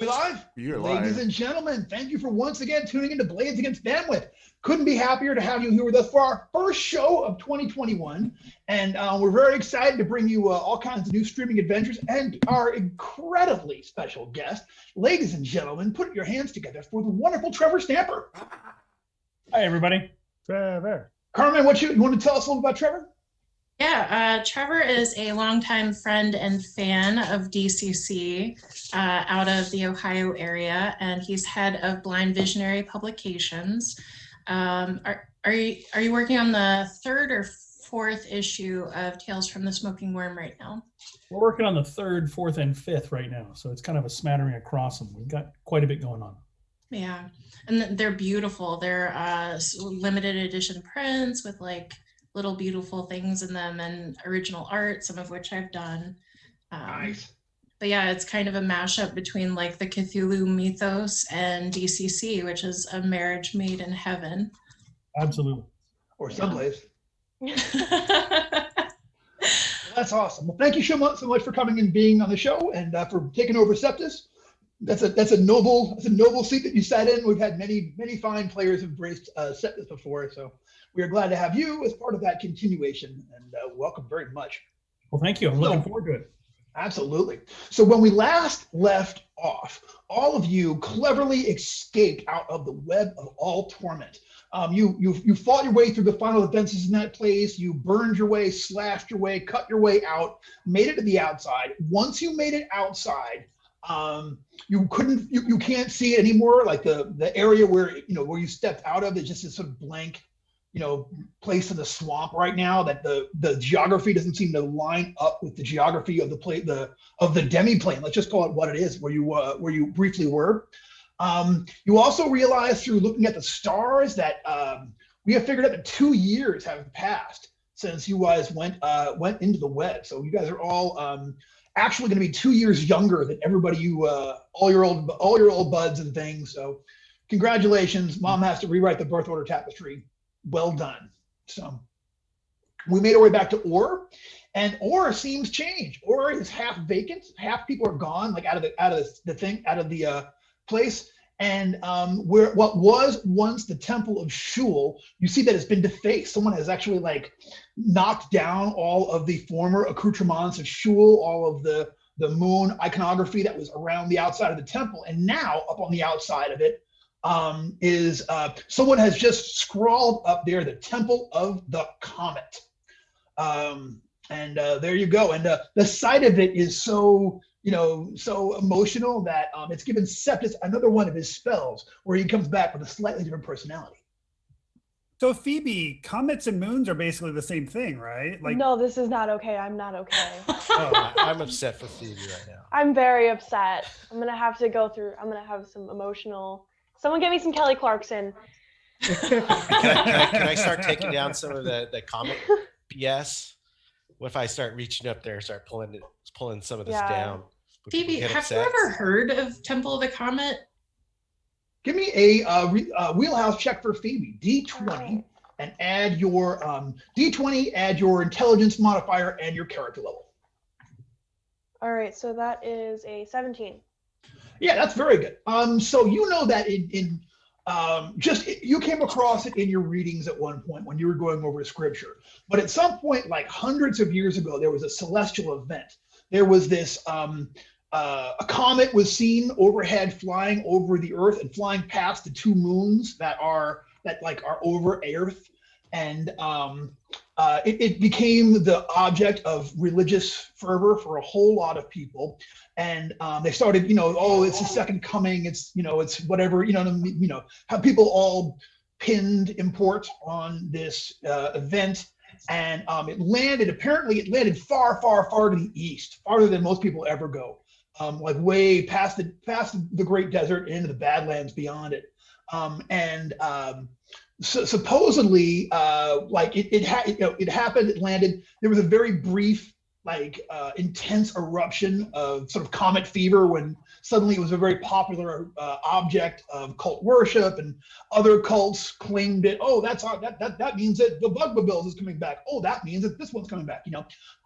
We live? You're Ladies live. and gentlemen, thank you for once again tuning into Blades Against Bandwidth. Couldn't be happier to have you here with us for our first show of 2021. And we're very excited to bring you all kinds of new streaming adventures and our incredibly special guest. Ladies and gentlemen, put your hands together for the wonderful Trevor Stamper. Hi, everybody. Trevor. Carmen, you want to tell us a little about Trevor? Yeah, Trevor is a longtime friend and fan of DCC out of the Ohio area, and he's head of Blind Visionary Publications. Are you working on the third or fourth issue of Tales from the Smoking Worm right now? We're working on the third, fourth, and fifth right now, so it's kind of a smattering across them. We've got quite a bit going on. Yeah, and they're beautiful. They're limited edition prints with like little beautiful things in them and original art, some of which I've done. Nice. But yeah, it's kind of a mashup between like the Cthulhu mythos and DCC, which is a marriage made in heaven. Absolutely. Or someplace. That's awesome. Well, thank you so much for coming and being on the show and for taking over Septus. That's a noble seat that you sat in. We've had many fine players embraced Septus before, so we are glad to have you as part of that continuation, and welcome very much. Well, thank you. I'm looking forward to it. Absolutely. So when we last left off, all of you cleverly escaped out of the web of all torment. You fought your way through the final defenses in that place. You burned your way, slashed your way, cut your way out, made it to the outside. Once you made it outside, you can't see it anymore. Like the area where you stepped out of is just this sort of blank, place in the swamp right now, that the geography doesn't seem to line up with the geography of the demi-plane. Let's just call it what it is, where you briefly were. You also realize through looking at the stars that we have figured out that 2 years have passed since you guys went into the web. So you guys are all actually going to be 2 years younger than everybody all your old buds and things. So congratulations. Mom has to rewrite the birth order tapestry. Well done. So we made our way back to Orr, and Orr seems changed. Orr is half vacant. Half people are gone, like out of the place. And where what was once the Temple of Shul, you see that it's been defaced. Someone has actually like knocked down all of the former accoutrements of Shul, all of the moon iconography that was around the outside of the temple, and now up on the outside of it is someone has just scrawled up there, the Temple of the Comet. And there you go. And the sight of it is so emotional that it's given Septus another one of his spells where he comes back with a slightly different personality. So Phoebe, comets and moons are basically the same thing, right? Like, no, this is not okay. I'm not okay. Oh, I'm upset for Phoebe right now. I'm very upset. I'm gonna have some emotional. Someone get me some Kelly Clarkson. Can I start taking down some of the comic BS? What if I start reaching up there, start pulling some of this down? Phoebe, have you ever heard of Temple of the Comet? Give me a wheelhouse check for Phoebe, D20, and add your D20, add your intelligence modifier and your character level. All right, so that is a 17. Yeah, that's very good. So you know that you came across it in your readings at one point when you were going over scripture, but at some point, like hundreds of years ago, there was a celestial event. There was this a comet was seen overhead, flying over the Earth and flying past the two moons that are over Earth, and it became the object of religious fervor for a whole lot of people. And they started, it's the second coming. It's whatever, how people all pinned import on this event. And it landed far, far, far to the east, farther than most people ever go, like way past the Great Desert into the Badlands beyond it. So supposedly, it happened. It landed. There was a very brief intense eruption of sort of comet fever when suddenly it was a very popular object of cult worship, and other cults claimed it. Oh, that means that the Bugbabills is coming back. Oh, that means that this one's coming back.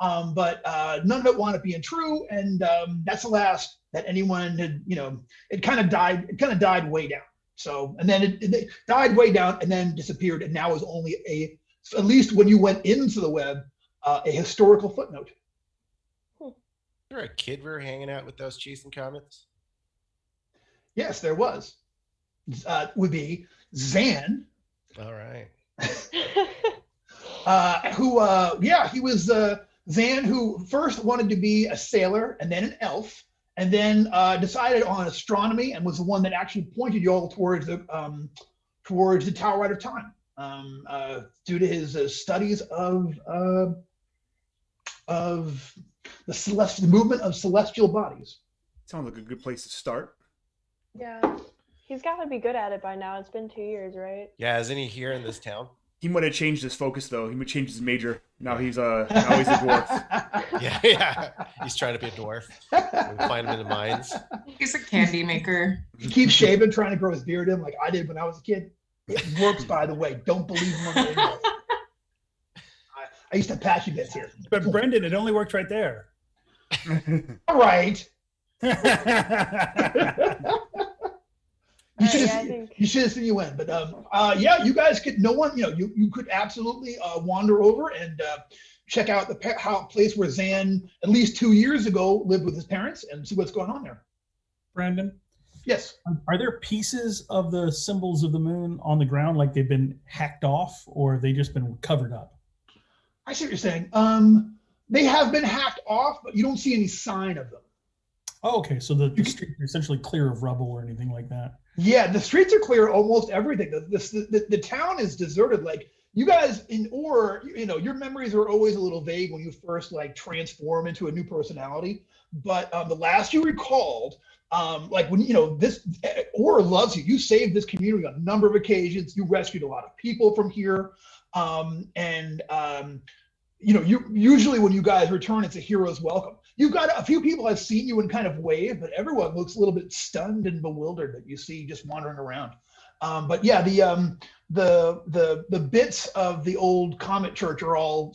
But none of it wound up being true, and that's the last that anyone had. It kind of died. It kind of died way down. So, and then it died way down, and then disappeared, and now is only at least when you went into the web, a historical footnote. There a kid we were hanging out with those chasing comets? Yes, there was. Would be Zan. All right. He was Zan, who first wanted to be a sailor and then an elf, and then decided on astronomy, and was the one that actually pointed you all towards the Tower Ride of Time, due to his studies of the movement of celestial bodies. Sounds like a good place to start. Yeah, he's got to be good at it by now. It's been 2 years, right? Yeah, isn't he here in this town? He might have changed his focus though. He might change his major. Now he's a dwarf. Yeah. He's trying to be a dwarf. We find him in the mines. He's a candy maker. He keeps shaving, trying to grow his beard in like I did when I was a kid. It works, by the way. Don't believe him on the internet. I used to patch you bits here. But Brendan, it only worked right there. All right. You should have seen you win, but you guys could. No one, you could absolutely wander over and check out the place where Zan, at least 2 years ago, lived with his parents, and see what's going on there. Brandon, yes. Are there pieces of the symbols of the moon on the ground, like they've been hacked off, or have they just been covered up? I see what you're saying. They have been hacked off, but you don't see any sign of them. Oh, okay. So the streets are essentially clear of rubble or anything like that. Yeah, the streets are clear. Almost everything. The town is deserted. Like you guys your memories are always a little vague when you first transform into a new personality. But the last you recalled, when this Or loves you. You saved this community on a number of occasions. You rescued a lot of people from here, you usually when you guys return, it's a hero's welcome. You've got a few people have seen you and kind of wave, but everyone looks a little bit stunned and bewildered that you see just wandering around. But yeah, the bits of the old Comet Church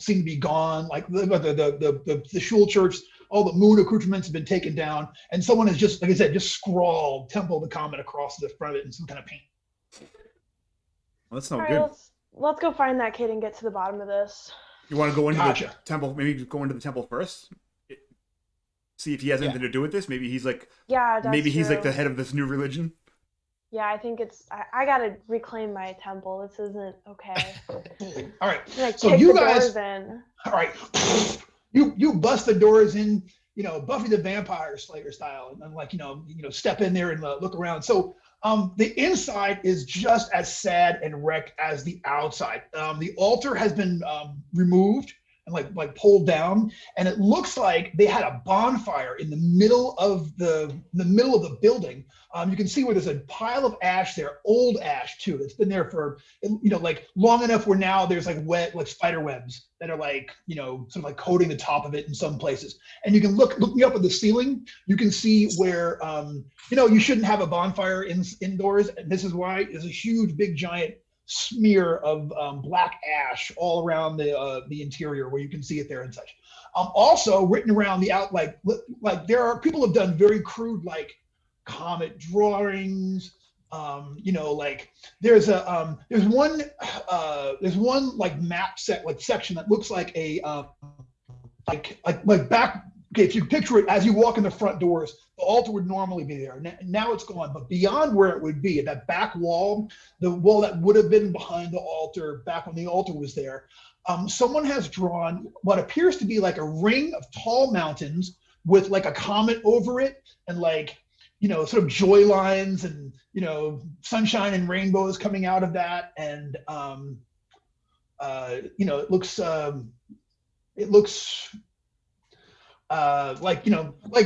seem to be gone. Like the Shul Church, all the moon accoutrements have been taken down, and someone has just, like I said, just scrawled Temple of the Comet across the front of it in some kind of paint. Well, that's no All good. right, let's go find that kid and get to the bottom of this. You want to go into Gotcha. the temple? Maybe go into the temple first. See if he has anything to do with this. Maybe he's like, he's like the head of this new religion. Yeah, I think I gotta reclaim my temple. This isn't okay. All right. So you guys, in. All right, you bust the doors in, Buffy the Vampire Slayer style, and step in there and look around. So the inside is just as sad and wrecked as the outside. The altar has been removed and pulled down, and it looks like they had a bonfire in the middle of the building. You can see where there's a pile of ash there, old ash too. It's been there for long enough where now there's wet spider webs that are sort of coating the top of it in some places. And you can look me up at the ceiling. You can see where you shouldn't have a bonfire indoors. And this is why there's a huge, big, giant smear of black ash all around the interior where you can see it there and such. Also written around the out, there are people have done very crude comet drawings. There's one map section that looks like a back. Okay, if you picture it as you walk in the front doors, the altar would normally be there. Now it's gone, but beyond where it would be, that back wall, the wall that would have been behind the altar back when the altar was there, someone has drawn what appears to be like a ring of tall mountains with a comet over it, and sort of joy lines and sunshine and rainbows coming out of that, and it looks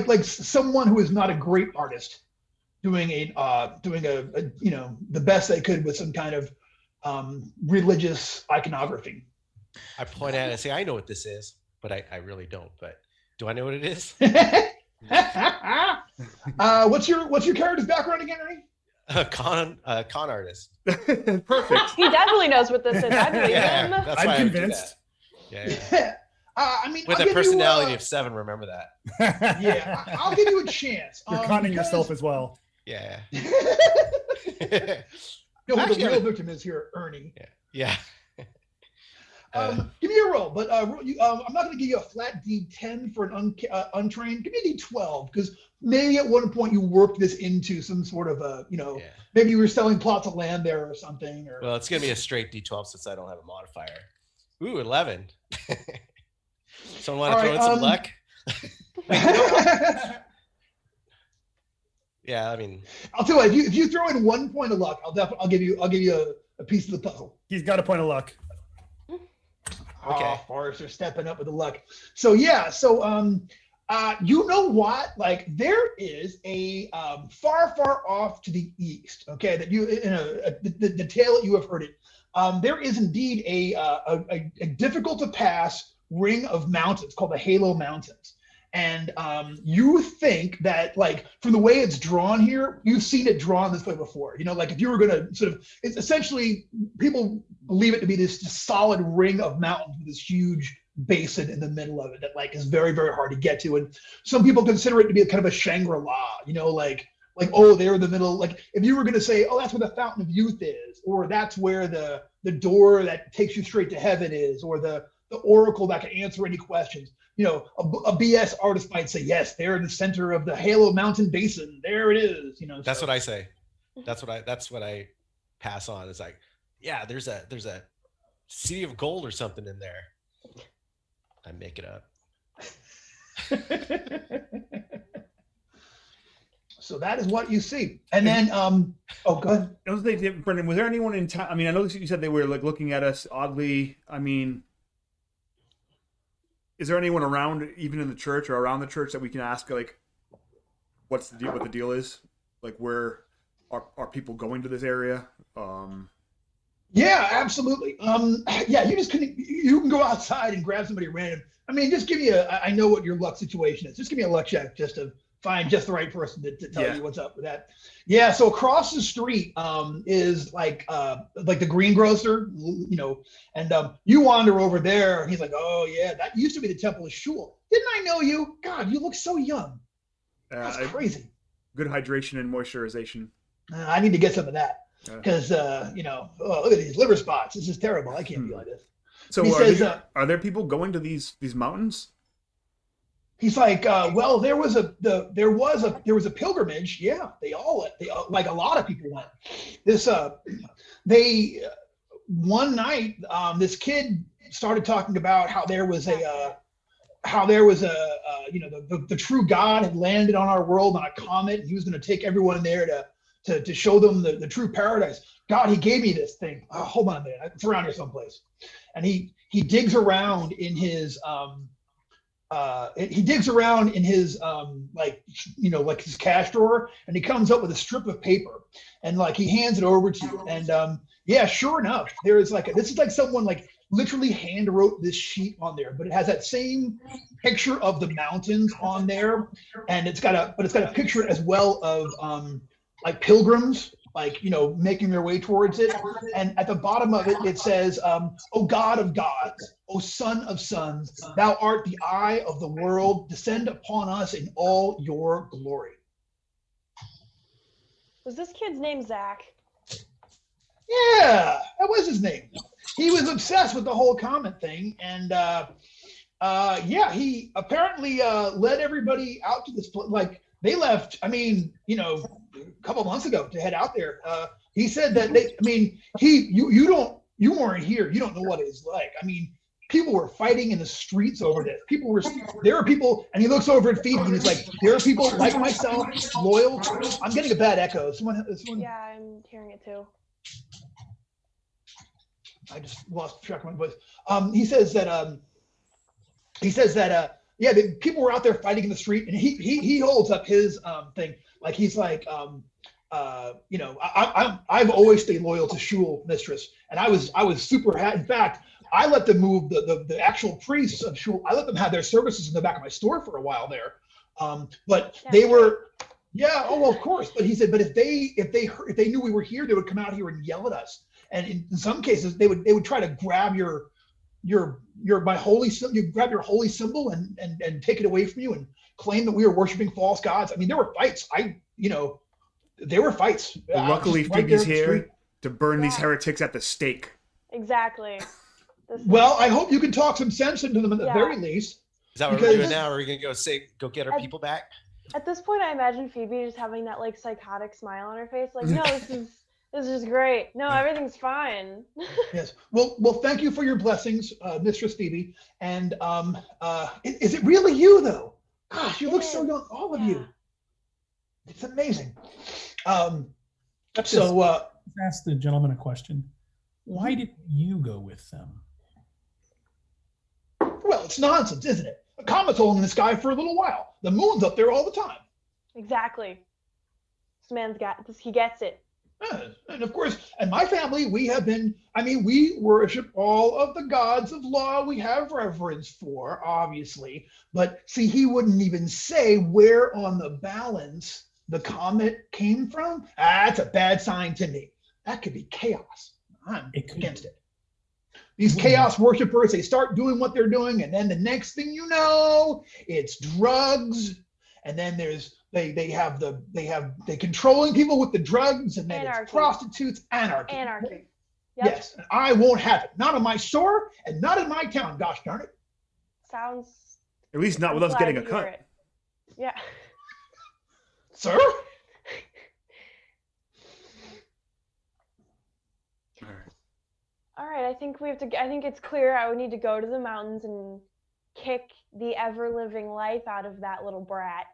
like someone who is not a great artist doing the best they could with some kind of religious iconography. I point at it and say, I know what this is, but I really don't. But Do I know what it is? What's your character's background again, Ernie? Con artist. Perfect. He definitely knows what this is. I believe him. That's why I'm I would do convinced. that. Yeah. I mean, With I'll a personality you, of 7, remember that. yeah, I'll give you a chance. You're conning yourself as well. Yeah. No, who Actually, the real victim is here, Ernie. Yeah. Give me a roll, but I'm not going to give you a flat D10 for an untrained. Give me a D12 because maybe at one point you worked this into some sort of a, maybe you were selling plots of land there or something. Or well, it's going to be a straight D12 since I don't have a modifier. Ooh, 11. Someone want to throw in some luck? Yeah, I mean, I'll tell you what, if you throw in 1 point of luck, I'll give you a piece of the puzzle. He's got a point of luck. Okay. Oh, Forrester stepping up with the luck. So you know what? Like there is a far off to the east. Okay, that you the tale that you have heard it. There is indeed a difficult to pass ring of mountains called the Halo Mountains. And you think that, like, from the way it's drawn here, you've seen it drawn this way before. Like if you were going to it's essentially, people believe it to be this solid ring of mountains with this huge basin in the middle of it that, like, is very, very hard to get to. And some people consider it to be kind of a Shangri-La, like, oh, they're in the middle. Like if you were going to say, oh, that's where the Fountain of Youth is, or that's where the door that takes you straight to heaven is, or the oracle that can answer any questions. A BS artist might say, yes, they're in the center of the Halo Mountain Basin. There it is. That's what I say. That's what I pass on. It's like, yeah, there's a city of gold or something in there. I make it up. So that is what you see. And then, go ahead. I was thinking, Brendan, was there anyone in town? I mean, I know you said they were like looking at us oddly. I mean, is there anyone around, even in the church or around the church, that we can ask, like, what's the deal? What the deal is? Like, where are people going to this area? Yeah, absolutely. Yeah, you can go outside and grab somebody random. I mean, just give me I know what your luck situation is. Just give me a luck check just to find just the right person to tell you what's up with that. Yeah, so across the street is like the greengrocer, and you wander over there and he's like, oh yeah, that used to be the Temple of Shul. Didn't I know you? God, you look so young. That's crazy. Good hydration and moisturization. I need to get some of that because oh, look at these liver spots. This is terrible. I can't be like this. So are there people going to these mountains? He's like, well, there was a pilgrimage. Yeah, they all like a lot of people went. One night, this kid started talking about how there was the true God had landed on our world on a comet, and he was going to take everyone there to show them the true paradise. God, he gave me this thing. Oh, hold on a minute, it's around here someplace. And he digs around in his like his cash drawer, and he comes up with a strip of paper, and like he hands it over to you. And yeah, sure enough, there is this is like someone like literally hand wrote this sheet on there, but it has that same picture of the mountains on there, and it's got a picture as well of like pilgrims, like, making their way towards it. And at the bottom of it, it says, O God of gods, O Son of sons, thou art the eye of the world. Descend upon us in all your glory. Was this kid's name Zach? Yeah, that was his name. He was obsessed with the whole comet thing. And yeah, he apparently led everybody out to this place. Like, they left, I mean, a couple months ago to head out there. He said that you weren't here. You don't know what it's like. I mean, people were fighting in the streets over this. There are people, and he looks over at Phoebe and he's like, there are people like myself, loyal. I'm getting a bad echo. Someone. Yeah, I'm hearing it too. I just lost track of my voice. He says that yeah, the people were out there fighting in the street, and he holds up his thing, like he's like, I've always stayed loyal to Shul, mistress, and I was super happy. In fact, I let them move the actual priests of Shul. I let them have their services in the back of my store for a while there. But they were, yeah, oh, well, of course. But he said, but if they knew we were here, they would come out here and yell at us. And in some cases, they would try to grab my holy symbol. You grab your holy symbol and take it away from you and claim that we were worshiping false gods. I mean, there were fights. There were fights. Well, luckily, Phoebe's here to burn these heretics at the stake. Exactly. Well, I hope you can talk some sense into them at the very least. Is that what we're doing now? Or are we gonna go get our people back? At this point, I imagine Phoebe just having that like psychotic smile on her face, like, no, this is great. No, everything's fine. Yes. Well, thank you for your blessings, Mistress Phoebe. And is it really you though? Gosh, you look so young, all of you. It's amazing. Let's ask the gentleman a question. Why did you go with them? Well, it's nonsense, isn't it? A comet's only in the sky for a little while. The moon's up there all the time. Exactly. This man's got this. He gets it. And of course, and my family, we worship all of the gods of law we have reverence for, obviously. But see, he wouldn't even say where on the balance the comet came from. That's a bad sign to me. That could be chaos. I'm against it. These chaos worshipers, they start doing what they're doing, and then the next thing you know, it's drugs, and then there's they controlling people with the drugs, and then it's prostitutes, anarchy. Yep. Yes, and I won't have it. Not in my store and not in my town. Gosh darn it. Sounds. At least not with us getting a cut. Yeah. Sir. All right, I think it's clear I would need to go to the mountains and kick the ever-living life out of that little brat.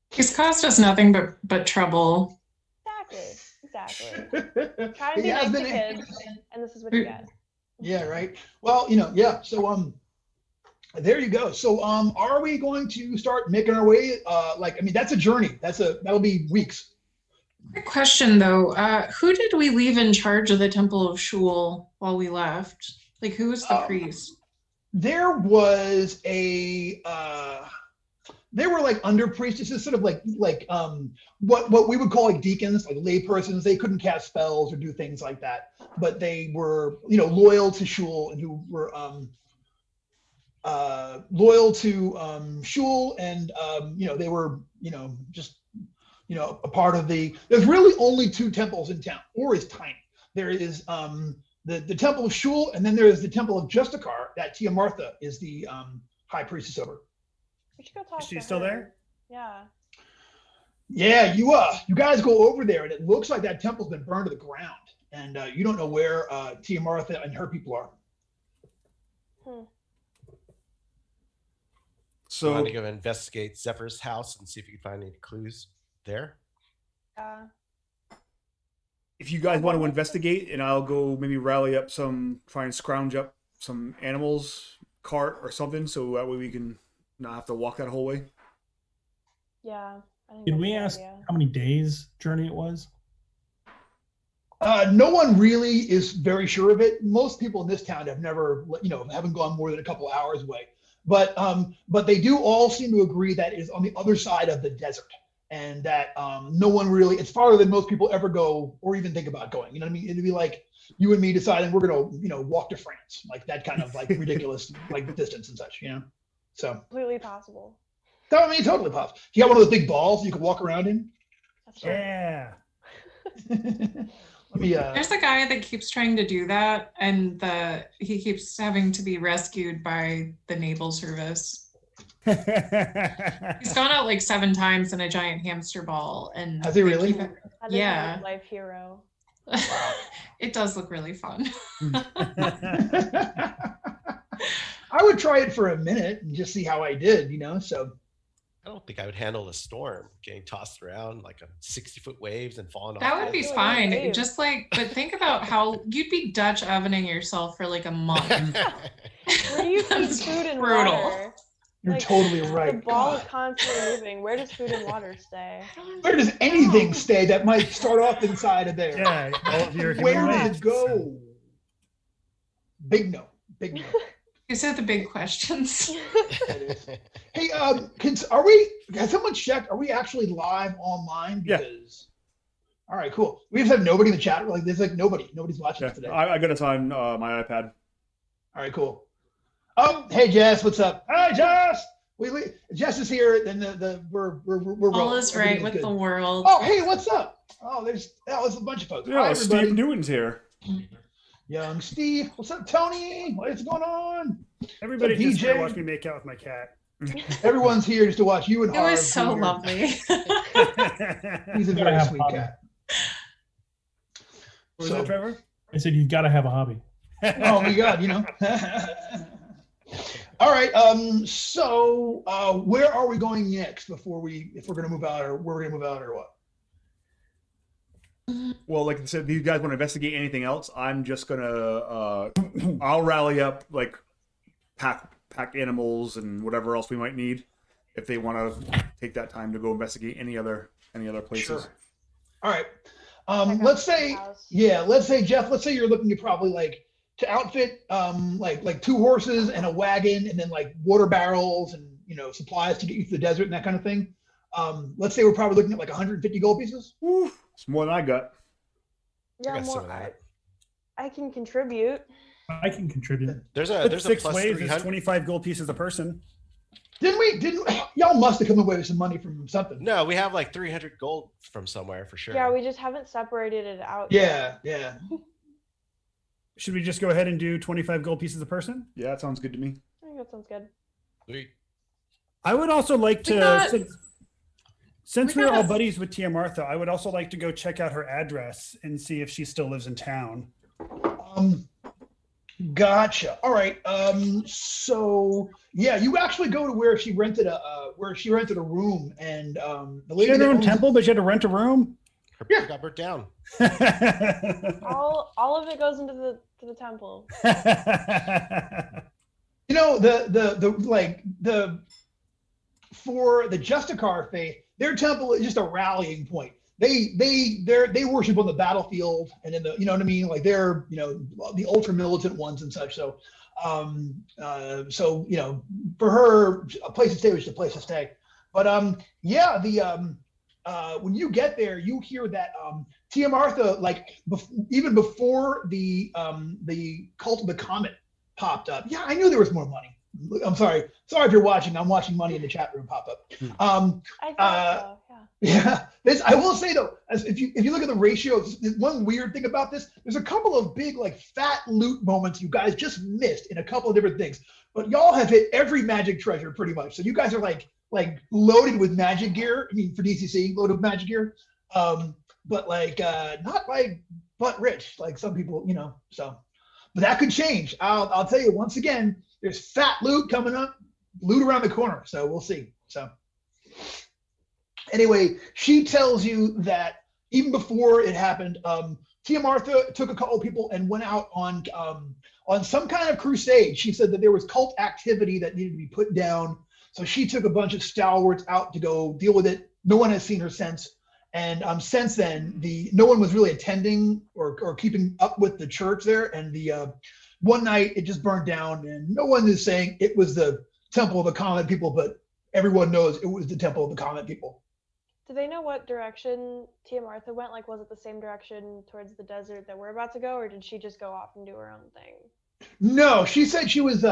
He's caused us nothing but trouble. Exactly. Trying to be nice to kids, and this is what you get. Yeah, right. Well, yeah. So there you go. So are we going to start making our way? That's a journey. That'll be weeks. Quick question though, who did we leave in charge of the Temple of Shul while we left? Like, who was the priest? There was they were like under priestesses, sort of like what we would call like deacons, like lay persons. They couldn't cast spells or do things like that, but they were loyal to Shul and who were loyal to Shul, and they were just a part of there's really only 2 temples in town. Or is tiny. There is the Temple of Shul, and then there is the Temple of Justikar that Tia Martha is the high priestess over. We should go talk to her. Is she still there? Yeah. Yeah, you guys go over there, and it looks like that temple's been burned to the ground, and you don't know where Tia Martha and her people are. So I'm going to go investigate Zephyr's house and see if you can find any clues there. If you guys want to investigate, and I'll go maybe try and scrounge up some animals, cart or something, so that way we can not have to walk that whole way. Yeah. Did we ask how many days journey it was? No one really is very sure of it. Most people in this town have never, haven't gone more than a couple hours away. But they do all seem to agree that it is on the other side of the desert, and that no one really, it's farther than most people ever go or even think about going. You know what I mean? It'd be like you and me deciding we're gonna, walk to France, like that kind of like ridiculous like distance and such, So completely possible. I mean, totally possible. You got one of those big balls you can walk around in. That's true. Yeah. There's a guy that keeps trying to do that, and he keeps having to be rescued by the naval service. He's gone out like 7 times in a giant hamster ball, and has he really? Yeah, life hero. Wow. It does look really fun. I would try it for a minute and just see how I did, So I don't think I would handle a storm getting tossed around like a 60-foot waves and falling off. That would be fine. But think about how you'd be Dutch ovening yourself for like a month. Where do you keep food and water? You're Like, totally The right. ball is God. constantly moving. Where does food and water stay? Where does anything stay that might start off inside of there? Yeah, all of your Where human does waste. it go? Big no. Big no. These are the big questions. Hey, has someone checked? Are we actually live online? Yeah. Because, all right, cool. We just have nobody in the chat. Like, there's like nobody's watching Yeah, us today. I got it on my iPad. All right, cool. Oh, hey Jess, what's up? Hi Jess. Jess is here. Then we're All rolling. is right Everything's with good. the world. Oh, hey, what's up? Oh, that was a bunch of folks. Yeah, Hi, everybody. Steve Newton's here. Young Steve, what's up, Tony? What's going on? Everybody What's up, just here DJ? watch me make out with my cat. Everyone's here just to watch you and It Harv. was so be here. lovely. He's a very have sweet fun. cat. What was So- that, Trevor? I said you've got to have a hobby. Oh my God, All right. So where are we going next if we're gonna move out or what? Well, like I said, if you guys want to investigate anything else, I'm just gonna I'll rally up like pack animals and whatever else we might need if they want to take that time to go investigate any other places. Sure. All right. Check out Let's the say house. Jeff, let's say you're looking to probably like to outfit like 2 horses and a wagon and then like water barrels and supplies to get you through the desert and that kind of thing. Let's say we're probably looking at like 150 gold pieces. Woo, it's more than I got. Yeah, got some more, of that. I can contribute. I can contribute. There's But a 6 plus ways is 300. 25 gold pieces a person. Y'all must have come away with some money from something. No, we have like 300 gold from somewhere for sure. Yeah, we just haven't separated it out. yet. Yeah. Should we just go ahead and do 25 gold pieces a person? Yeah, that sounds good to me. I think that sounds good. Sweet. I would also like We to, got- since we we're got all a- buddies with Tia Martha, I would also like to go check out her address and see if she still lives in town. Gotcha. All right. So yeah, you actually go to where she rented a room, and the She lady had her that own owns- temple, but she had to rent a room. Her Yeah. got burnt down. All of it goes into the temple. For the Justicar faith, their temple is just a rallying point. They worship on the battlefield, and in the what I mean, like they're the ultra militant ones and such. So for her, a place to stay was just a place to stay. But when you get there, you hear that Tia Martha, like even before the cult of the comet popped up. Yeah, I knew there was more money. I'm sorry if you're watching. I'm watching money in the chat room pop up. I thought so. Yeah, I will say though, if you look at the ratio, one weird thing about this, there's a couple of big like fat loot moments you guys just missed in a couple of different things. But y'all have hit every magic treasure pretty much. So you guys are like loaded with magic gear. I mean, for DCC, loaded with magic gear. But like not like butt rich like some people, So, but that could change. I'll tell you once again. There's fat loot coming up, loot around the corner. So we'll see. So anyway, she tells you that even before it happened, Tia Martha took a couple of people and went out on some kind of crusade. She said that there was cult activity that needed to be put down. So she took a bunch of stalwarts out to go deal with it. No one has seen her since. And since then, no one was really attending or keeping up with the church there. And one night it just burned down, and no one is saying it was the Temple of the Comet people, but everyone knows it was the Temple of the Comet people. Do they know what direction Tia Martha went? Like, was it the same direction towards the desert that we're about to go, or did she just go off and do her own thing? No, she said she was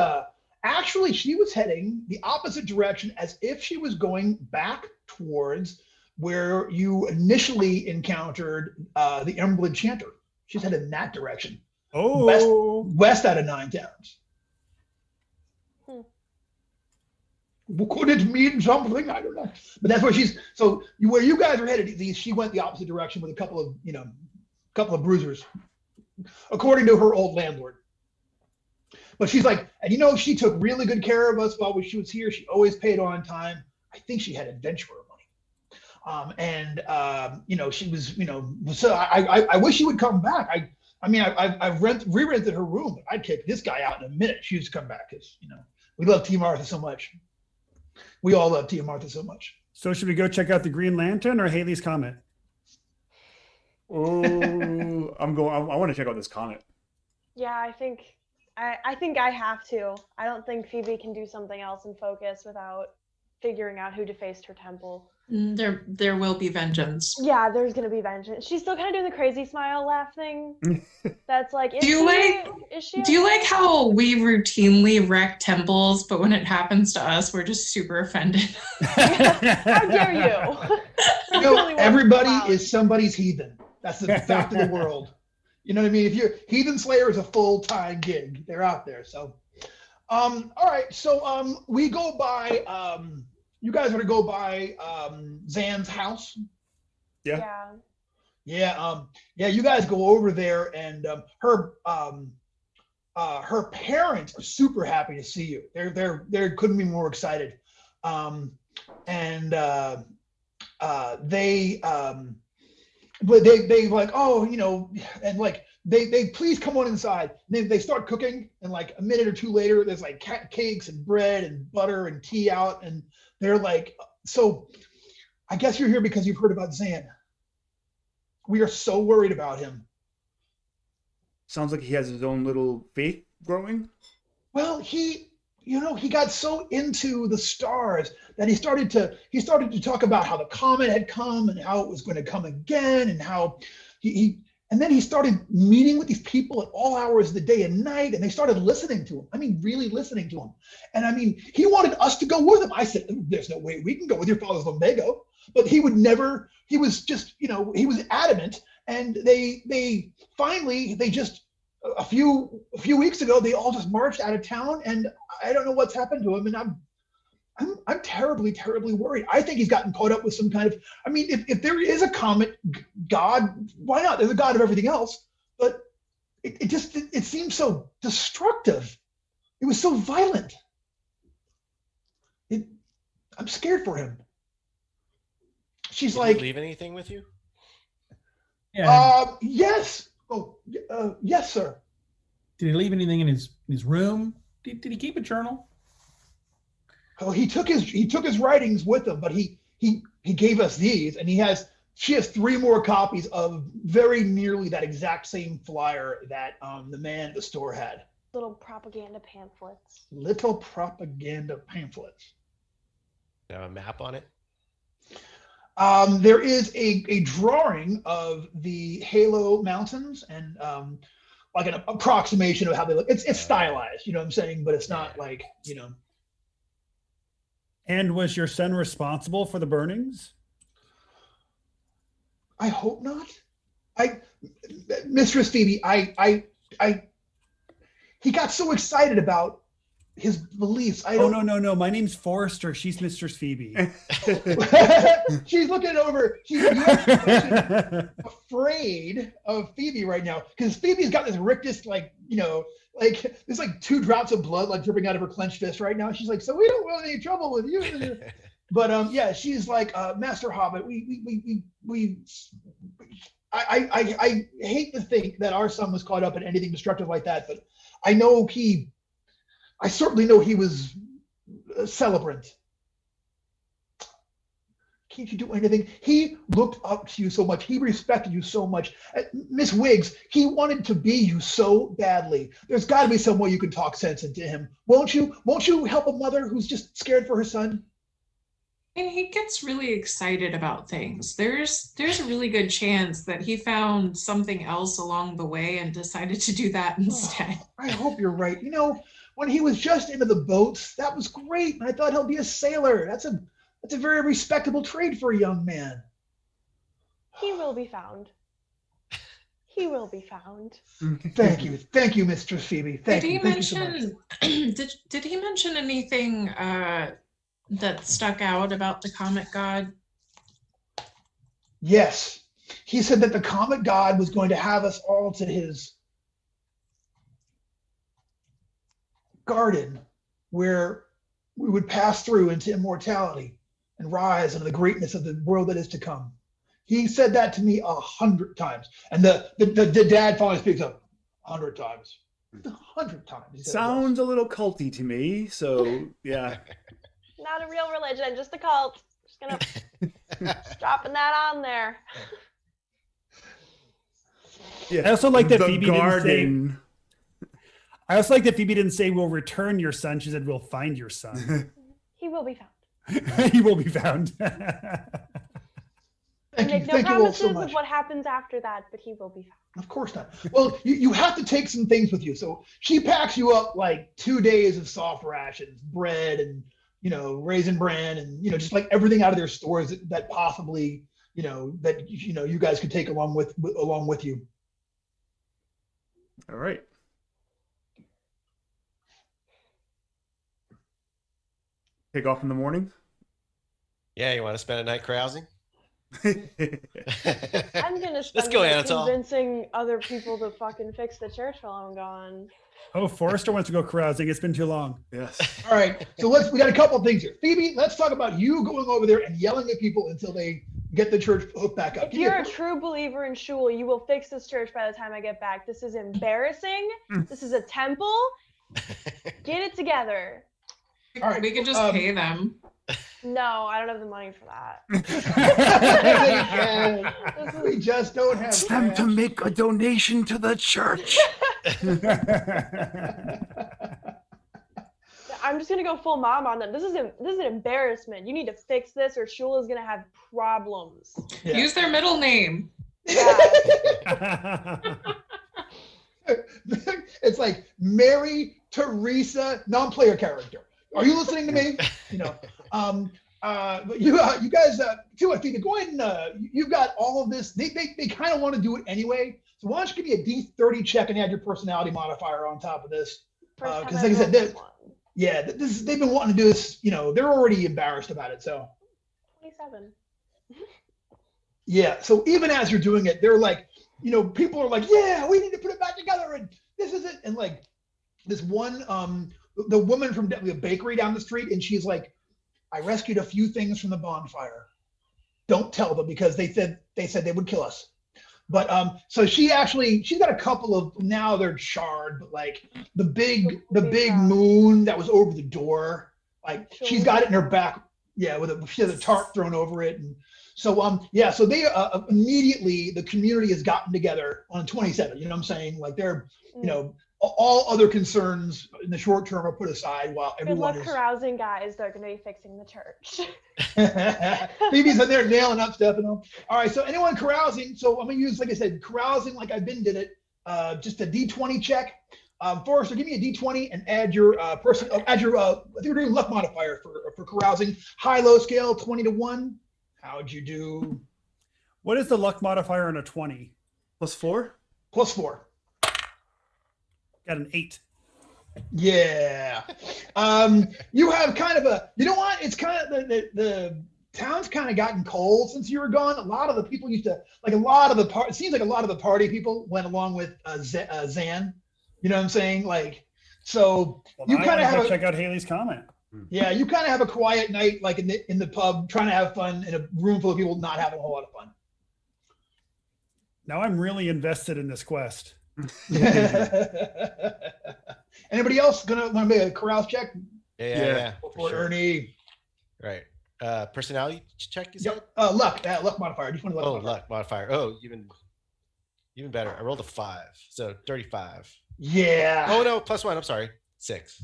actually she was heading the opposite direction, as if she was going back towards where you initially encountered the Emerald Enchanter. She's headed in that direction. Oh, West out of 9 towns. Could it mean something? I don't know. But that's where where you guys are headed. She went the opposite direction with a couple of bruisers, according to her old landlord. But she's like, and she took really good care of us while she was here. She always paid on time. I think she had adventurer money. She was, so I wish she would come back. I've re-rented her room, but I'd kick this guy out in a minute. She used to come back because, we love Tia Martha so much. We all love Tia Martha so much. So should we go check out the Green Lantern or Haley's Comet? Oh, I'm going. I want to check out this comet. Yeah, I think I have to. I don't think Phoebe can do something else and focus without figuring out who defaced her temple. There will be vengeance. Yeah, there's gonna be vengeance. She's still kind of doing the crazy smile laugh thing. That's like, is Do you like how we routinely wreck temples, but when it happens to us, we're just super offended? How dare you? You know, everybody is somebody's heathen. That's the fact of the world. You know what I mean? If you're Heathen Slayer is a full-time gig. They're out there. So, all right. So, we go by. You guys want to go by Zan's house? Yeah. Yeah. Yeah. You guys go over there, and her parents are super happy to see you. They couldn't be more excited. They like, oh, you know, and like they please come on inside. They start cooking, and like a minute or two later, there's like cakes and bread and butter and tea out, and they're like, so I guess you're here because you've heard about Zan. We are so worried about him. Sounds like he has his own little faith growing. Well, he got so into the stars that he started to talk about how the comet had come and how it was going to come again, and how and then he started meeting with these people at all hours of the day and night, and they started listening to him. I mean, really listening to him. And I mean, he wanted us to go with him. I said, there's no way we can go with your father's lumbago. But he would never, he was just, he was adamant. And they finally, just a few weeks ago, they all just marched out of town, and I don't know what's happened to him. And I'm terribly, terribly worried. I think he's gotten caught up with some kind of, I mean, if there is a comet god, why not? There's a god of everything else. But it seems so destructive. It was so violent. I'm scared for him. She's Did like, he leave anything with you? Yeah. Yes. Oh, yes, sir. Did he leave anything in his room? Did he keep a journal? Oh, he took his writings with him, but he gave us these, and she has 3 more copies of very nearly that exact same flyer that the man at the store had. Little propaganda pamphlets. Little propaganda pamphlets. You have a map on it? There is a drawing of the Halo Mountains, and like an approximation of how they look. It's stylized, you know what I'm saying, but it's not like, And was your son responsible for the burnings? I hope not. Mistress Phoebe, he got so excited about his beliefs. No. My name's Forrester. She's Mistress Phoebe. She's looking over. She's afraid of Phoebe right now, because Phoebe's got this rictus, like there's like 2 drops of blood like dripping out of her clenched fist right now. She's like, so we don't want any trouble with you. But yeah, she's like, Master Hobbit, I hate to think that our son was caught up in anything destructive like that, but I certainly know he was a celebrant. Can't you do anything? He looked up to you so much. He respected you so much. Miss Wiggs, he wanted to be you so badly. There's got to be some way you can talk sense into him. Won't you help a mother who's just scared for her son? And he gets really excited about things. There's a really good chance that he found something else along the way and decided to do that instead. Oh, I hope you're right. When he was just into the boats, that was great. And I thought he'll be a sailor. That's a very respectable trade for a young man. He will be found. He will be found. Thank you, Mistress Phoebe. Thank you so much. Did he mention anything that stuck out about the comet god? Yes. He said that the comet god was going to have us all to his garden, where we would pass through into immortality and rise into the greatness of the world that is to come. He said that to me 100 times. And the dad finally speaks up. 100 times. 100 times. Sounds a little culty to me, so yeah. No, not a real religion, just a cult. Just gonna just dropping that on there. Yeah. I also like that the Phoebe garden. didn't say. I also like that Phoebe didn't say we'll return your son. She said we'll find your son. He will be found. He will be found. Thank you. Make no Thank you all promises so of much. what happens after that, but he will be found. Of course not. Well, you have to take some things with you. So she packs you up like 2 days of soft rations, bread and, raisin bran and, just like everything out of their stores that possibly, that, you guys could take along with you. All right. Take off in the morning. Yeah, you want to spend a night carousing? I'm gonna spend go, it Anatole. convincing other people to fucking fix the church while I'm gone. Oh, Forrester wants to go carousing. It's been too long. Yes. All right. So we got a couple of things here. Phoebe, let's talk about you going over there and yelling at people until they get the church hooked back up. If you're a true believer in Shul, you will fix this church by the time I get back. This is embarrassing. This is a temple. Get it together. All right. We could just pay them. No, I don't have the money for that. We just don't have It's time to make a donation to the church. I'm just gonna go full mom on them. This is an embarrassment. You need to fix this, or Shul is gonna have problems. Yeah. Use their middle name. Yeah. It's like Mary Teresa, non-player character. Are you listening to me? But you guys, too, I think go ahead and you've got all of this. They kind of want to do it anyway. So why don't you give me a D30 check and add your personality modifier on top of this? Because like I said, they've been wanting to do this. They're already embarrassed about it. So 27. Yeah. So even as you're doing it, they're like, people are like, yeah, we need to put it back together, and this is it. And like this one, the woman from the bakery down the street, and she's like, I rescued a few things from the bonfire. Don't tell them because they said they would kill us. But so she's got a couple of, now they're charred, but like the big moon that was over the door, like she's got it in her back, she has a tarp thrown over it, and so so they immediately, the community has gotten together on 27. You know what I'm saying? Like they're all other concerns in the short term are put aside while everyone Good luck carousing, guys. They're going to be fixing the church. Phoebe's in there nailing up stuff. All right, so anyone carousing, so I'm going to use, like I said, carousing like I've been did it, just a D20 check. Forrester, give me a D20 and add your I think we're doing luck modifier for carousing. High-low scale, 20 to 1. How'd you do? What is the luck modifier on a 20? +4? +4. Got an 8. Yeah. You have kind of it's kind of the town's kind of gotten cold since you were gone. A lot of the people used to, like it seems like a lot of the party people went along with Zan. You know what I'm saying? Like, so you kind of have check out Haley's comment. Yeah, you kind of have a quiet night, like in the pub, trying to have fun in a room full of people not having a whole lot of fun. Now I'm really invested in this quest. Anybody else want to make a carouse check? Yeah. For sure. Ernie. Right. Personality check, you said? Luck modifier. Just want to luck modifier. Oh, even better. I rolled a 5, so 35. Yeah. Oh no, +1. I'm sorry, 6.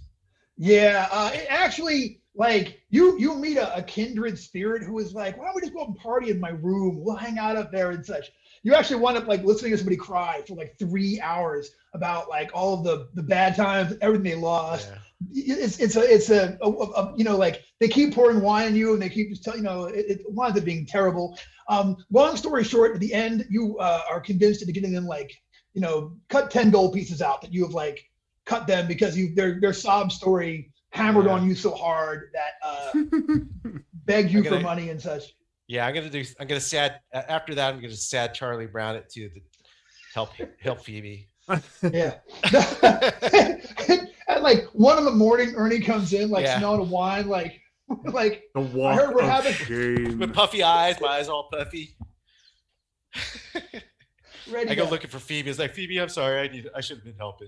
Yeah. It actually, like you meet a kindred spirit who is like, why don't we just go up and party in my room? We'll hang out up there and such. You actually wind up like listening to somebody cry for like 3 hours about like all of the bad times, everything they lost. Yeah. It's a like they keep pouring wine on you and they keep just telling it winds up being terrible. Long story short, at the end, you are convinced into getting them like cut 10 gold pieces out that you have like cut them because their sob story hammered on you so hard that begged you for money and such. Yeah, I'm gonna sad after that. I'm gonna sad Charlie Brown it to help Phoebe. Yeah. At like 1 a.m, Ernie comes in like smelling a wine, like the walk I heard we're of having shame. With puffy eyes, my eyes all puffy. Ready I go looking for Phoebe. It's like, Phoebe, I'm sorry, I should have been helping.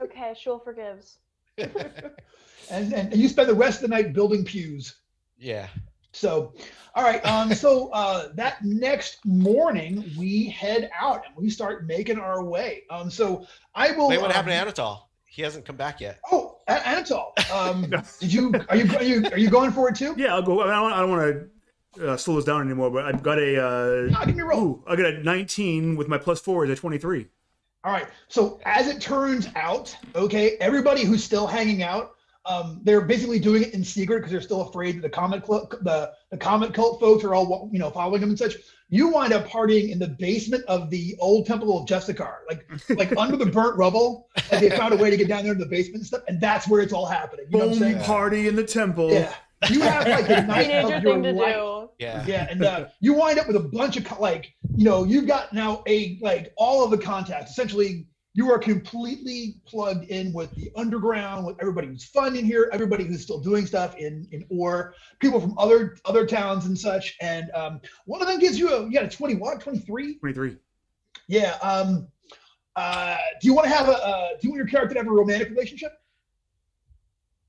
Okay, Shul forgives. and you spend the rest of the night building pews. Yeah. So, all right. That next morning we head out and we start making our way. So I will. Wait, what happened to Anatol? He hasn't come back yet. Oh, Anatol. Are you going for it too? Yeah, I'll go. I don't want to slow this down anymore, but I've got a. Give me a roll. Ooh, I got a 19 with my +4 is a 23. All right. So as it turns out, okay, everybody who's still hanging out, they're basically doing it in secret because they're still afraid that the comet cult folks are all following them and such. You wind up partying in the basement of the old temple of Justicar, like under the burnt rubble. And they found a way to get down there in the basement and stuff, and that's where it's all happening. You know what I'm saying? Party in the temple. Yeah. You have like the night Teenager of your thing to life. do. Yeah. Yeah, and you wind up with a bunch of you've got now all of the contacts. Essentially, you are completely plugged in with the underground, with everybody who's fun in here, everybody who's still doing stuff in Ore, people from other towns and such. And one of them gives you a 23? 23. Yeah. Do you want your character to have a romantic relationship?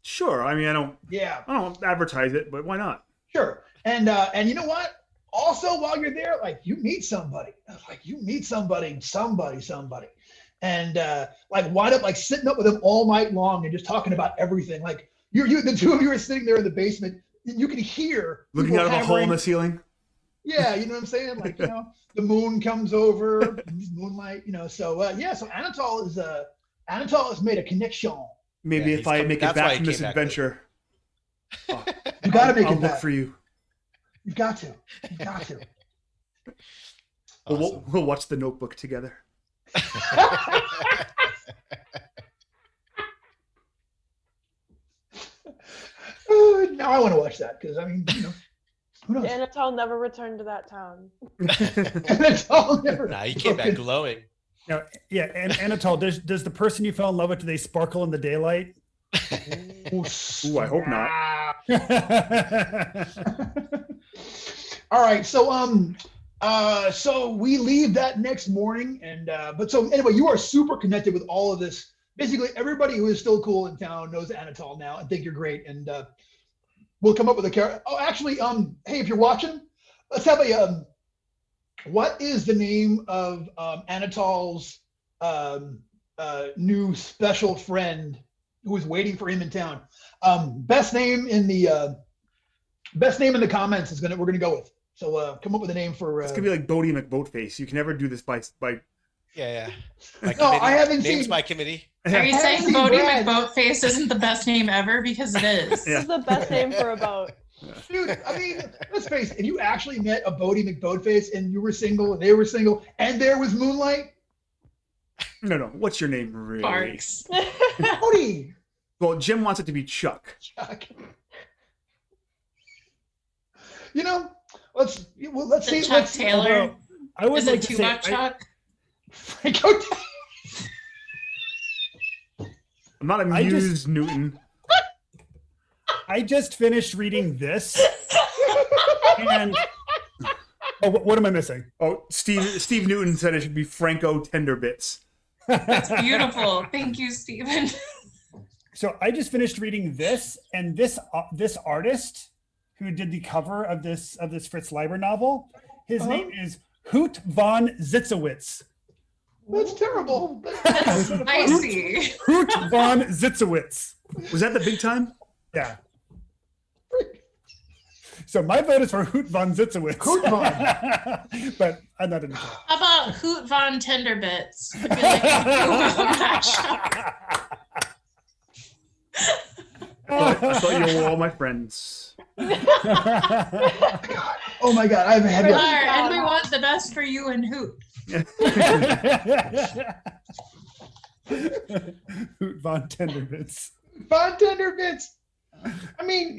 Sure. I mean, I don't advertise it, but why not? Sure. And you know what? Also, while you're there, you meet somebody. Somebody. And wind up sitting up with them all night long and just talking about everything. The two of you are sitting there in the basement. You can hear looking out of a hole in the ceiling. Yeah, you know what I'm saying? The moon comes over, moonlight. So Anatol has made a connection. Maybe if I make it back from this adventure, you got to make it I'll back. look for you. You got to. Awesome. We'll watch The Notebook together. Now I want to watch that because who knows? Anatol never returned to that town. Anatol never. Nah, he came back glowing. Now, yeah, and Anatol, does the person you fell in love with, do they sparkle in the daylight? Ooh, I hope not. All right, so we leave that next morning, and anyway, you are super connected with all of this. Basically, everybody who is still cool in town knows Anatol now and think you're great, and we'll come up with a character. Oh, actually, hey, if you're watching, let's have a what is the name of Anatol's new special friend who is waiting for him in town? Best name in the comments is we're gonna go with. So come up with a name for. It's gonna be like Bodie McBoatface. You can never do this by. Yeah. No, I haven't names seen. by committee. Are you saying Bodie McBoatface isn't the best name ever? Because it is. This is the best name for a boat. Dude, I mean, let's face it. If you actually met a Bodie McBoatface and you were single and they were single and there was moonlight. No. What's your name, really? Sparks. Bodie. Well, Jim wants it to be Chuck. Chuck. Let's see. Chuck Taylor. I would Is like it to too say, much, Chuck? Franco. I'm not amused, Newton. I just finished reading this, and what am I missing? Oh, Steve Newton said it should be Franco Tenderbits. That's beautiful. Thank you, Stephen. So I just finished reading this, and this artist who did the cover of this Fritz Leiber novel, his name is Hoot von Zitzowitz. That's terrible. That's spicy. Hoot von Zitzowitz. Was that the big time? Yeah. So my vote is for Hoot von Zitzowitz. Hoot von. But I'm not in the How about Hoot von Tenderbits? Would be like a matchup. I thought you were all my friends. Oh my God, I have a heavy. And we want the best for you and Hoot. Hoot von Tenderbits. Von Tenderbits. I mean,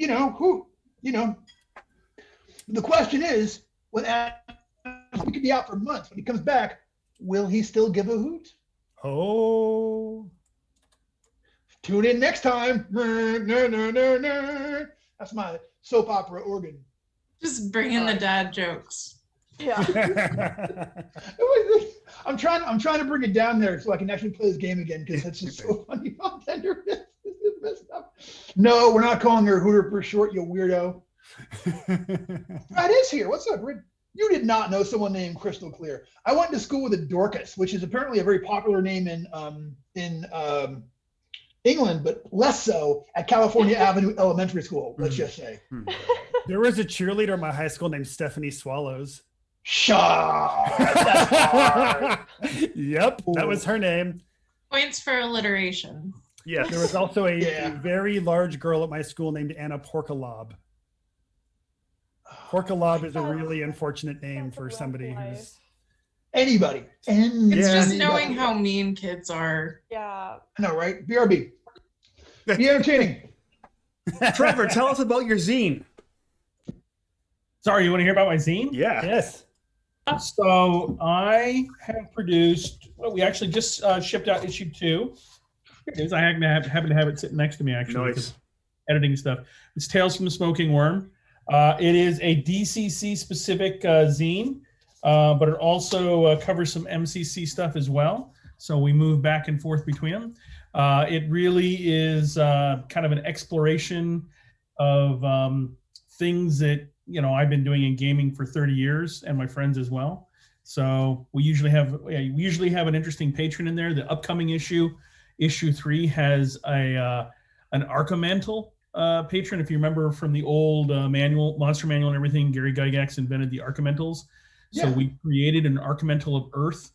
the question is, when he could be out for months, when he comes back, will he still give a hoot? Oh. Tune in next time. That's my soap opera organ. Just bring in the dad jokes. Yeah. I'm trying to bring it down there so I can actually play this game again because it's just so funny. Von Tenderbits. No, we're not calling her Hooter for short, you weirdo. Brad is here. What's up, Brad? You did not know someone named Crystal Clear. I went to school with a Dorcas, which is apparently a very popular name in England, but less so at California Avenue Elementary School, let's just say. There was a cheerleader in my high school named Stephanie Swallows. Shut. Yep, that was her name. Points for alliteration. Yes. There was also a very large girl at my school named Anna Porkalob. Porkalob is a really unfortunate name for somebody who's anybody. It's just knowing how mean kids are. Yeah. I know, right? BRB. Be entertaining. Trevor, tell us about your zine. Sorry, you want to hear about my zine? Yeah. yes. So I have produced. Well, we actually just shipped out issue 2. Here it is. I happen to have it sitting next to me actually. Nice. Editing stuff. It's Tales from the Smoking Worm. It is a DCC specific zine, but it also covers some MCC stuff as well. So we move back and forth between them. It really is kind of an exploration of things that I've been doing in gaming for 30 years, and my friends as well. So we usually have an interesting patron in there. The upcoming issue 3, has an Archimental patron. If you remember from the old monster manual and everything, Gary Gygax invented the Archimentals. So we created an Archimental of Earth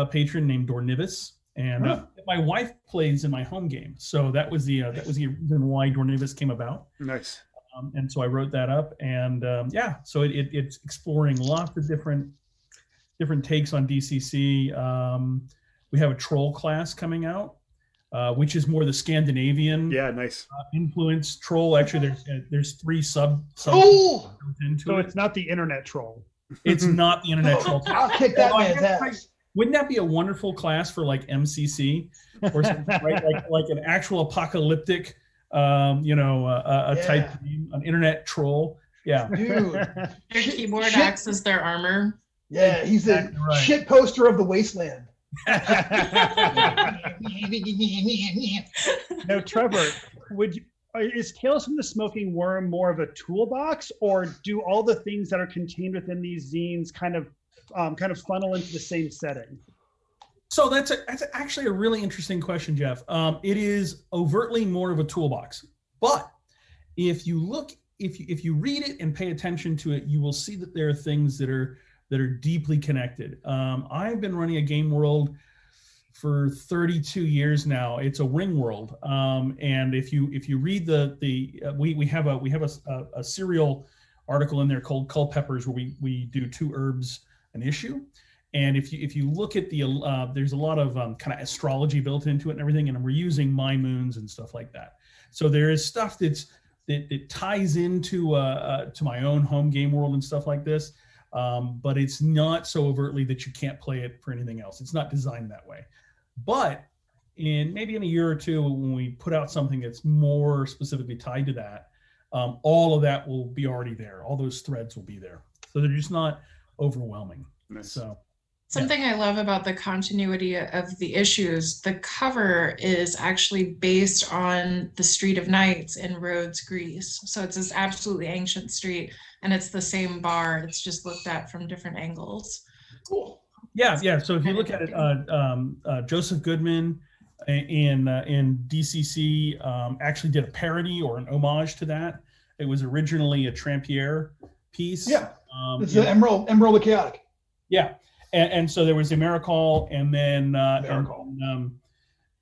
patron named Dornivis, and my wife plays in my home game. So that was the reason why Dornivis came about. Nice. And so I wrote that up, and so it's exploring lots of different takes on DCC. We have a troll class coming out, which is more the Scandinavian nice influence troll. Actually, there's 3 sub into So it. it's not the internet troll. It's not the internet troll. I'll kick that man's ass. Wouldn't that be a wonderful class for like MCC or something, right? Like an actual apocalyptic, type name, an internet troll. Yeah, Dude. Their keyboard acts as their armor. Yeah, he's the Exactly right. shit poster of the wasteland. Now, Trevor, is Tales from the Smoking Worm more of a toolbox, or do all the things that are contained within these zines kind of funnel into the same setting? So that's actually a really interesting question, Jeff. It is overtly more of a toolbox, but if you read it and pay attention to it, you will see that there are things that are deeply connected. I've been running a game world for 32 years now. It's a ring world, and if you read we have a serial article in there called Culpeppers, where we do 2 herbs an issue. And if you look at there's a lot of kind of astrology built into it and everything, and we're using my moons and stuff like that. So there is stuff that ties into to my own home game world and stuff like this, but it's not so overtly that you can't play it for anything else. It's not designed that way. But maybe in a year or 2, when we put out something that's more specifically tied to that, all of that will be already there. All those threads will be there, so they're just not overwhelming. Nice. So. Something I love about the continuity of the issues, the cover is actually based on the Street of Knights in Rhodes, Greece. So it's this absolutely ancient street, and it's the same bar. It's just looked at from different angles. Cool. Yeah. So if you look at it, Joseph Goodman in DCC actually did a parody or an homage to that. It was originally a Trampier piece. Yeah. It's the Emerald the Chaotic. Yeah. And so there was the Americall, and then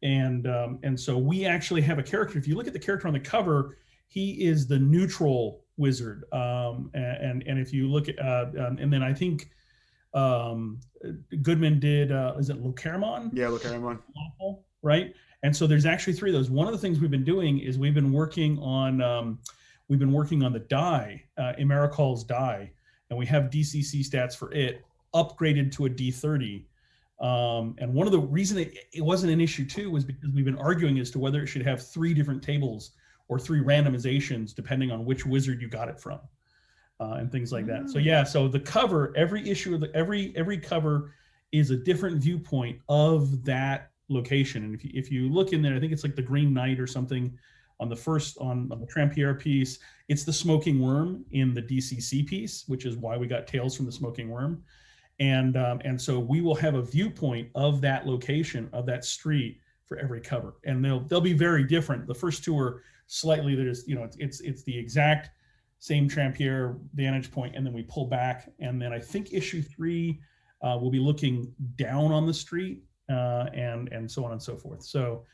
and so we actually have a character. If you look at the character on the cover, he is the neutral wizard. And if you look at and then I think Goodman did is it Locaramon? Yeah, Locaramon. Right. And so there's actually 3 of those. One of the things we've been doing is we've been working on the die, Americall's die, and we have DCC stats for it upgraded to a D30. And one of the reason it wasn't an issue 2 was because we've been arguing as to whether it should have 3 different tables or 3 randomizations depending on which wizard you got it from, and things like that. So yeah, so the cover, every issue of every cover is a different viewpoint of that location. And if you look in there, I think it's like the Green Knight or something on the first on the Trampier piece. It's the Smoking Worm in the DCC piece, which is why we got Tales from the Smoking Worm. And so we will have a viewpoint of that location, of that street, for every cover, and they'll be very different. The first two are slightly, there's, you know, it's the exact same Trampier vantage point, and then we pull back, and then I think issue 3 will be looking down on the street, and so on and so forth. So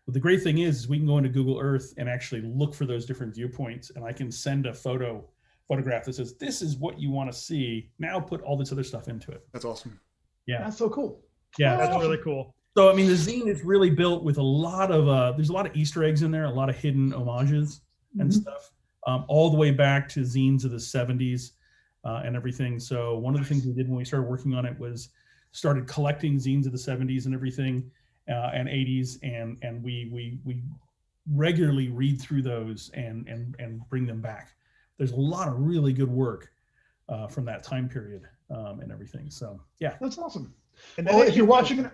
the great thing is we can go into Google Earth and actually look for those different viewpoints, and I can send a photograph that says, this is what you want to see. Now put all this other stuff into it. That's awesome. Yeah, That's so cool. yeah, That's really cool. So, I mean, the zine is really built with a lot of, there's a lot of Easter eggs in there, a lot of hidden homages and stuff, all the way back to zines of the 70s and everything. So one of the things we did when we started working on it was started collecting zines of the 70s and everything and 80s. And we regularly read through those and bring them back. There's a lot of really good work from that time period and everything. So, yeah. That's awesome. And Well, if you're watching it,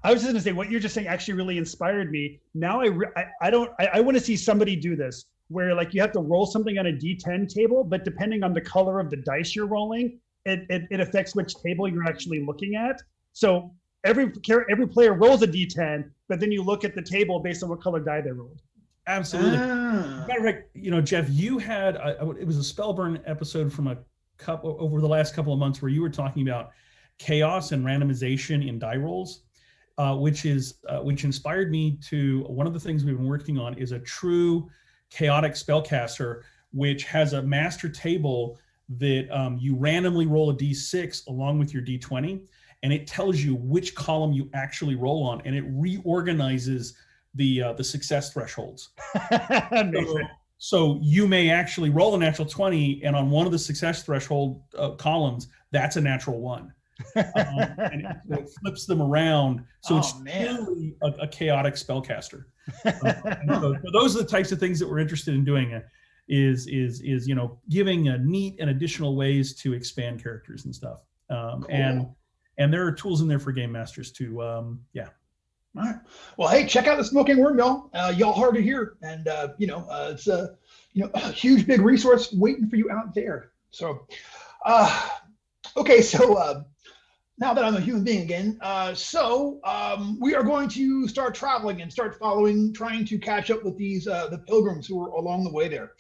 I was just gonna say, what you're just saying actually really inspired me. Now I want to see somebody do this where like you have to roll something on a D10 table, but depending on the color of the dice you're rolling, it affects which table you're actually looking at. So every player rolls a D10, but then you look at the table based on what color die they rolled. Absolutely. Matter of fact, you know, Jeff, you had it was a Spellburn episode from over the last couple of months where you were talking about chaos and randomization in die rolls, which inspired me to one of the things we've been working on is a true chaotic spellcaster, which has a master table that you randomly roll a d6 along with your d20, and it tells you which column you actually roll on, and it reorganizes the success thresholds. So you may actually roll a natural 20, and on one of the success threshold columns, that's a natural 1. And it flips them around, so it's really a chaotic spellcaster. So those are the types of things that we're interested in doing. Is you know, giving neat and additional ways to expand characters and stuff. Cool. And there are tools in there for game masters too. Yeah. All right. Well, hey, check out the Smoking Worm, y'all. Y'all hard to hear, and you know, it's a huge, big resource waiting for you out there. So, okay, so now that I'm a human being again, we are going to start traveling and start trying to catch up with these the pilgrims who are along the way there.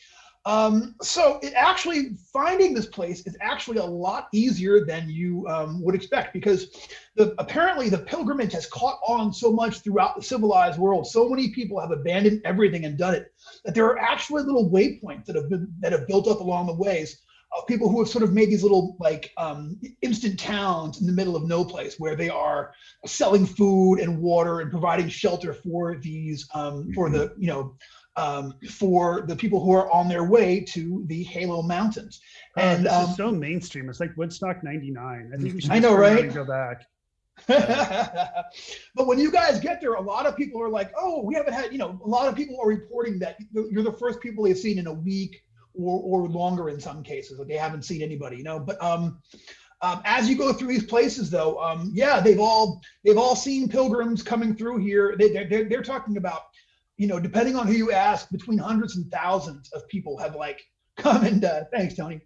So finding this place is actually a lot easier than you would expect, because apparently the pilgrimage has caught on so much throughout the civilized world. So many people have abandoned everything and done it, that there are actually little waypoints that have built up along the ways of people who have sort of made these little like instant towns in the middle of no place, where they are selling food and water and providing shelter for these for the people who are on their way to the Halo Mountains. And this is so mainstream. It's like Woodstock 99. I think we should I know, right? And go back. But when you guys get there, a lot of people are like, oh, we haven't had, a lot of people are reporting that you're the first people they've seen in a week or longer in some cases. Like they haven't seen anybody, But as you go through these places, though, they've all seen pilgrims coming through here. They're talking about, depending on who you ask, between hundreds and thousands of people have like come and thanks, Tony.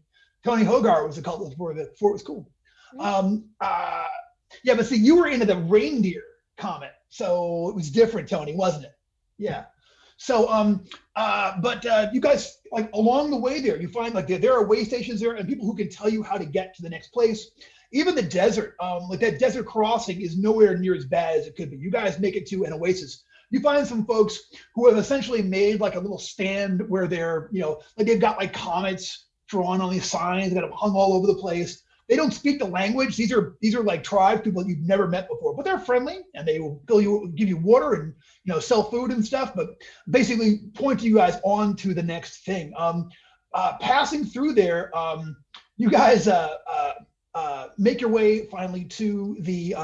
Tony Hogarth was a cultist before it was cool. But see, you were into the reindeer comet, so it was different, Tony, wasn't it? Yeah. So, but you guys, like along the way there, you find like there are way stations there and people who can tell you how to get to the next place. Even the desert, like that desert crossing is nowhere near as bad as it could be. You guys make it to an oasis. You find some folks who have essentially made like a little stand where they're, like they've got like comets drawn on these signs, they got them hung all over the place. They don't speak the language. These are like tribes, people you've never met before, but they're friendly and they will give you water and sell food and stuff, but basically point you guys on to the next thing. Passing through there, you guys make your way finally to the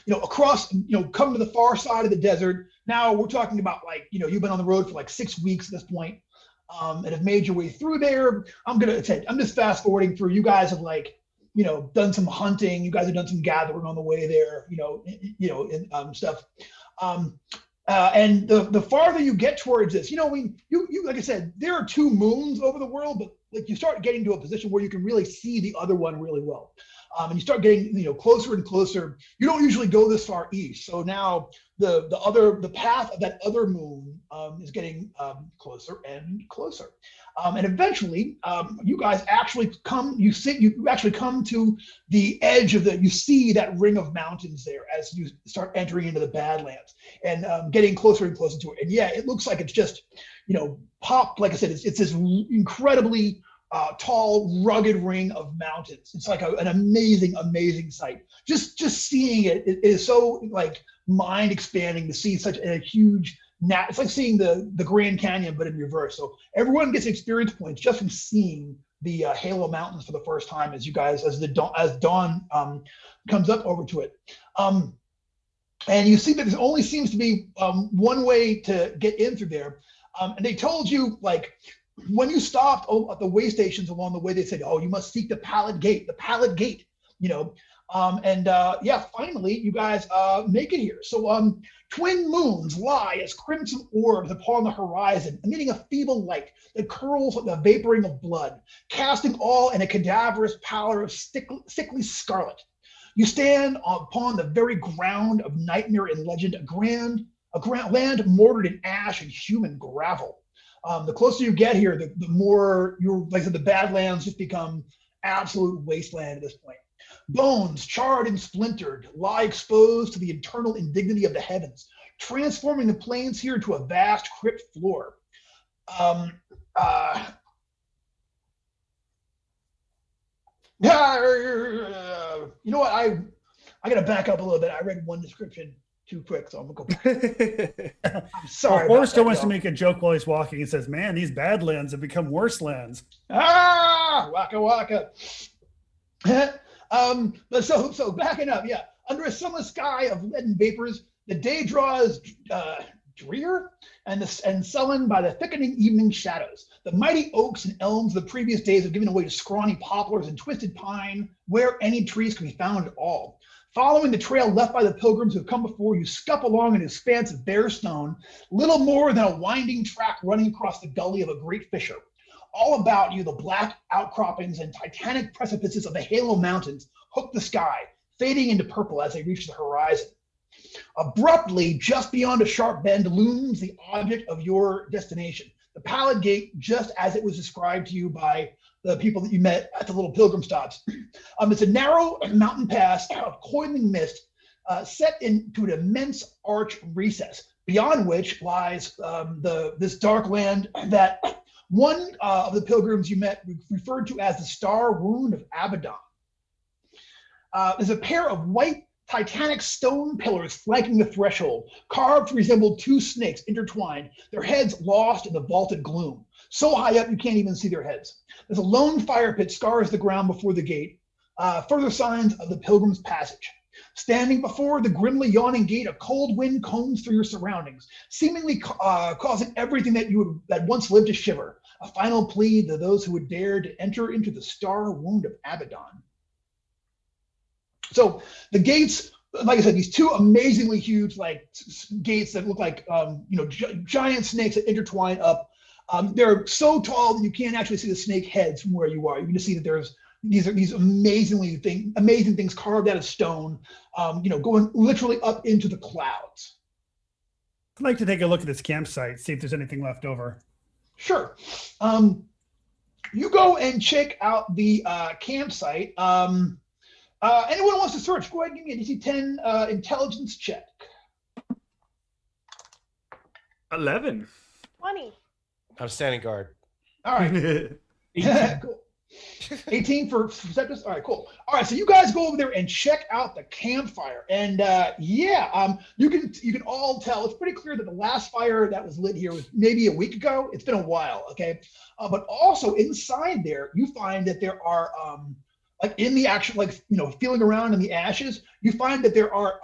across, come to the far side of the desert. Now we're talking about like, you've been on the road for like 6 weeks at this point. And have made your way through there. I'm just fast forwarding through. You guys have like done some hunting. You guys have done some gathering on the way there, and stuff. And the farther you get towards this, you like I said, there are 2 moons over the world, but like you start getting to a position where you can really see the other one really well. And you start getting, closer and closer. You don't usually go this far east. So now the path of that other moon is getting closer and closer. And eventually you guys actually come to the edge of you see that ring of mountains there as you start entering into the Badlands and getting closer and closer to it. And yeah, it looks like it's just, popped. Like I said, it's this incredibly tall, rugged ring of mountains. It's like an amazing, amazing sight. Just seeing it is so like mind expanding to see such a huge. It's like seeing the Grand Canyon, but in reverse. So everyone gets experience points just from seeing the Halo Mountains for the first time as dawn comes up over to it. And you see that there only seems to be one way to get in through there. And they told you, like, when you stopped at the way stations along the way, they said, "Oh, you must seek the Pallid Gate." Finally, you guys make it here. So twin moons lie as crimson orbs upon the horizon, emitting a feeble light that curls like the vaporing of blood, casting all in a cadaverous pallor of sickly scarlet. You stand upon the very ground of nightmare and legend, a land mortared in ash and human gravel. The closer you get here, the more the Badlands just become absolute wasteland at this point. Bones, charred and splintered, lie exposed to the eternal indignity of the heavens, transforming the plains here into a vast crypt floor. You know what? I got to back up a little bit. I read one description too quick, so I'm gonna go back. I'm sorry. Forrester wants to make a joke while he's walking. He says, "Man, these Badlands have become worse lands." Waka waka. But so backing up, yeah. Under a sunless sky of leaden vapors, the day draws drear and sullen by the thickening evening shadows. The mighty oaks and elms of the previous days have given way to scrawny poplars and twisted pine, where any trees can be found at all. Following the trail left by the pilgrims who have come before you, scup along an expanse of bare stone, little more than a winding track running across the gully of a great fissure. All about you, the black outcroppings and titanic precipices of the Halo Mountains hook the sky, fading into purple as they reach the horizon. Abruptly, just beyond a sharp bend, looms the object of your destination, the Pallid Gate, just as it was described to you by the people that you met at the little pilgrim stops. It's a narrow mountain pass of coiling mist set into an immense arch recess, beyond which lies this dark land that one of the pilgrims you met referred to as the Star Wound of Abbadon. There's a pair of white titanic stone pillars flanking the threshold, carved to resemble 2 snakes intertwined, their heads lost in the vaulted gloom. So high up you can't even see their heads. There's a lone fire pit scars the ground before the gate, further signs of the pilgrim's passage. Standing before the grimly yawning gate, a cold wind combs through your surroundings, seemingly causing everything that once lived to shiver. A final plea to those who would dare to enter into the Star Wound of Abaddon. So the gates, like I said, these 2 amazingly huge gates that look like giant snakes that intertwine up. They're so tall that you can't actually see the snake heads from where you are. You can just see that there's these amazing things carved out of stone, going literally up into the clouds. I'd like to take a look at this campsite, see if there's anything left over. Sure. You go and check out the campsite. Anyone wants to search, go ahead and give me a DC 10 intelligence check. 11. 20. I'm standing guard. All right. 18. Cool. 18 for Septus. All right, cool. All right, so you guys go over there and check out the campfire, and you can all tell it's pretty clear that the last fire that was lit here was maybe a week ago. It's been a while, okay. But also inside there, you find that there are in the actual feeling around in the ashes, you find that there are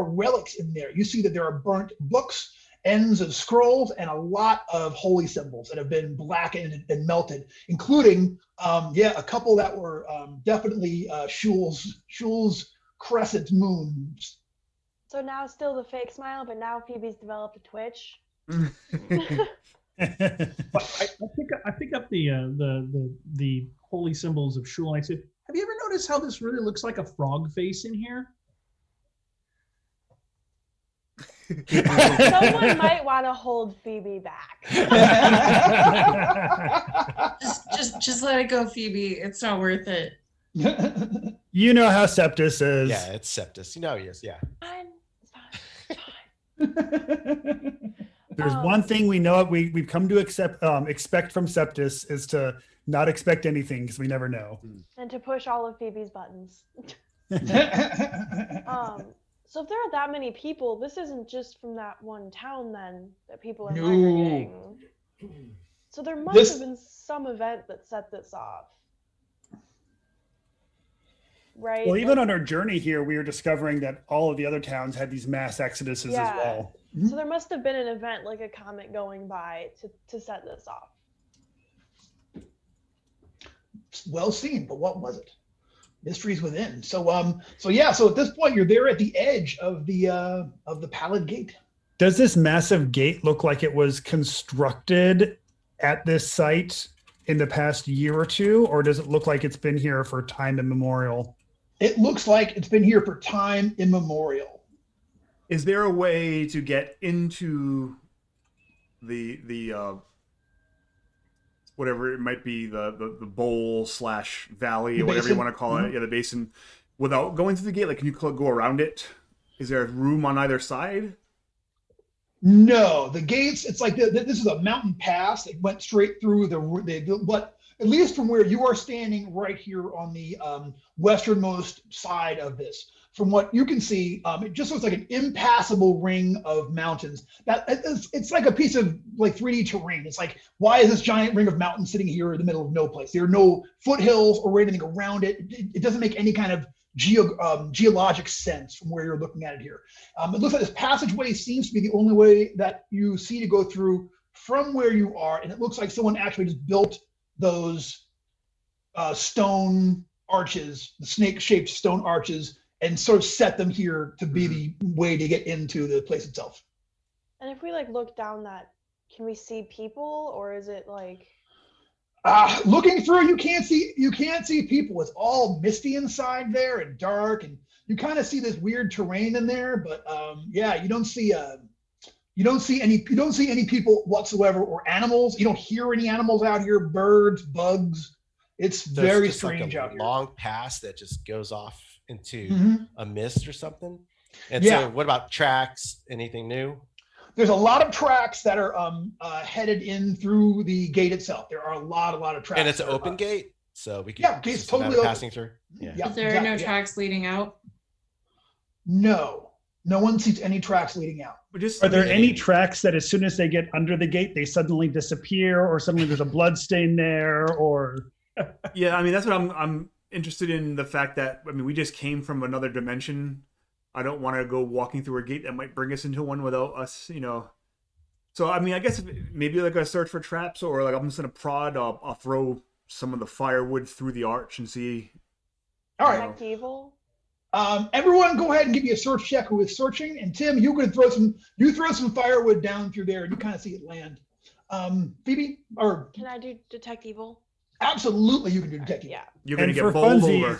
relics in there. You see that there are burnt books ends of scrolls and a lot of holy symbols that have been blackened and melted, including a couple that were definitely Shul's crescent moons. So now still the fake smile, but now Phoebe's developed a Twitch. I pick up the holy symbols of Shul, and I said, have you ever noticed how this really looks like a frog face in here? Someone might want to hold Phoebe back. Just let it go, Phoebe. It's not worth it. You know how Septus is. Yeah, it's Septus. You know he is. Yeah. Fine. There's one thing we know we've come to expect from Septus is to not expect anything because we never know. And to push all of Phoebe's buttons. So if there are that many people, this isn't just from that one town then that people are migrating. So there must have been some event that set this off. Right? Well, even on our journey here, we were discovering that all of the other towns had these mass exoduses as well. So there must have been an event like a comet going by to set this off. Well seen, but what was it? Mysteries within. So at this point you're there at the edge of the Pallid Gate. Does this massive gate look like it was constructed at this site in the past year or two, or does it look like it's been here for time immemorial? It looks like it's been here for time immemorial. Is there a way to get into the whatever it might be, the bowl / valley, or whatever you want to call it, the basin, without going through the gate? Like, can you go around it? Is there room on either side? No, the gates. It's like this is a mountain pass. It went straight through what, at least from where you are standing right here on the westernmost side of this. From what you can see, it just looks like an impassable ring of mountains. It's like a piece of like 3D terrain. It's like, why is this giant ring of mountains sitting here in the middle of no place? There are no foothills or anything around it. It doesn't make any kind of geologic sense from where you're looking at it here. It looks like this passageway seems to be the only way that you see to go through from where you are, and it looks like someone actually just built those stone arches, the snake-shaped stone arches, and sort of set them here to be the way to get into the place itself. And if we like look down that, can we see people, or is it like? Looking through, you can't see people. It's all misty inside there and dark, and you kind of see this weird terrain in there. But you don't see any people whatsoever, or animals. You don't hear any animals out here, birds, bugs. It's very strange out here. Long pass that just goes off into a mist or something. And so what about tracks? Anything new? There's a lot of tracks that are headed in through the gate itself. There are a lot of tracks. And it's an open gate, so we can gate's totally open. Passing through. Yeah. But there are no tracks leading out. No one sees any tracks leading out. Are there any tracks that as soon as they get under the gate, they suddenly disappear, or suddenly there's a blood stain there, or? Yeah, I mean, that's what I'm interested in, the fact that, I mean, we just came from another dimension. I don't want to go walking through a gate that might bring us into one without us, So, I mean, I guess maybe like a search for traps, or like I'm just going to prod, I'll throw some of the firewood through the arch and see. All right. Evil. Everyone go ahead and give me a search check who is searching. And Tim, you can throw some firewood down through there and you kind of see it land. Phoebe, or can I do detect evil? Absolutely, you can do detect evil. Yeah. You're going to get bowled over.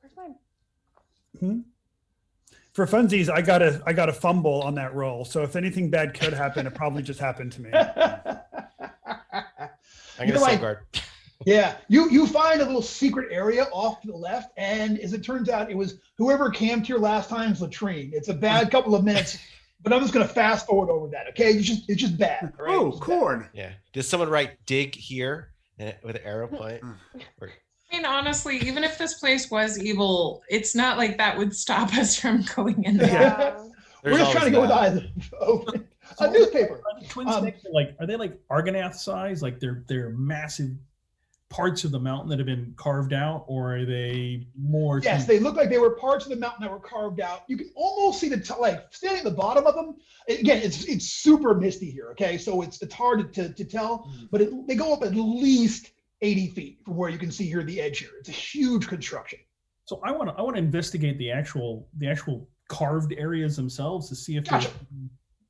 Where's mine? For funsies, I got a fumble on that roll. So if anything bad could happen, it probably just happened to me. I'm going to safeguard. Yeah, you find a little secret area off to the left, and as it turns out, it was whoever camped here last time's latrine. It's a bad couple of minutes, but I'm just going to fast forward over that. Okay, it's just bad. Right? Oh, corn. Bad. Yeah. Did someone write dig here with an arrow point? I mean, honestly, even if this place was evil, it's not like that would stop us from going in there. Yeah. We're just trying to go with either. A newspaper. Are the twin snakes are they like Argonath size? Like they're massive parts of the mountain that have been carved out, or are they more? Yes, they look like they were parts of the mountain that were carved out. You can almost see like standing at the bottom of them. Again, it's super misty here. Okay, so it's hard to tell, but they go up at least 80 feet from where you can see here the edge here. It's a huge construction. So I want to investigate the actual carved areas themselves to see if there's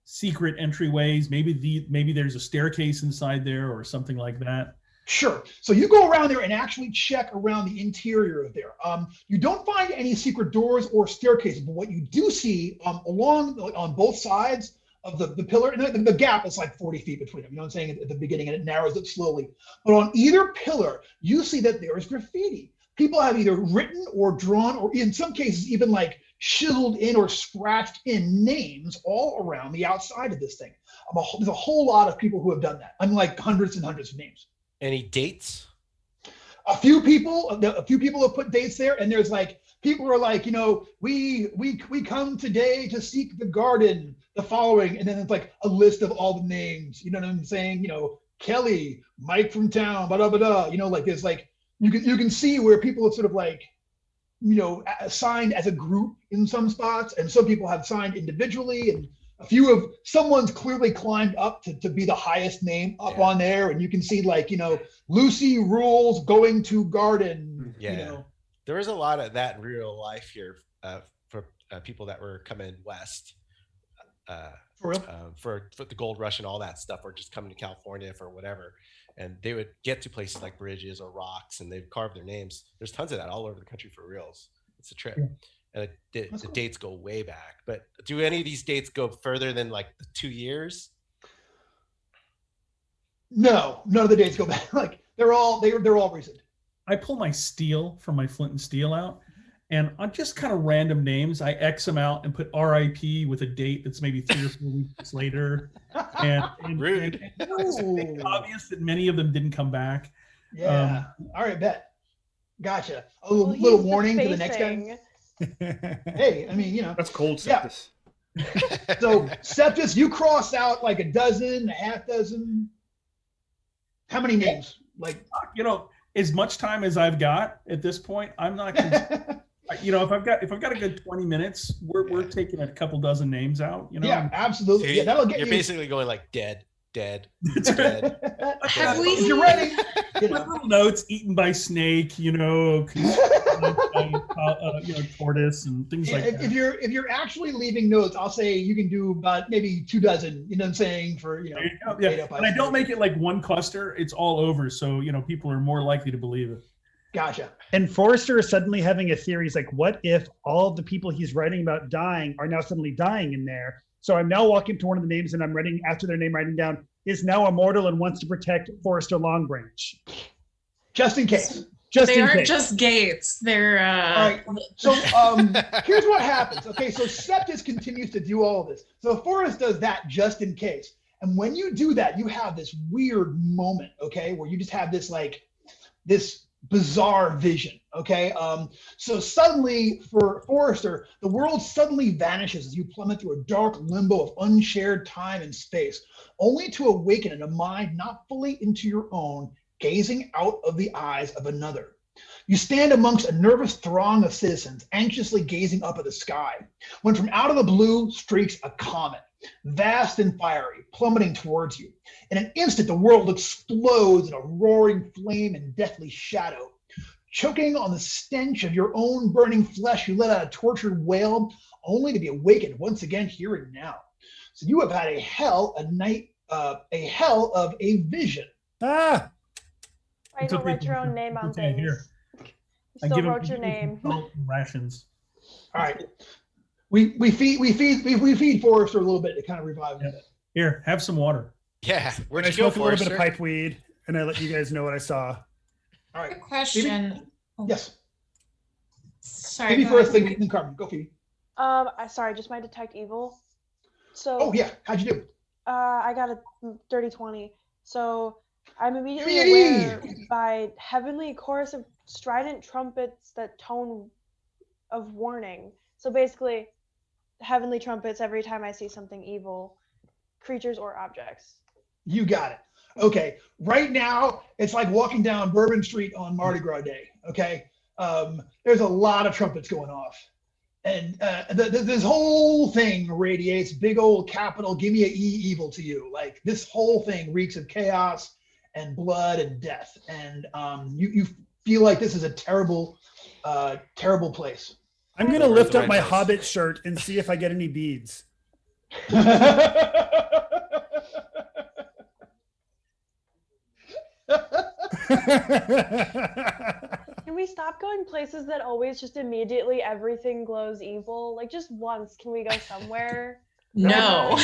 secret entryways. Maybe there's a staircase inside there or something like that. Sure. So you go around there and actually check around the interior of there. You don't find any secret doors or staircases, but what you do see on both sides of the pillar, and the gap is like 40 feet between them, you know what I'm saying, at the beginning, and it narrows it slowly. But on either pillar, you see that there is graffiti. People have either written or drawn, or in some cases even like chiseled in or scratched in names all around the outside of this thing. There's a whole lot of people who have done that. I'm like hundreds and hundreds of names. Any dates? A few people have put dates there, and there's like people are like, we come today to seek the garden, the following, and then it's like a list of all the names. You know what I'm saying? Kelly, Mike from town, blah blah blah. Like there's like you can see where people have sort of like signed as a group in some spots, and some people have signed individually, and someone's clearly climbed up to be the highest name up on there, and you can see like, Lucy rules going to garden. Yeah. There was a lot of that in real life here for people that were coming west for real? For the gold rush and all that stuff, or just coming to California for whatever. And they would get to places like bridges or rocks, and they'd carve their names. There's tons of that all over the country for reals. It's a trip. Yeah. And the dates go way back. But do any of these dates go further than like 2 years? No, none of the dates go back. Like they're all recent. I pull my steel from my flint and steel out, and on just kind of random names, I X them out and put RIP with a date that's maybe 3 or 4 weeks later. And rude. And it's obvious that many of them didn't come back. Yeah. All right, bet. Gotcha. A little warning to the next guy. Hey, I mean, that's cold, Septus. Yeah. So Septus, you cross out like a dozen, a half dozen. How many names? Like, as much time as I've got at this point, I'm not. If I've got a good 20 minutes, we're taking a couple dozen names out. Yeah, absolutely. So that'll get you're you. basically going like dead. Have we? You're ready. Little notes: eaten by snake. Tortoise and things like that. If you're actually leaving notes, I'll say you can do about maybe 2 dozen. You know what I'm saying? For and I don't make it like one cluster; it's all over, so people are more likely to believe it. Gotcha. And Forrester is suddenly having a theory. He's like, what if all of the people he's writing about dying are now suddenly dying in there? So I'm now walking up to one of the names, and I'm writing after their name, writing down, is now immortal and wants to protect Forrester Longbranch. Just in case. They aren't just gates. They're all right. So here's what happens. Okay, so Septus continues to do all of this. So Forrest does that just in case. And when you do that, you have this weird moment, okay, where you just have this bizarre vision. Okay. So suddenly for Forrester, the world suddenly vanishes as you plummet through a dark limbo of unshared time and space, only to awaken in a mind not fully into your own, gazing out of the eyes of another. You stand amongst a nervous throng of citizens, anxiously gazing up at the sky, when from out of the blue streaks a comet, vast and fiery, plummeting towards you. In an instant, the world explodes in a roaring flame and deathly shadow. Choking on the stench of your own burning flesh, you let out a tortured wail, only to be awakened once again here and now. So you have had a hell of a vision. I don't write your own name on things. You still wrote your name. Rations. All right. We feed Forrester a little bit to kind of revive him. Here, have some water. Yeah. Where'd you go, Forrester? A little bit of pipe weed, and I let you guys know what I saw. All right. Good question. Yes. Sorry. Phoebe first, then Carmen. Go, Phoebe. Sorry, just my detect evil. So. Oh yeah, how'd you do? I got a dirty 20. So I'm immediately aware by heavenly chorus of strident trumpets that tone of warning. So basically, heavenly trumpets every time I see something evil, creatures or objects. You got it. Okay, right now it's like walking down Bourbon Street on Mardi Gras Day. Okay, there's a lot of trumpets going off, and this whole thing radiates big old capital. Give me a evil to you. Like this whole thing reeks of chaos and blood and death, and you feel like this is a terrible, terrible place. I'm gonna lift up my Hobbit shirt and see if I get any beads. Can we stop going places that always just immediately everything glows evil? Like just once, can we go somewhere? No.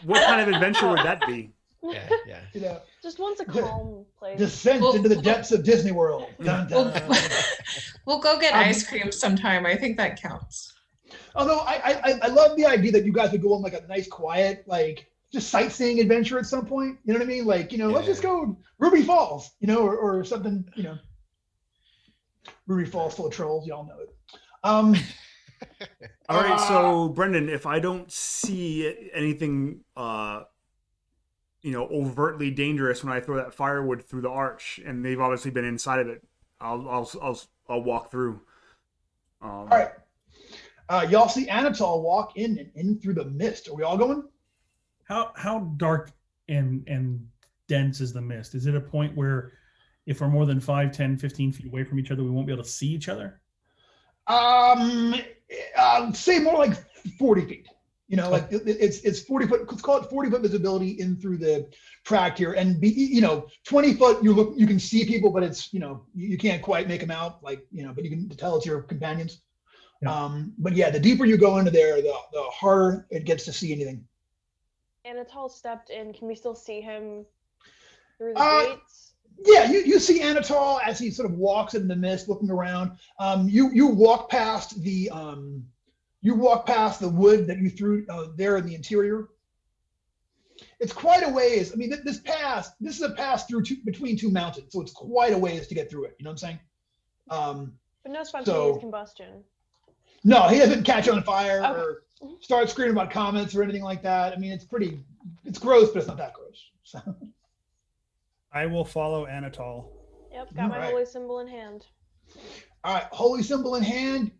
What kind of adventure would that be? Yeah. Just once a calm place. Descent into the depths of Disney World. Dun, dun. We'll go get ice cream sometime. I think that counts. Although I love the idea that you guys would go on like a nice, quiet, like just sightseeing adventure at some point. You know what I mean? Like, let's just go Ruby Falls, or something, Ruby Falls full of trolls. Y'all know it. All right. So Brendan, if I don't see anything, overtly dangerous when I throw that firewood through the arch, and they've obviously been inside of it, I'll walk through. All right. Y'all see Anatol walk in through the mist. Are we all going? How dark and dense is the mist? Is it a point where if we're more than 5, 10, 15 feet away from each other, we won't be able to see each other? Say more like 40 feet. Like it's 40 foot. Let's call it 40 foot visibility in through the tract here, and 20 foot. You can see people, but it's you can't quite make them out. Like but you can tell it's your companions. Yeah. But yeah, the deeper you go into there, the harder it gets to see anything. Anatol stepped in. Can we still see him through the gates? Yeah, you see Anatol as he sort of walks in the mist, looking around. You walk past the wood that you threw there in the interior. It's quite a ways. I mean, this is a pass through between two mountains, so it's quite a ways to get through it. You know what I'm saying? But no spontaneous combustion. No, he doesn't catch on fire or start screaming about comets or anything like that. I mean, it's gross, but it's not that gross. So. I will follow Anatol. Yep, got my holy symbol in hand. All right, holy symbol in hand,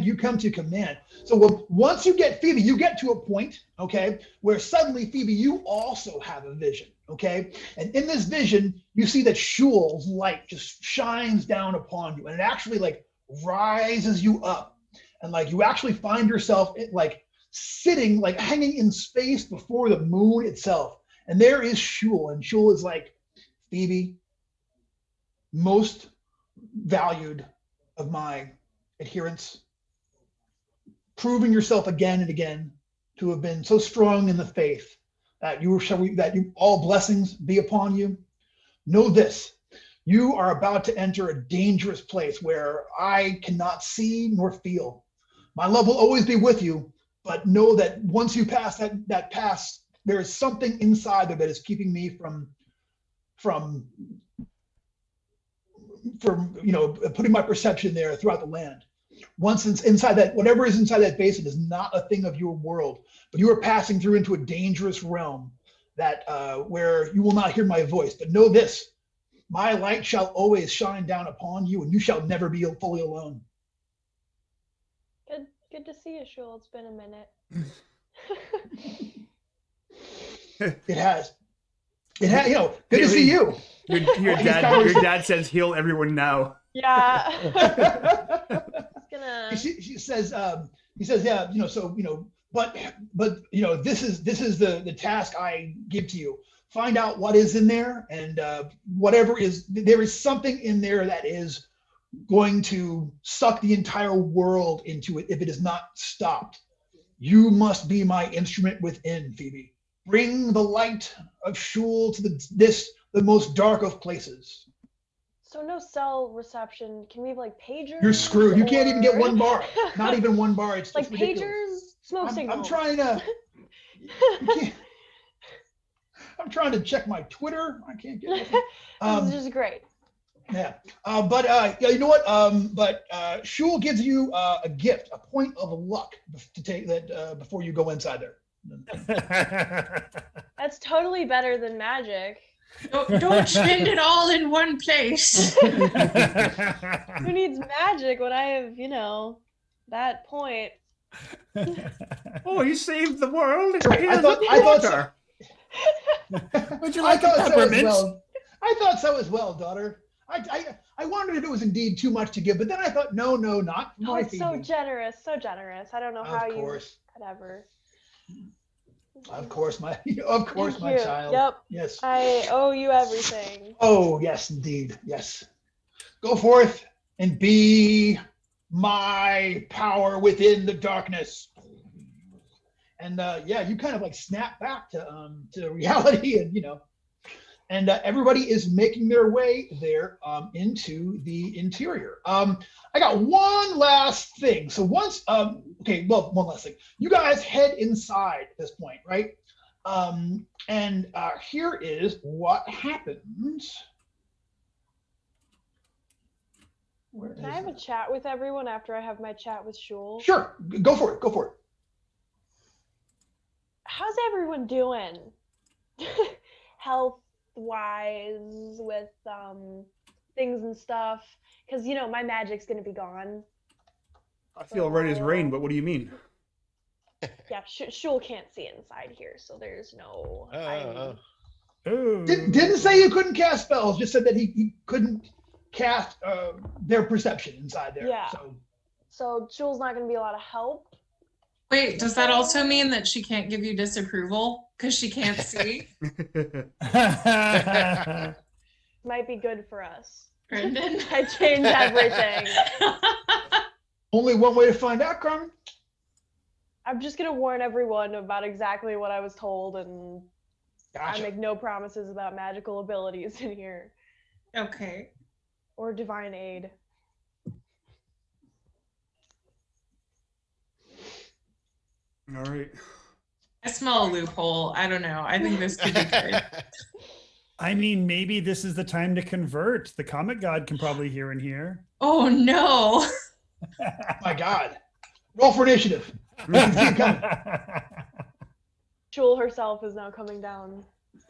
you come to command. So once you get Phoebe, you get to a point, okay, where suddenly, Phoebe, you also have a vision, okay? And in this vision, you see that Shul's light just shines down upon you, and it actually like rises you up. And like you actually find yourself like sitting, like hanging in space before the moon itself. And there is Shul, and Shul is like, Phoebe, most valued of my adherents, proving yourself again and again to have been so strong in the faith that all blessings be upon you. Know this, you are about to enter a dangerous place where I cannot see nor feel. My love will always be with you, but know that once you pass that pass, there is something inside there that is keeping me from putting my perception there throughout the land. Once it's inside that, whatever is inside that basin is not a thing of your world, but you are passing through into a dangerous realm that where you will not hear my voice. But know this, my light shall always shine down upon you, and you shall never be fully alone. Good to see you, Shul. It's been a minute. It has. Good to see you. Your dad says heal everyone now. Yeah. She says, yeah, but this is the task I give to you. Find out what is in there, and there is something in there that is going to suck the entire world into it if it is not stopped. You must be my instrument within, Phoebe. Bring the light of Shul to the most dark of places. So no cell reception. Can we have like pagers? You're screwed. You can't even get one bar. Not even one bar. It's like ridiculous. Pagers, smoke signals. I'm trying to. I'm trying to check my Twitter. I can't get it. This is just great. Yeah, you know what? Shul gives you a gift, a point of luck to take before you go inside there. That's totally better than magic. Don't spend it all in one place. Who needs magic when I have, that point? Oh, he saved the world. Right, Here's I thought water. so. Would you like a I thought so as peppermint? well. I thought so as well, daughter. I wondered if it was indeed too much to give, but then I thought, no, not Oh, my it's so Phoebe. generous, so generous. I don't know how Of you course, could ever. of course, my Thank my you. child. Yep, Yes. I owe you everything. Oh, yes, indeed. Yes. Go forth and be my power within the darkness. And yeah, you kind of like snap back to reality, and everybody is making their way there into the interior. I got one last thing. So once, okay, well, one last thing. You guys head inside at this point, right? And here is what happens. Where Can I is have a it? chat with everyone after I have my chat with Shul? Sure, go for it. Go for it. How's everyone doing? Health wise with things and stuff, because my magic's gonna be gone. I feel ready as rain, but what do you mean? Yeah, Shul can't see inside here, so there's no. Ooh. Didn't say you couldn't cast spells, just said that he couldn't cast their perception inside there. Yeah. So So Shul's not gonna be a lot of help. Wait, does that also mean that she can't give you disapproval because she can't see? Might be good for us. Brendan? I changed everything. only one way to find out, Carmen. I'm just gonna warn everyone about exactly what I was told, and Gotcha. I make no promises about magical abilities in here Okay. or divine aid. All right. I smell a loophole. I don't know. I think this could be good. I mean, maybe this is the time to convert. The comet god can probably hear and hear. Oh no. My God. Roll for initiative. Shul herself is now coming down.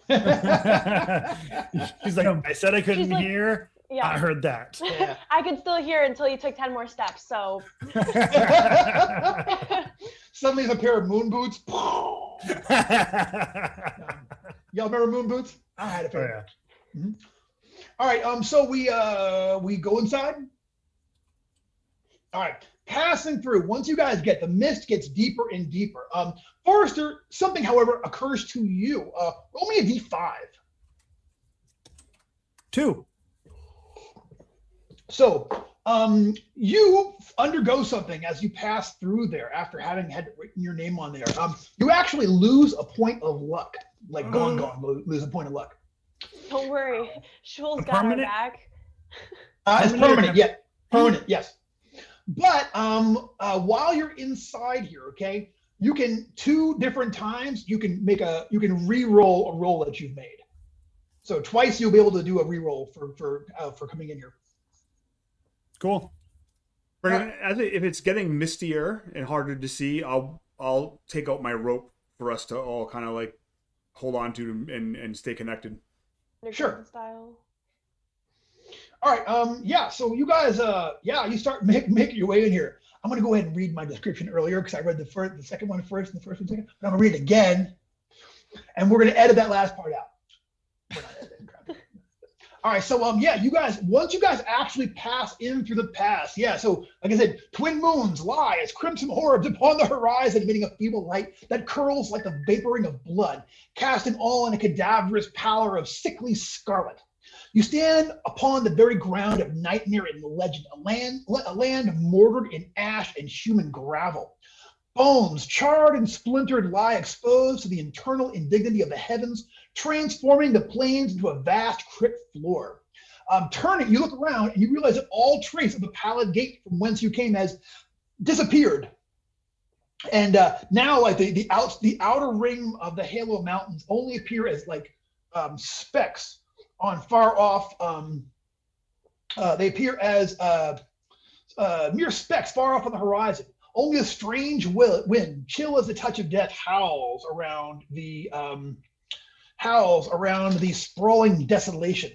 He's like, I said I couldn't She's like- hear. Yeah. I heard that. Yeah. I could still hear until you took 10 more steps, so. Suddenly, there's a pair of moon boots. Y'all remember moon boots? I had a pair. Oh, Mhm. All right. So we go inside. All right. Passing through. Once you guys get, the mist gets deeper and deeper. Forrester, something, however, occurs to you. Roll me a d5. 2. So you undergo something as you pass through there after having had written your name on there. You actually lose a point of luck. Like gone, lose a point of luck. Don't worry. Shul's A got our permanent? back. It's Permanent or permanent, yeah. Permanent, yes. But while you're inside here, okay, you can 2 different times you can re-roll a roll that you've made. So twice you'll be able to do a re-roll for coming in here. Cool. Brendan, if it's getting mistier and harder to see, I'll take out my rope for us to all kind of like hold on to and stay connected. Underground style. All right. Yeah. So you guys, you start making your way in here. I'm gonna go ahead and read my description earlier because I read the second one first and the first one second. But I'm gonna read it again, and we're gonna edit that last part out. We're not editing. All right. So you guys, once you guys actually pass in through the pass, so like I said, twin moons lie as crimson orbs upon the horizon, emitting a feeble light that curls like the vaporing of blood, casting all in a cadaverous pallor of sickly scarlet. You stand upon the very ground of nightmare and legend, a land mortared in ash and human gravel. Bones, charred and splintered, lie exposed to the eternal indignity of the heavens, transforming the plains into a vast crypt floor. Turning, you look around and you realize that all trace of the pallid gate from whence you came has disappeared. And now, like the outer ring of the Halo Mountains only appear as like specks on far off. They appear as mere specks far off on the horizon. Only a strange wind, chill as the touch of death, howls around the howls around the sprawling desolation.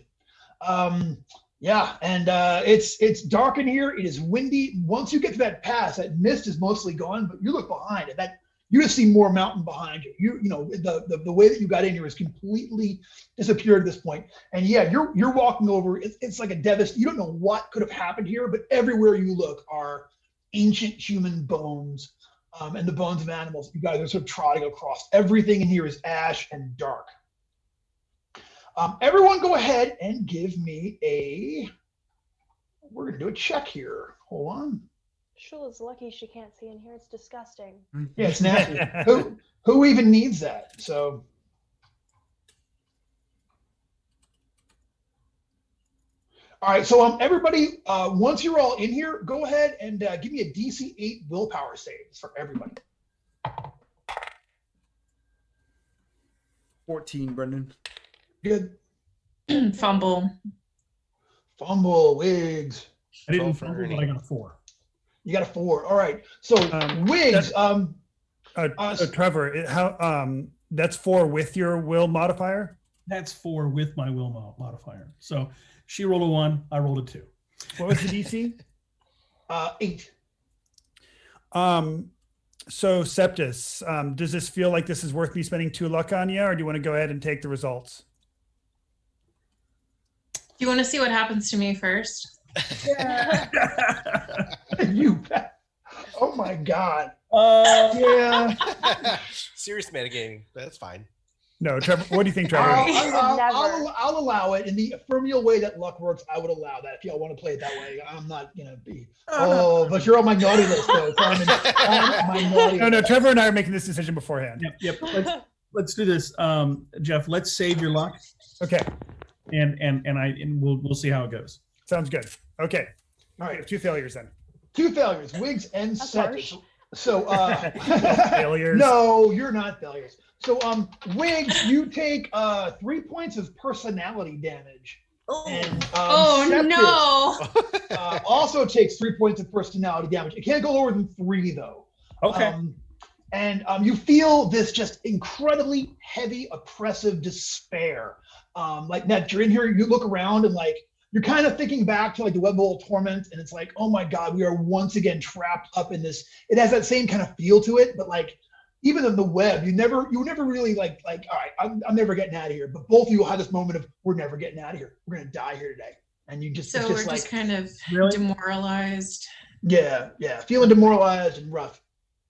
Yeah, and it's dark in here. It is windy. Once you get to that pass, that mist is mostly gone, but you look behind it. That you just see more mountain behind you. You know the way that you got in here is completely disappeared at this point. And yeah, you're walking over. It's like a devastation. You don't know what could have happened here, but everywhere you look are ancient human bones and the bones of animals. You guys are sort of trotting across. Everything in here is ash and dark. Everyone go ahead and give me we're going to do a check here. Hold on. Shula's lucky she can't see in here. It's disgusting. Yeah, it's nasty. Who even needs that? So. All right, so everybody, once you're all in here, go ahead and give me a DC 8 willpower save for everybody. 14, Brendan. Good. Fumble. Fumble, Wiggs. I didn't fumble, but I got a 4. You got a 4. All right. So Wiggs. Trevor, that's 4 with your will modifier. That's 4 with my will modifier. So she rolled a 1. I rolled a 2. What was the DC? 8. So Septus, does this feel like this is worth me spending 2 luck on you, or do you want to go ahead and take the results? Do you want to see what happens to me first? Yeah. You bet. Oh my God. Yeah. Serious metagaming, but that's fine. No, Trevor. What do you think, Trevor? I'll allow it in the ephemeral way that luck works. I would allow that if y'all want to play it that way. I'm not gonna be. Oh, but you're on my naughty list, though, Carmen. On my naughty list. No. Trevor and I are making this decision beforehand. Yep. Let's do this, Jeff. Let's save your luck. Okay. And we'll see how it goes. Sounds good. Okay. All right. 2 failures then. 2 failures. Wiggs and Septus. So failures. No, you're not failures. So Wiggs, you take 3 points of personality damage. And Septus, also takes 3 points of personality damage. It can't go lower than 3 though. Okay. And you feel this just incredibly heavy, oppressive despair. Like that you're in here, you look around and like you're kind of thinking back to like the web of all torment, and it's like, oh my God, we are once again trapped up in this. It has that same kind of feel to it, but like even in the web, you never really like all right, I'm never getting out of here. But both of you will have this moment of we're never getting out of here. We're gonna die here today, and you just so it's we're just like, just kind of really? demoralized. Yeah, feeling demoralized and rough.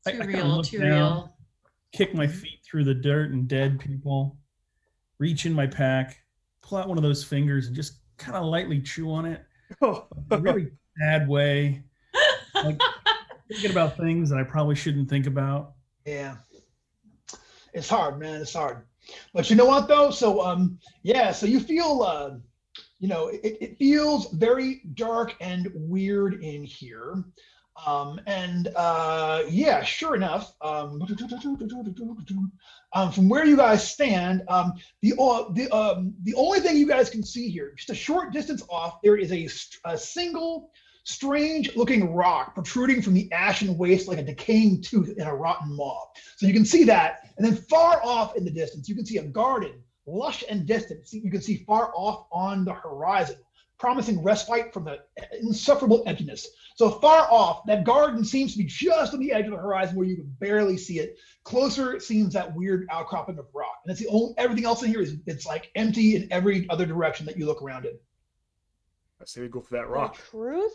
Too real. Kick my feet through the dirt and dead people. Reach in my pack, pull out one of those fingers and just kind of lightly chew on it. In a really bad way. Like thinking about things that I probably shouldn't think about. Yeah. It's hard, man. It's hard. But you know what though? So so you feel it feels very dark and weird in here. Sure enough, from where you guys stand, the only thing you guys can see here, just a short distance off, there is a single strange-looking rock protruding from the ashen waste like a decaying tooth in a rotten maw. So you can see that, and then far off in the distance, you can see a garden, lush and distant. You can see far off on the horizon, promising respite from the insufferable emptiness. So far off, that garden seems to be just on the edge of the horizon where you can barely see it. Closer, it seems that weird outcropping of rock. And it's everything else in here it's like empty in every other direction that you look around in. I say we go for that rock. Truth?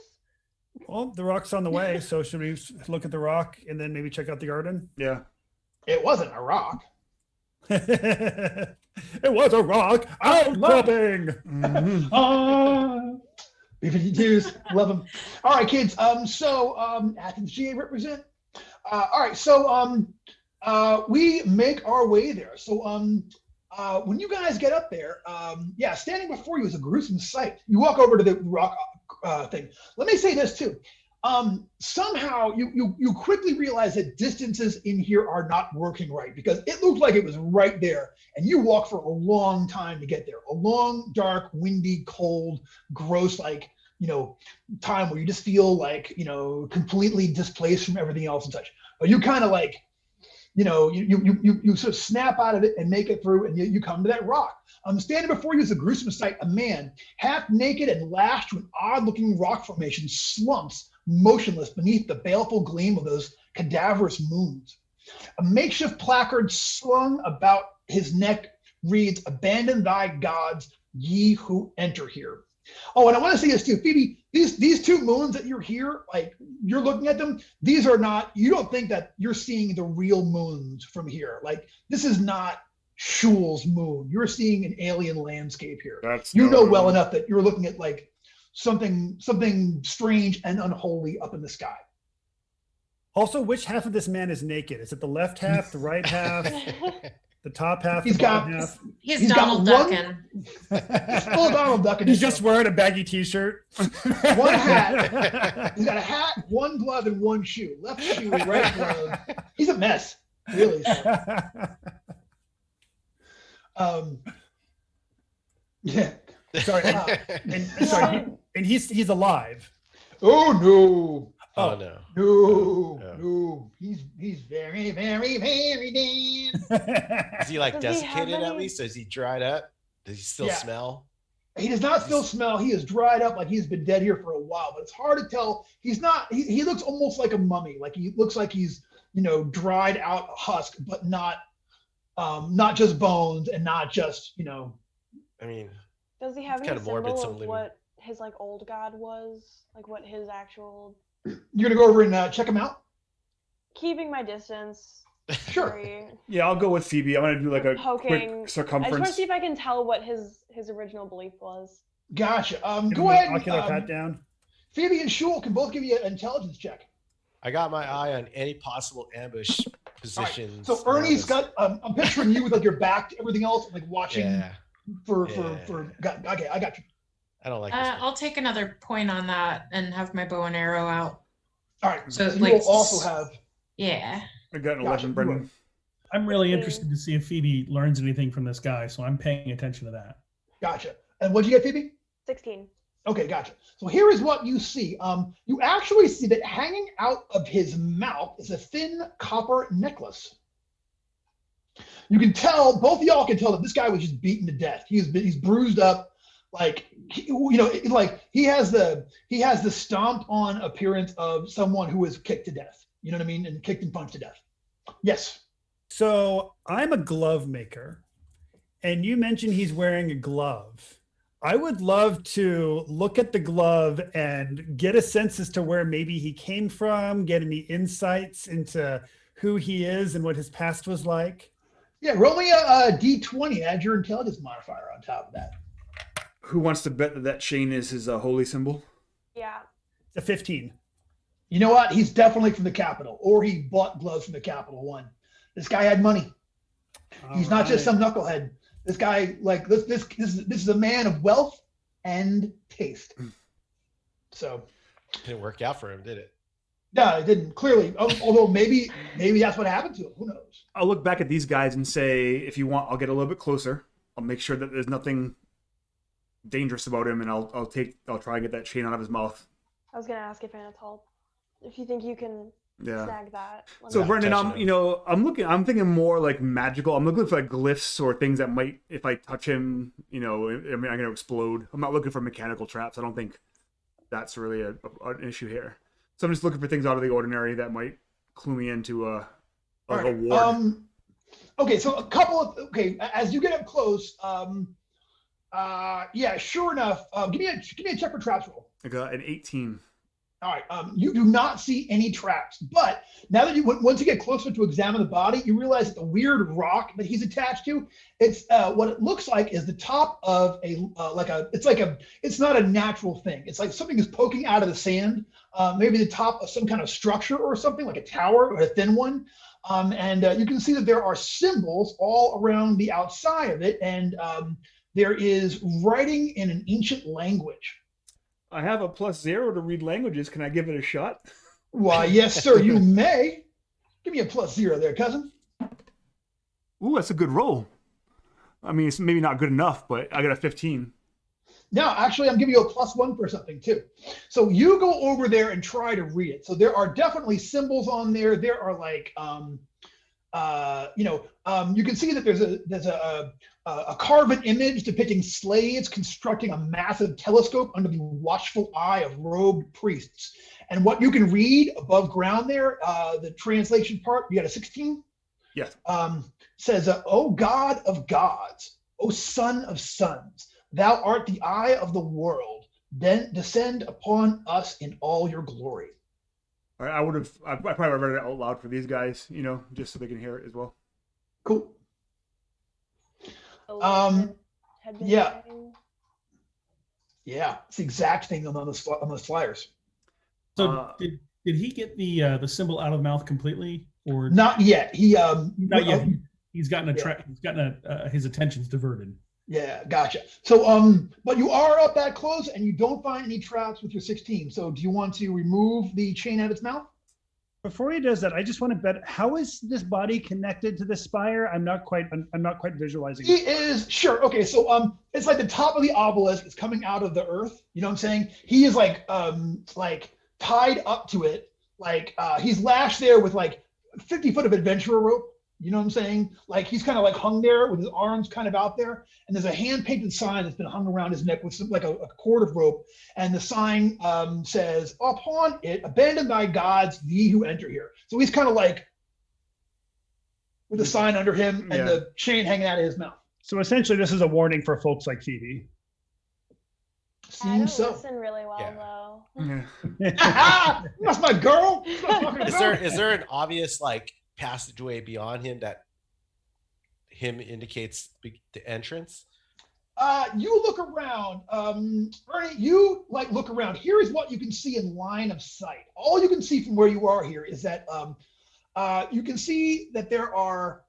Well, the rock's on the way, so should we look at the rock and then maybe check out the garden? Yeah. It wasn't a rock. It was a rock outcropping. B-52s, love them. All right, kids. Athens GA represent. All right, so we make our way there. So when you guys get up there, standing before you is a gruesome sight. You walk over to the rock thing. Let me say this too. Somehow you quickly realize that distances in here are not working right because it looked like it was right there, and you walk for a long time to get there. A long, dark, windy, cold, gross, time where you just feel like, completely displaced from everything else and such. But you kind of you sort of snap out of it and make it through, and you come to that rock. Standing before you is a gruesome sight. A man, half naked and lashed to an odd-looking rock formation, slumps motionless beneath the baleful gleam of those cadaverous moons. A makeshift placard slung about his neck reads, "Abandon thy gods, ye who enter here." Oh, and I want to say this too, Phoebe, these two moons that you're here, like you're looking at them, these are not, you don't think that you're seeing the real moons from here. Like this is not Shul's moon. You're seeing an alien landscape here. You know well enough that you're looking at like something strange and unholy up in the sky. Also, which half of this man is naked? Is it the left half, the right half, the top half, He's the bottom half? He's Donald Duckin. Full Donald Duckin. He's just wearing a baggy t-shirt. One hat. He's got a hat, one glove, and one shoe. Left shoe, right glove. He's a mess, really. Yeah. Sorry, and he's alive. Oh no. Oh no. No. He's very, very, very dead. Is he like Does he desiccated have at any- least? Is he dried up? Does he still smell? He does not still smell. He is dried up, like he's been dead here for a while, but it's hard to tell. He's not, he looks almost like a mummy. Like he looks like he's, dried out husk, but not just bones and not just, I mean, Does he have It's any kinda morbid, symbol some of living- what his like old god was? Like what his actual? You're gonna go over and check him out? Keeping my distance. Sure. Very Yeah, I'll go with Phoebe. I'm gonna do like a poking. quick I just want circumference. to see if I can tell what his original belief was. Gotcha. Give Go him an ahead. ocular pat down. Phoebe and Shul can both give you an intelligence check. I got my eye on any possible ambush All right. positions. So Ernie's got. I'm picturing you with like your back to everything else, like watching Yeah, for. Okay, I got you. I don't like this. one. I'll take another point on that and have my bow and arrow out. All right. So, So like, you will also have. Yeah. I got an Gotcha. 11, Brendan. I'm really interested to see if Phoebe learns anything from this guy, so I'm paying attention to that. Gotcha. And what did you get, Phoebe? 16. Okay, gotcha. So here is what you see. You actually see that hanging out of his mouth is a thin copper necklace. You can tell, both of y'all can tell that this guy was just beaten to death. He's bruised up, like like he has the stomped on appearance of someone who was kicked to death. You know what I mean? And kicked and punched to death. Yes. So I'm a glove maker, and you mentioned he's wearing a glove. I would love to look at the glove and get a sense as to where maybe he came from, get any insights into who he is and what his past was like. Yeah, roll me a D20, add your intelligence modifier on top of that. Who wants to bet that chain is his holy symbol? Yeah. It's a 15. You know what? He's definitely from the Capitol, or he bought gloves from the Capital One. This guy had money. He's not just some knucklehead. This guy, like this is a man of wealth and taste. So, Didn't work out for him, did it? no, it didn't clearly. Although maybe that's what happened to him. Who knows? I'll look back at these guys and say, if you want, I'll get a little bit closer. I'll make sure that there's nothing dangerous about him, and I'll try and get that chain out of his mouth. I was gonna ask if Anatole, if you think you can snag that. Let So me- Brendan, touching him. I'm thinking more like magical. I'm looking for like glyphs or things that might, if I touch him, I'm gonna explode. I'm not looking for mechanical traps. I don't think that's really an issue here. So I'm just looking for things out of the ordinary that might clue me into a ward. Okay, so a couple of as you get up close, yeah, sure enough. Give me a check for traps roll. I got an 18. All right. You do not see any traps, but now that once you get closer to examine the body, you realize that the weird rock that he's attached to, it's what it looks like is the top of it's not a natural thing. It's like something is poking out of the sand, maybe the top of some kind of structure or something like a tower or a thin one. And you can see that there are symbols all around the outside of it, and there is writing in an ancient language. I have a +0 to read languages. Can I give it a shot? Why, yes, sir, you may. Give me a +0 there, cousin. Ooh, that's a good roll. I mean, it's maybe not good enough, but I got a 15. Now, actually, I'm giving you a +1 for something, too. So you go over there and try to read it. So there are definitely symbols on there. There are like, you can see that there's a carven image depicting slaves constructing a massive telescope under the watchful eye of robed priests. And what you can read above ground there, the translation part, you got a 16? Yes. Says, O God of gods, O Son of sons, thou art the eye of the world, then descend upon us in all your glory. All right, I probably read it out loud for these guys, just so they can hear it as well. Cool. Had been yeah. saying. Yeah, it's the exact thing on those flyers. So did he get the symbol out of the mouth completely, or not yet? He not yet. He's gotten his attention's diverted. Yeah, gotcha. So but you are up that close and you don't find any traps with your 16. So do you want to remove the chain out of its mouth? Before he does that, I just want to bet, how is this body connected to the spire? I'm not quite visualizing. He is sure. Okay, so it's like the top of the obelisk is coming out of the earth. You know what I'm saying? He is like tied up to it. Like he's lashed there with like 50 foot of adventurer rope. You know what I'm saying? Like he's kind of like hung there with his arms kind of out there. And there's a hand painted sign that's been hung around his neck with some, like a cord of rope. And the sign says, upon it, abandon thy gods, ye who enter here. So he's kind of like with the sign under him and the chain hanging out of his mouth. So essentially this is a warning for folks like Phoebe. I don't so. listen really well though. That's my girl. Is there an obvious like passageway beyond him that him indicates the entrance? You look around, Ernie, you like look around. Here is what you can see in line of sight. All you can see from where you are here is that you can see that there are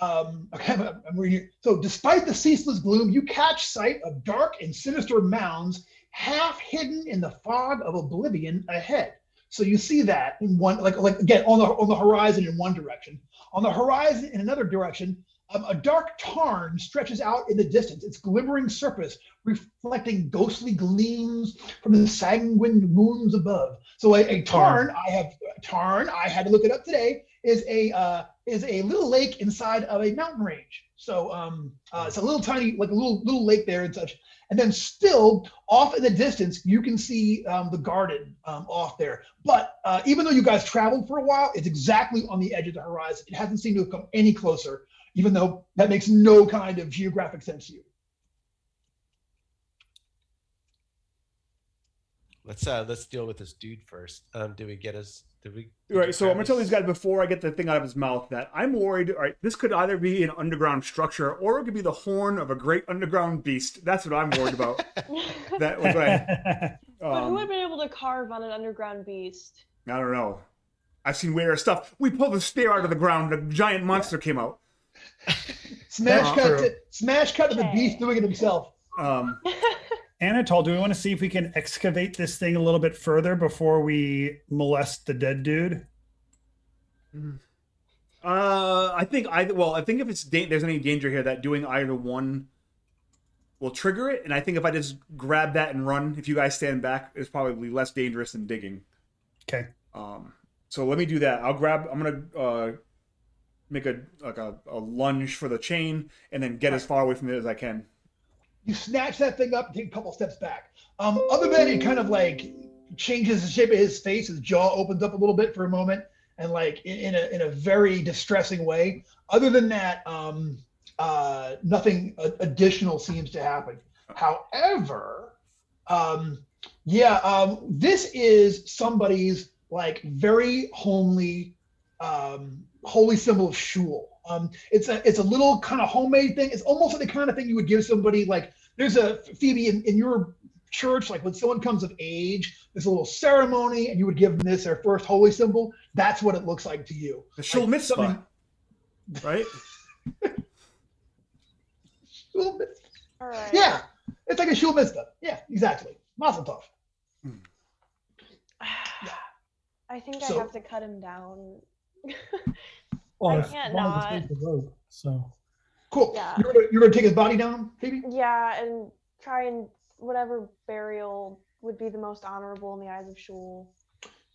okay, I'm reading it. So despite the ceaseless gloom, you catch sight of dark and sinister mounds half hidden in the fog of oblivion ahead. So you see that in one, like again on the horizon in one direction. On the horizon in another direction, a dark tarn stretches out in the distance. Its glimmering surface reflecting ghostly gleams from the sanguine moons above. So a tarn, I had to look it up today, is a little lake inside of a mountain range. So it's a little tiny, like a little lake there and such. And then still off in the distance, you can see the garden off there. But even though you guys traveled for a while, it's exactly on the edge of the horizon. It hasn't seemed to have come any closer, even though that makes no kind of geographic sense to you. Let's deal with this dude first. Right, so I'm gonna tell these guys before I get the thing out of his mouth that I'm worried. All right, this could either be an underground structure or it could be the horn of a great underground beast. That's what I'm worried about. But who would have been able to carve on an underground beast? I don't know. I've seen weirder stuff. We pulled a spear out of the ground. A giant monster came out. Smash cut to the beast doing it himself. Anatole, do we want to see if we can excavate this thing a little bit further before we molest the dead dude? I think if there's any danger here that doing either one will trigger it, and I think if I just grab that and run, if you guys stand back, it's probably less dangerous than digging. Okay. So let me do that. I'm gonna make a lunge for the chain and then get as far away from it as I can. You snatch that thing up and take a couple steps back. Other than it kind of like changes the shape of his face, his jaw opens up a little bit for a moment, and like in a very distressing way. Other than that, nothing additional seems to happen. However, this is somebody's like very homely, holy symbol of Shul. It's a little kind of homemade thing. It's almost like the kind of thing you would give somebody, like there's a Phoebe in your church, like when someone comes of age, there's a little ceremony and you would give them this, their first holy symbol. That's what it looks like to you. The Shul mitzvah, right? Shul mitzvah. All right. Yeah, it's like a Shul mitzvah. Yeah, exactly. Mazel tov. I think So- I have to cut him down. Well, I if can't one of us not. takes the rope, so Cool. Yeah. You're gonna take his body down, Phoebe? Yeah, and try and whatever burial would be the most honorable in the eyes of Shul.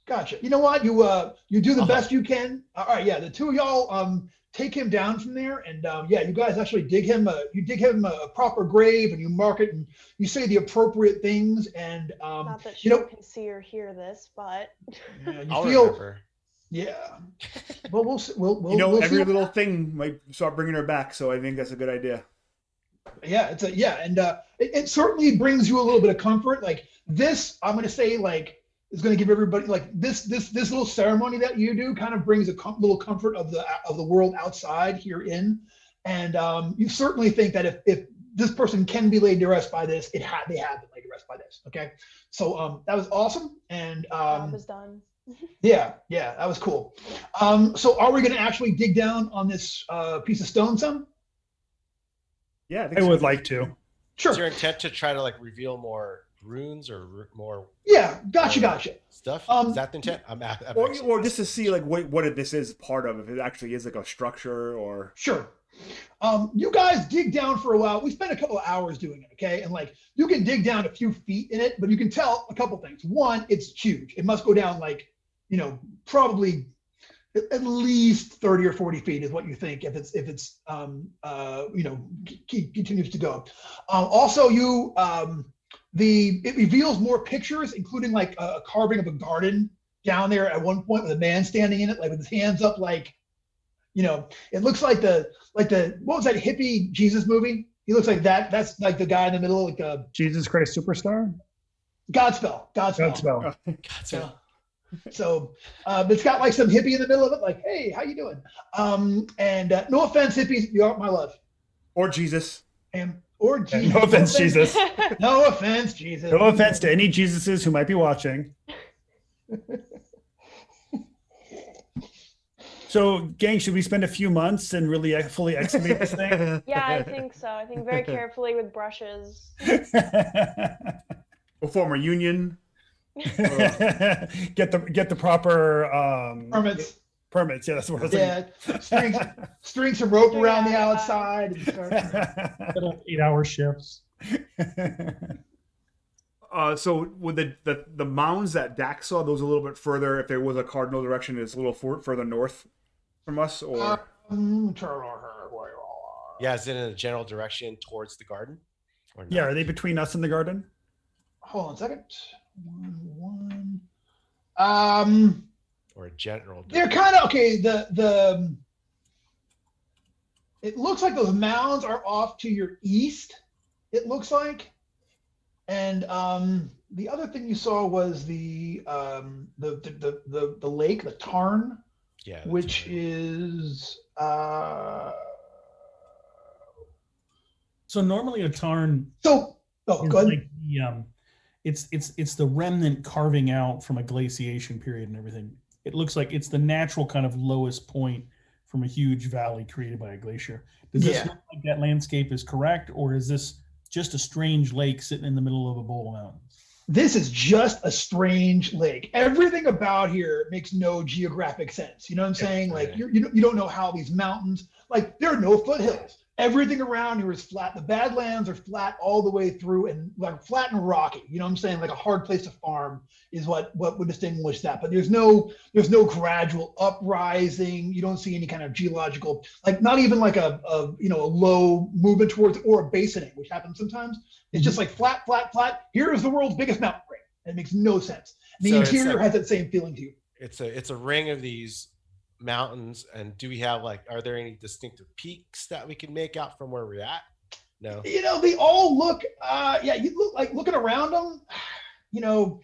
Gotcha. You know what? You do the best you can. All right, yeah. The two of y'all take him down from there, and yeah, you guys actually dig him a proper grave, and you mark it, and you say the appropriate things, and Not that you she know, can see or hear this, but yeah, you I'll feel, remember. yeah. Well, we'll You see every what- little thing might start bringing her back, so I think that's a good idea. Yeah, and it certainly brings you a little bit of comfort. Like this, I'm gonna say, like, is gonna give everybody, like, this little ceremony that you do kind of brings a little comfort of the world outside here in, and you certainly think that if this person can be laid to rest by this, they have been laid to rest by this. Okay, so that was awesome, and job is done. yeah, that was cool. So are we gonna actually dig down on this piece of stone some? Yeah, I, think I so. would like to. Sure. Is your intent to try to like reveal more runes or more Yeah, gotcha. stuff? Is that the intent? I'm Or just to see like what this is part of, if it actually is like a structure or. Sure. You guys dig down for a while. We spent a couple of hours doing it, okay? And like you can dig down a few feet in it, but you can tell a couple things. One, it's huge. It must go down like, probably at least 30 or 40 feet is what you think if it's continues to go. Also, it reveals more pictures, including like a carving of a garden down there at one point with a man standing in it, like with his hands up, like, it looks like the what was that hippie Jesus movie? He looks like that. That's like the guy in the middle, like a Jesus Christ Superstar? Godspell. Godspell. Yeah. So it's got like some hippie in the middle of it, like, hey, how you doing? And no offense, hippies, you are my love. Or Jesus. Or Jesus. No offense, Jesus. No offense, Jesus. No offense to any Jesuses who might be watching. So, gang, should we spend a few months and really fully excavate this thing? Yeah, I think so. I think very carefully with brushes. We'll form a union. Get the proper Permits. Permits, yeah, that's what I was Yeah, string some rope around the outside. And start. 8-hour shifts. So with the mounds that Dak saw, those a little bit further. If there was a cardinal direction, it's a little further north from us, or Yeah, is it in a general direction towards the garden? Or not? Yeah, are they between us and the garden? Hold on a second. One. Or a general direction? They're kind of okay. It looks like those mounds are off to your east. It looks like, and the other thing you saw was the lake, the Tarn, Yeah, which is So normally a tarn so. Oh, is go ahead. like the it's the remnant carving out from a glaciation period and everything. It looks like it's the natural kind of lowest point from a huge valley created by a glacier. Does this look like that landscape is correct, or is this just a strange lake sitting in the middle of a bowl of mountains? This is just a strange lake. Everything about here makes no geographic sense. You know what I'm saying? Like you don't know how these mountains, like there are no foothills. Everything around here is flat. The Badlands are flat all the way through, and like flat and rocky. You know what I'm saying? Like a hard place to farm is what would distinguish that. But there's no gradual uprising. You don't see any kind of geological, like not even like a low movement towards or a basoning, which happens sometimes. It's just like flat. Here is the world's biggest mountain ring. It makes no sense. The interior has that same feeling to you. It's a ring of these mountains, and do we have are there any distinctive peaks that we can make out from where we're at? No. They all look you look like looking around them, you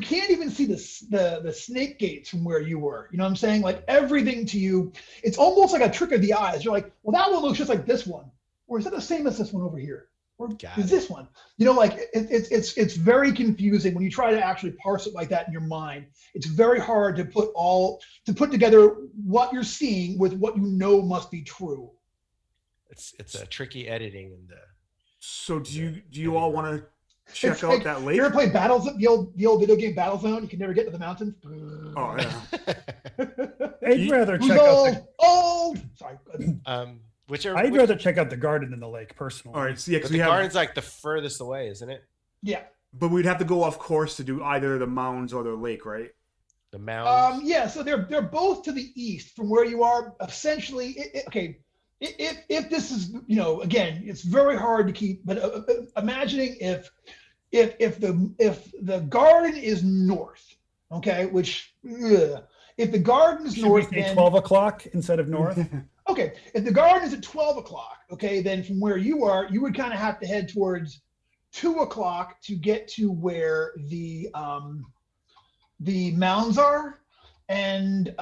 can't even see the snake gates from where you were. You know what I'm saying? Like everything to you, it's almost like a trick of the eyes. You're like, well, that one looks just like this one, or is it the same as this one over here? Or is this one? It's very confusing when you try to actually parse it like that in your mind. It's very hard to put together what you're seeing with what you know must be true. It's a tricky editing in the. So do you all want to check out that lake? You ever play the old video game Battlezone? You can never get to the mountains. Oh yeah. I'd rather check out old. Sorry. I'd rather check out the garden than the lake, personally. All right, so yeah, but the garden's like the furthest away, isn't it? Yeah. But we'd have to go off course to do either the mounds or the lake, right? The mounds. Yeah, so they're both to the east from where you are. Essentially, if this is, again, it's very hard to keep. But imagining if the garden is north, okay, which if the garden is north, we say then 12 o'clock instead of north? okay, if the garden is at 12 o'clock, okay, then from where you are, you would kind of have to head towards 2 o'clock to get to where the mounds are, and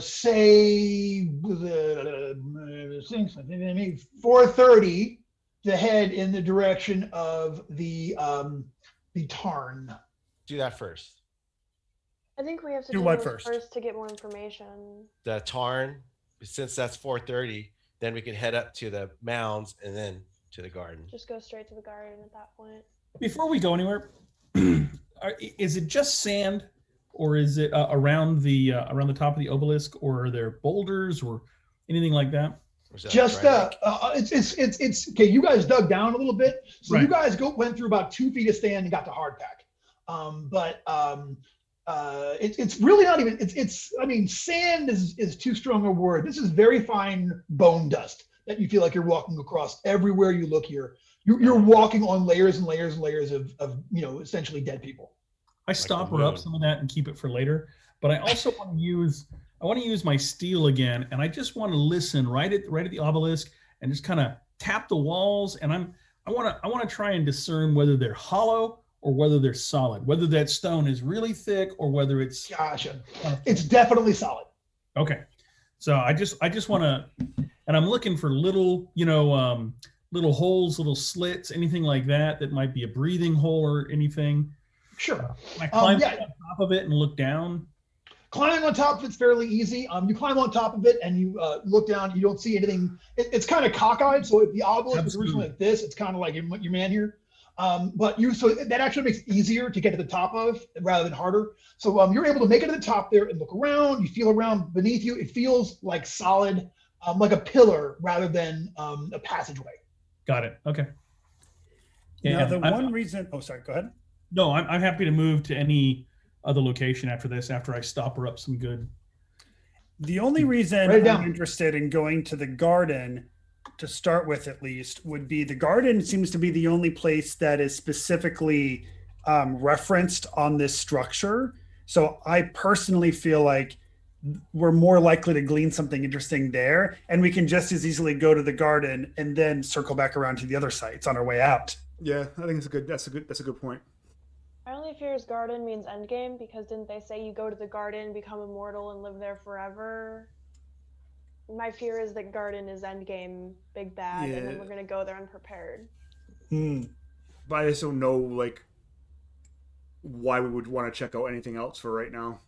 say 4:30 to head in the direction of the Tarn. Do that first. I think we have to Do do what those first? first to get more information. The Tarn, since that's 4:30, then we can head up to the mounds and then to the garden. Just go straight to the garden at that point. Before we go anywhere, is it just sand, or is it around the top of the obelisk, or are there boulders or anything like that? Just it's okay. You guys dug down a little bit, so Right. you guys went through about 2 feet of sand and got to hardpack. It's really not even. I mean, sand is too strong a word. This is very fine bone dust that you feel like you're walking across everywhere you look here. You're walking on layers and layers and layers of essentially dead people. I stopper up some of that and keep it for later, but I also want to use my steel again, and I just want to listen right at the obelisk and just kind of tap the walls, and I want to try and discern whether they're hollow or whether they're solid, whether that stone is really thick or whether it's Gotcha. It's definitely solid. Okay. So I just want to, and I'm looking for little little holes, little slits, anything like that might be a breathing hole or anything. Sure. Can I climb on top of it and look down? Climbing on top of it's fairly easy. You climb on top of it and you look down. You don't see anything. It's kind of cockeyed. So if the obelisk was originally like this, it's kind of like your man here. So that actually makes it easier to get to the top of rather than harder. So you're able to make it to the top there and look around. You feel around beneath you. It feels like solid, like a pillar rather than a passageway. Got it. Okay. Yeah. Now, one reason. Oh, sorry. Go ahead. No, I'm happy to move to any other location after this, after I stopper up some good. The only reason I'm interested in going to the garden, to start with at least, would be the garden seems to be the only place that is specifically referenced on this structure. So I personally feel like we're more likely to glean something interesting there, and we can just as easily go to the garden and then circle back around to the other sites on our way out. Yeah, I think that's a good point. My only fear is garden means endgame, because didn't they say you go to the garden, become immortal, and live there forever? My fear is that garden is endgame, big bad, and then we're gonna go there unprepared. But I just don't know why we would want to check out anything else for right now.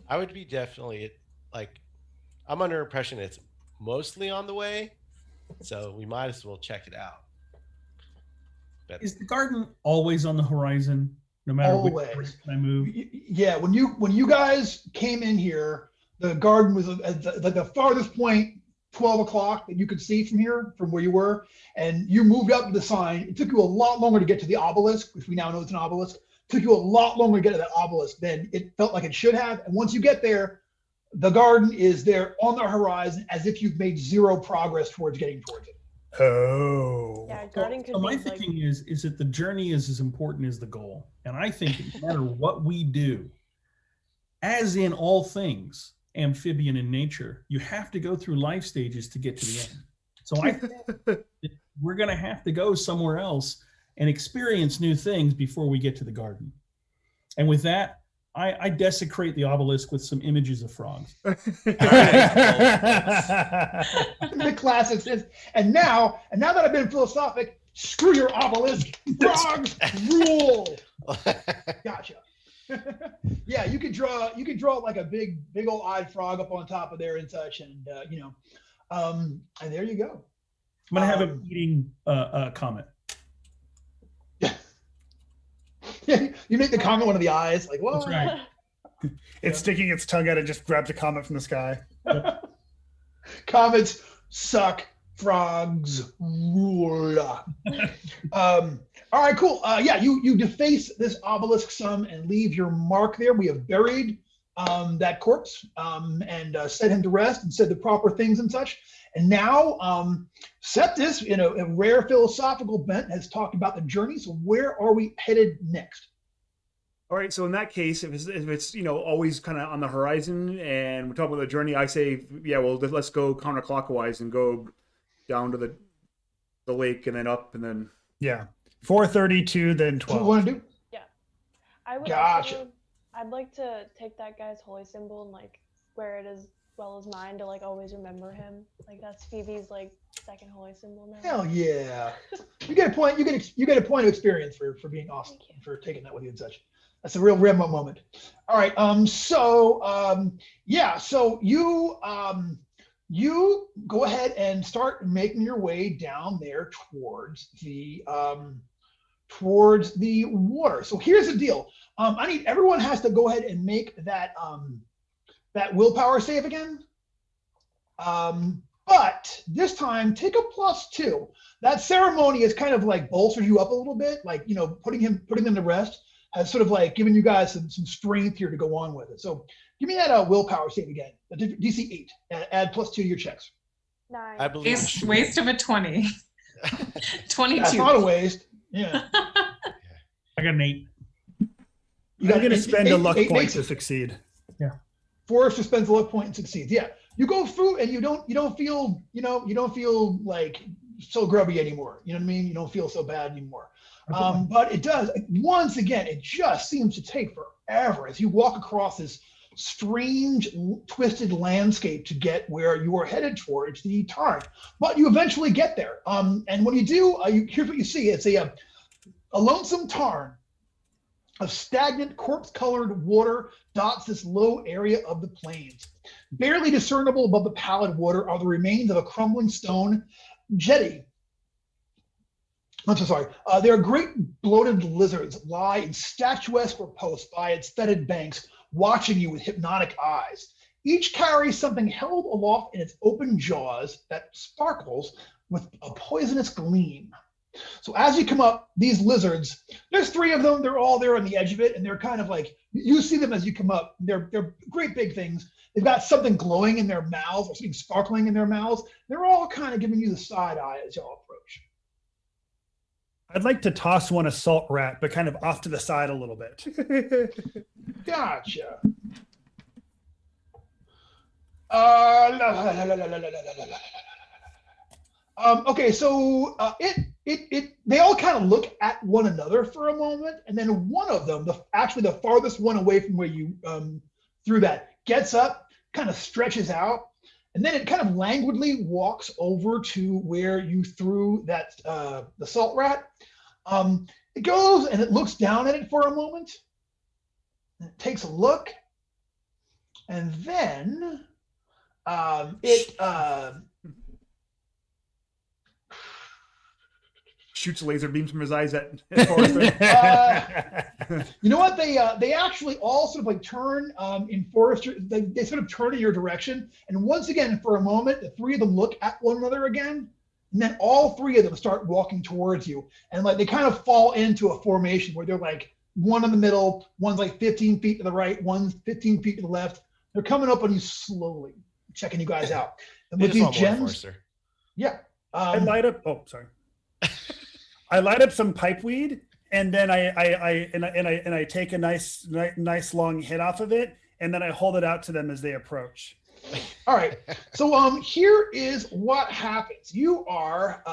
I would be definitely I'm under impression it's mostly on the way, so we might as well check it out. But is the garden always on the horizon, no matter which direction I move? Yeah, when you guys came in here, the garden was at the farthest point, 12 o'clock that you could see from here, from where you were, and you moved up the sign. It took you a lot longer to get to the obelisk, which we now know it's an obelisk. It took you a lot longer to get to that obelisk than it felt like it should have. And once you get there, the garden is there on the horizon, as if you've made zero progress towards getting towards it. Oh. Yeah, garden could so my be thinking is that the journey is as important as the goal. And I think no matter what we do, as in all things amphibian in nature, you have to go through life stages to get to the end. So I think that we're going to have to go somewhere else and experience new things before we get to the garden. And with that, I desecrate the obelisk with some images of frogs. The classic says, and now that I've been philosophic, screw your obelisk, frogs rule. Gotcha. Yeah, you could draw like a big old eyed frog up on top of there and such, and and there you go. I'm gonna have him eating a comet. Yeah, you make the comet one of the eyes, like what? That's right. It's sticking its tongue out and just grabs a comet from the sky. Comets suck, frogs rule. All right, cool. Yeah, you deface this obelisk some and leave your mark there. We have buried that corpse and set him to rest and said the proper things and such. And now Septis, in a rare philosophical bent, has talked about the journey. So where are we headed next? All right, so in that case, if it's always kind of on the horizon, and we're talking about the journey, I say, yeah, well, let's go counterclockwise and go down to the lake and then up and then. Yeah, 4:32, then 12. That's what we want to do. Yeah, I would. Gotcha. Also, I'd like to take that guy's holy symbol and like wear it as well as mine to like always remember him. Like that's Phoebe's like second holy symbol now. Hell yeah! You get a point. You get a point of experience for being awesome, for taking that with you and such. That's a real Remo moment. All right. Yeah. So you go ahead and start making your way down there towards the water. So here's the deal. I need everyone has to go ahead and make that willpower save again. But this time take a +2. That ceremony is kind of like bolstered you up a little bit, like putting them to rest has sort of like given you guys some strength here to go on with it. So give me that willpower save again. DC 8. Add +2 to your checks. 9. I believe. Waste of a 20. 22. That's not a waste. Yeah. I got an 8. I'm going to spend a luck point makes to it. succeed. Forrester spends a luck point and succeeds. Yeah. You go through and you don't feel like so grubby anymore. You know what I mean? You don't feel so bad anymore. But it does, once again, it just seems to take forever as you walk across this strange, twisted landscape to get where you are headed towards the tarn. But you eventually get there. And when you do, here's what you see. It's a lonesome tarn of stagnant, corpse-colored water dots this low area of the plains. Barely discernible above the pallid water are the remains of a crumbling stone jetty. I'm so sorry. There are great bloated lizards lie in statuesque repose by its fetid banks, watching you with hypnotic eyes. Each carries something held aloft in its open jaws that sparkles with a poisonous gleam. So as you come up, these lizards, there's 3 of them. They're all there on the edge of it, and they're kind of like, you see them as you come up. They're great big things. They've got something glowing in their mouths or something sparkling in their mouths. They're all kind of giving you the side eye as y'all approach. I'd like to toss one assault rat, but kind of off to the side a little bit. Gotcha. Okay, so they all kind of look at one another for a moment, and then one of them, actually the farthest one away from where you threw that, gets up, kind of stretches out, and then it kind of languidly walks over to where you threw that the salt rat. It goes and it looks down at it for a moment. And it takes a look, and then it shoots laser beams from his eyes at Forrester. You know what? They actually all sort of like turn in Forrester. They sort of turn in your direction, and once again, for a moment, the 3 of them look at one another again, and then all 3 of them start walking towards you, and like they kind of fall into a formation where they're like one in the middle, one's like 15 feet to the right, one's 15 feet to the left. They're coming up on you slowly, checking you guys out. And with these gems, yeah. I light up. Oh, sorry. I light up some pipeweed, and then I take a nice long hit off of it, and then I hold it out to them as they approach. All right. So here is what happens. You are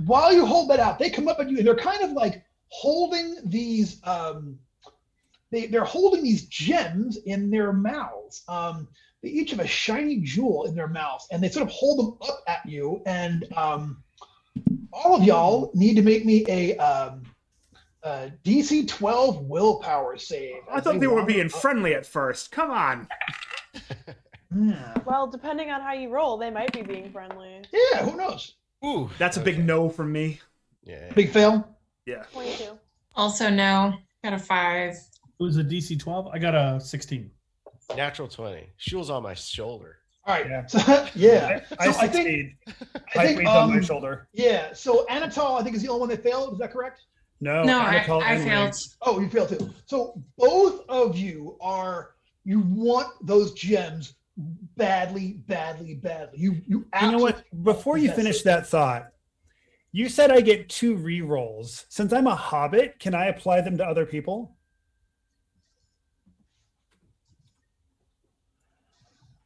while you hold that out, they come up at you and they're kind of like holding these they're holding these gems in their mouths. They each have a shiny jewel in their mouths, and they sort of hold them up at you, and all of y'all need to make me a DC 12 willpower save. I thought they were being friendly at first. Come on. Yeah. Well, depending on how you roll, they might be being friendly. Yeah, who knows? Ooh, that's a big no from me. Yeah. Big fail? Yeah. 22. Also no. Got a 5. It was a DC 12. I got a 16. Natural 20. She was on my shoulder. All right. Yeah. So, yeah. I So I succeed. I I think, weight on my shoulder. Yeah. So Anatol, I think, is the only one that failed. Is that correct? No, No, Anatol I and failed. Wings. Oh, you failed too. So both of you you want those gems badly, badly, badly. You You know absolutely what? Before you possess finish it. that thought, you said I get 2 re-rolls. Since I'm a hobbit, can I apply them to other people?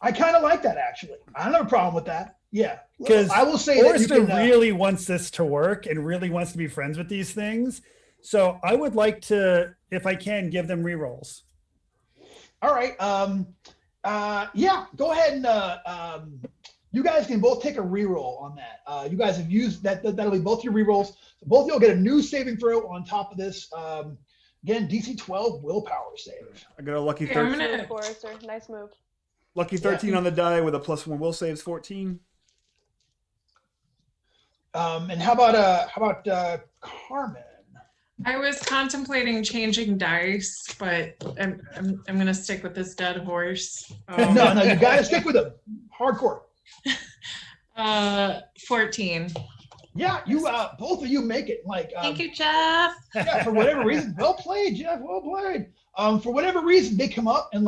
I kind of like that, actually. I don't have a problem with that. Yeah. Because I will say that you Forrester can, really wants this to work and really wants to be friends with these things. So I would like to, if I can, give them re-rolls. all right. Yeah, go ahead and you guys can both take a reroll on that. You guys have used that. That'll be both your rerolls. So both of you'll get a new saving throw on top of this. Again, DC 12 willpower save. I got a lucky Okay, I'm 13. gonna- Move, Forrester. Nice move. Lucky 13 on the die with a +1 will saves 14. And how about Carmen? I was contemplating changing dice, but I'm gonna stick with this dead horse. No, you got to stick with them. Hardcore. 14. Yeah, you both of you make it. Like, Thank you, Jeff. yeah, for whatever reason, well played, Jeff. Well played. For whatever reason, they come up and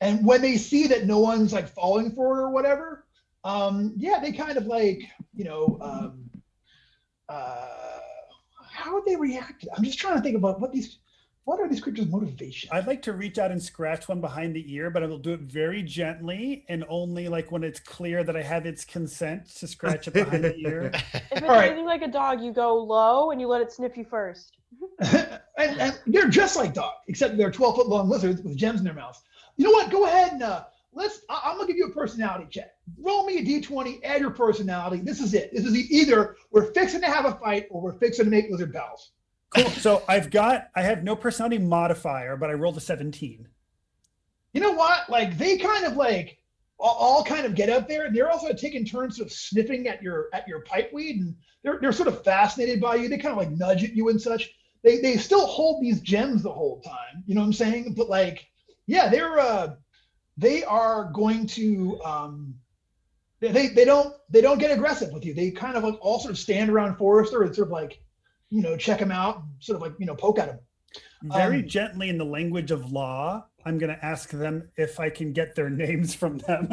and when they see that no one's like falling for it or whatever, yeah, they kind of how would they react? I'm just trying to think about what are these creatures' motivations? I'd like to reach out and scratch one behind the ear, but I will do it very gently and only like when it's clear that I have its consent to scratch it behind the ear. If it's All right. anything like a dog, you go low and you let it sniff you first. and they're just like dogs, except they're 12-foot long lizards with gems in their mouths. You know what? Go ahead and I'm gonna give you a personality check. Roll me a d20, add your personality. This is it. This is either we're fixing to have a fight or we're fixing to make lizard pals. Cool. So I have no personality modifier, but I rolled a 17. You know what? Like they kind of like all kind of get up there, and they're also taking turns sort of sniffing at your pipe weed, and they're sort of fascinated by you. They kind of like nudge at you and such. They still hold these gems the whole time. You know what I'm saying? But like, yeah, they are going to they don't get aggressive with you. They kind of like all sort of stand around Forrester and sort of like, check him out, sort of like, poke at him. Very gently in the language of law, I'm going to ask them if I can get their names from them.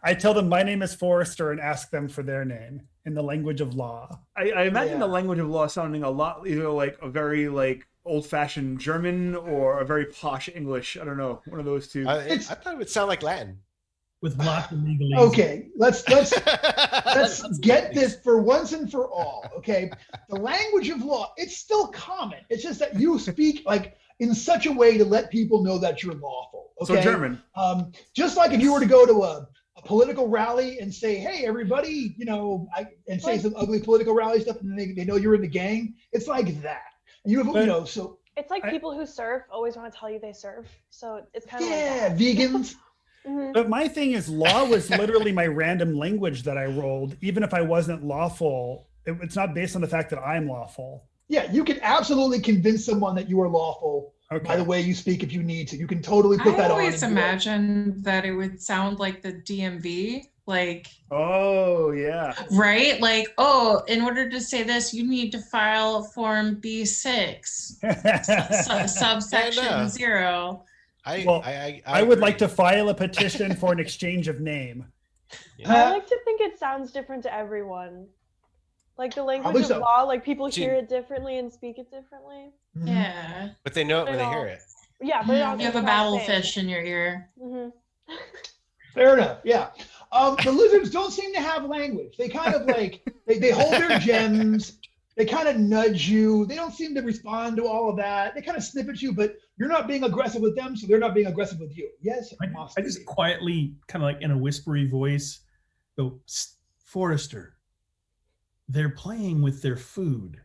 I tell them my name is Forrester and ask them for their name in the language of law. I imagine Yeah. the language of law sounding a lot either like a very like old-fashioned German or a very posh English. I don't know, one of those two. I thought it would sound like Latin. With lots of legalese. Okay, let's get this for once and for all. Okay, the language of law, it's still common. It's just that you speak like in such a way to let people know that you're lawful. Okay, So German. Just like if you were to go to a political rally and say, "Hey, everybody," and say some ugly political rally stuff, and they know you're in the gang. It's like that. And you have, so It's like people who surf always want to tell you they surf. So it's kind of yeah, like that. vegans. Mhm. But my thing is law was literally my random language that I rolled. Even if I wasn't lawful, it's not based on the fact that I'm lawful. Yeah, you can absolutely convince someone that you are lawful by the way you speak if you need to. You can totally put I that on. always and do it. imagined that it would sound like the DMV, like, Oh yeah. right? Like, oh, in order to say this, you need to file Form B6, subsection Yeah, I know. 0. I would agree. like to file a petition for an exchange of name. I like to think it sounds different to everyone. Like the language Probably of so. law, like people See- hear it differently and speak it differently. Mhm. Yeah. But they know it when they They hear don't. it. Yeah, but You have a battlefish in your ear. Mm-hmm. Fair enough. Yeah. The lizards don't seem to have language. They kind of like they hold their gems. They kind of nudge you. They don't seem to respond to all of that. They kind of snip at you, but you're not being aggressive with them, so they're not being aggressive with you. Yes, I just quietly, kind of like in a whispery voice, go, "Psst, Forrester, they're playing with their food.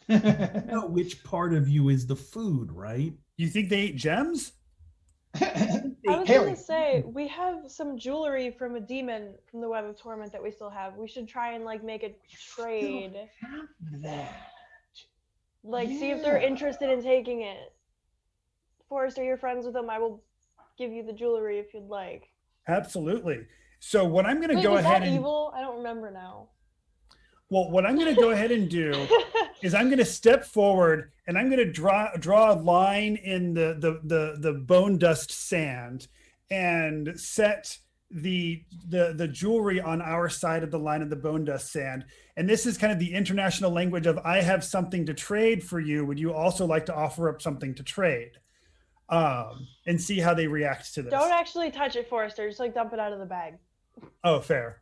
You know which part of you is the food, right?" You think they eat gems? I was Haley. gonna say we have some jewelry from a demon from the Web of Torment that we still have. We should try and like make a trade. Have that. Like see if they're Yeah. interested in taking it. Forrester, you're friends with them. I will give you the jewelry if you'd like. Absolutely. So what I'm going to Wait, go was ahead that and evil? I don't remember now. well, what I'm going to go ahead and do is I'm going to step forward and I'm going to draw a line in the bone dust sand and set the jewelry on our side of the line of the bone dust sand. And this is kind of the international language of I have something to trade for you. Would you also like to offer up something to trade? And see how they react to this. Don't actually touch it, Forrester. Just like dump it out of the bag. Oh, fair.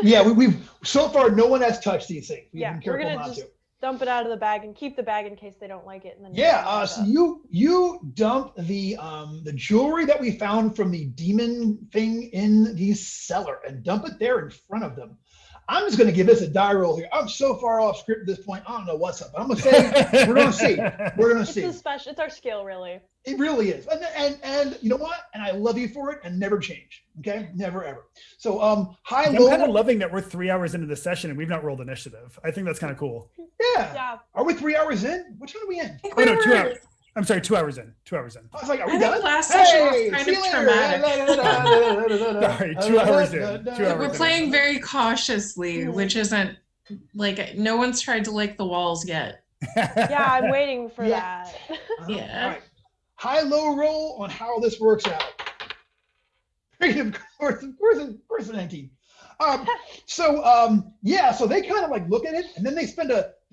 Yeah, we've so far no one has touched these things. We've Yeah, been we're careful gonna not just to. dump it out of the bag and keep the bag in case they don't like it. And then Yeah, so you dump the jewelry that we found from the demon thing in the cellar and dump it there in front of them. I'm just going to give this a die roll here. I'm so far off script at this point. I don't know what's up. But I'm going to say we're going to see. We're going to see. It's our skill, really. It really is. And you know what? And I love you for it and never change. Okay? Never ever. So I'm low. kind of loving that we're 3 hours into the session and we've not rolled initiative. I think that's kind of cool. Yeah. Are we 3 hours in? What time are we in? Oh, no, 2 hours. I'm sorry, 2 hours in. 2 hours in. I was like, are we I done? think last session was kind see of you traumatic. later. Sorry, 2 hours in. 2 hours We're in. playing very cautiously, which isn't like no one's tried to lick the walls yet. Yeah, I'm waiting for that. Yeah. All right. High-low roll on how this works out. Of course, 19. So they kind of like look at it, and then they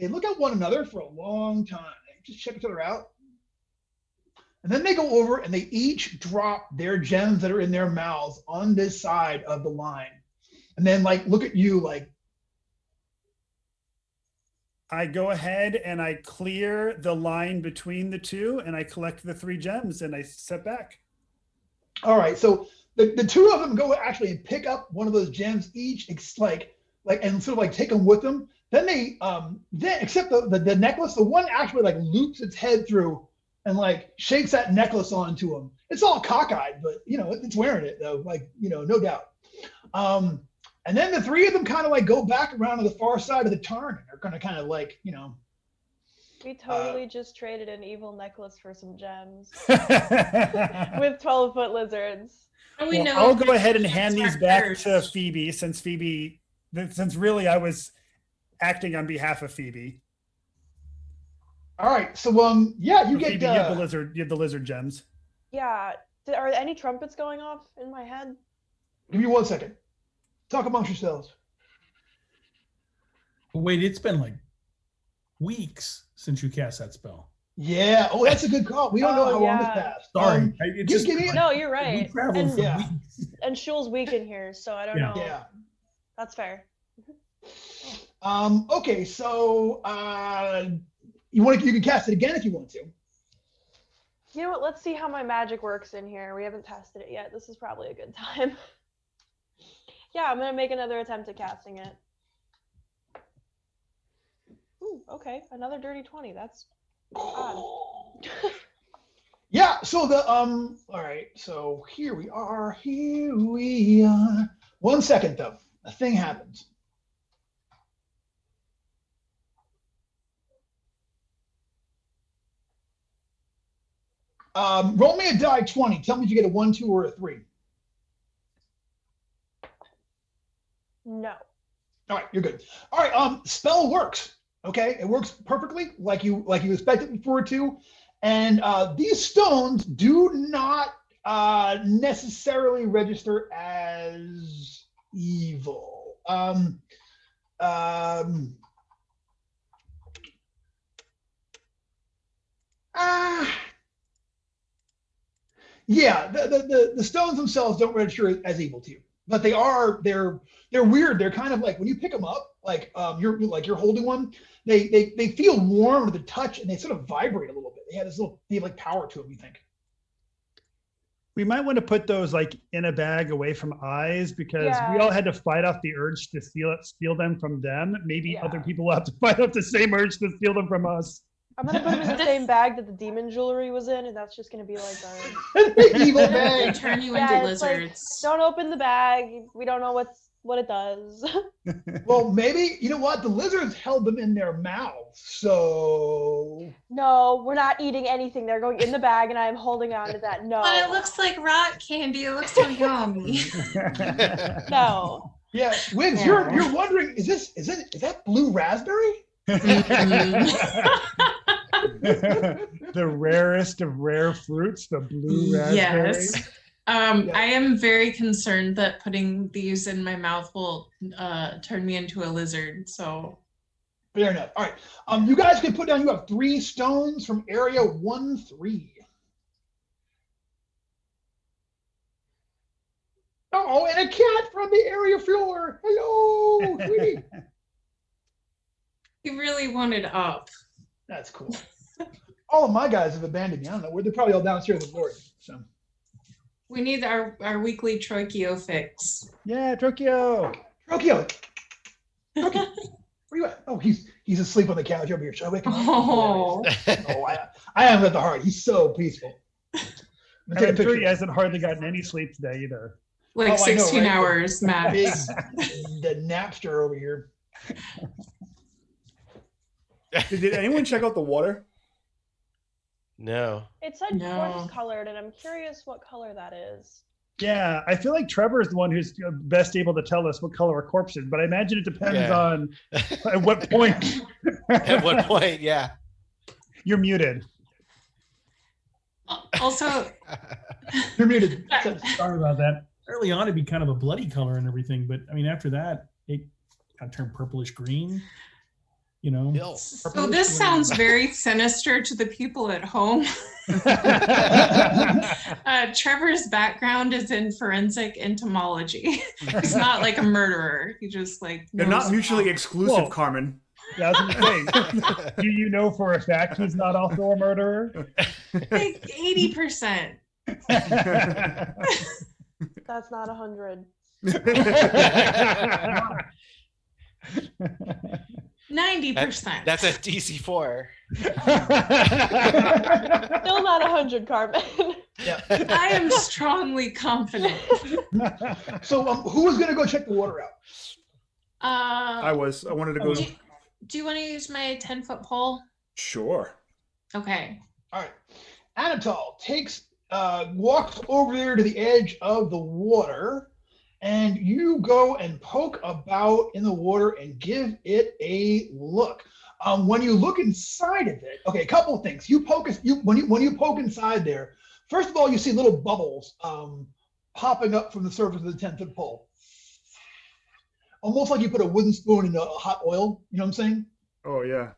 look at one another for a long time. They just check each other out. And then they go over and they each drop their gems that are in their mouths on this side of the line. And then like look at you like. I go ahead and I clear the line between the two and I collect the 3 gems and I step back. All right, so the two of them go actually and pick up one of those gems each, and sort of like take them with them. Then they except the necklace, the one actually like loops its head through and like shakes that necklace onto him. It's all cockeyed, but it's wearing it though, like no doubt. And then the 3 of them kind of like go back around to the far side of the turn and they're gonna kind of like We totally just traded an evil necklace for some gems with 12-foot lizards. I'll go ahead and hand these back to Phoebe since really I was acting on behalf of Phoebe. All right, so you get Phoebe, you have the lizard gems. Yeah, are any trumpets going off in my head? Give me 1 second. Talk amongst yourselves. Wait, it's been like weeks since you cast that spell. Yeah. Oh, that's a good call. We don't know how long it's passed. Sorry. No, you're right. We traveled for weeks. And Shul's weak in here, so I don't know. Yeah. That's fair. Okay, so you can cast it again if you want to. You know what? Let's see how my magic works in here. We haven't tested it yet. This is probably a good time. Yeah, I'm gonna make another attempt at casting it. Ooh, okay, another dirty 20. That's odd. Yeah. So all right. So here we are. 1 second though. A thing happens. Roll me a die 20. Tell me if you get a 1, 2, or a 3. No. All right, you're good. All right, spell works. Okay, it works perfectly like you expected it for it to, and these stones do not necessarily register as evil. Yeah, the stones themselves don't register as evil to you, but they're weird. They're kind of like when you pick them up, like you're holding one. They feel warm to the touch and they sort of vibrate a little bit. They have like power to them. You think? We might want to put those like in a bag away from eyes because we all had to fight off the urge to steal them from them. Maybe other people will have to fight off the same urge to steal them from us. I'm gonna put them in the same bag that the demon jewelry was in, and that's just gonna be like our evil bag. They turn you into lizards. Like, don't open the bag. We don't know what's what it does. Well, maybe, you know what? The lizards held them in their mouths, so... No, we're not eating anything. They're going in the bag, and I'm holding on to that. No. But it looks like rock candy. It looks so yummy. No. Yeah, Wiggs, you're wondering, is that blue raspberry? The rarest of rare fruits, the blue raspberry. Yes. I am very concerned that putting these in my mouth will turn me into a lizard. So Fair enough. All right. You guys can put down, you have 3 stones from area 1-3. Oh, and a cat from the area floor. Hello, sweetie. he really wanted up. That's cool. All of my guys have abandoned me. I don't know where. They're probably all downstairs in the Lord. So We need our weekly Trochio fix. Yeah, Trokio. Trokio. Trokio. Where you at? Oh, he's asleep on the couch over here. Shall I wake him up? Oh. Oh, I am at the heart. He's so peaceful. And I'm sure he hasn't hardly gotten any sleep today either. Like Oh, I know, 16 right? hours max. Big, the napster over here. Did anyone check out the water? No. It said No. corpse colored, and I'm curious what color that is. Yeah, I feel like Trevor is the one who's best able to tell us what color a corpse is, but I imagine it depends Yeah. on at what point. At what point? Yeah. You're muted. Also, You're muted. Sorry about that. Early on, it'd be kind of a bloody color and everything, but I mean, after that, it kind of turned purplish green. You know. Bill. so this sounds very sinister to the people at home. Trevor's background is in forensic entomology. He's not like a murderer. He just like They're knows not mutually about- exclusive, Whoa. Carmen. Yeah, I was gonna say, do you know for a fact he's not also a murderer? like 80%. That's not 100. 90%. That's a DC4. Still not 100, Carmen. I am strongly confident. So who was going to go check the water out? I wanted to go. Do you want to use my 10-foot pole? Sure. Okay. All right. Anatol walks over there to the edge of the water, and you go and poke about in the water and give it a look. When you look inside of it, okay, a couple of things. When you poke inside there, first of all, you see little bubbles popping up from the surface of the 10-foot pole. Almost like you put a wooden spoon in hot oil, you know what I'm saying? Oh, yeah.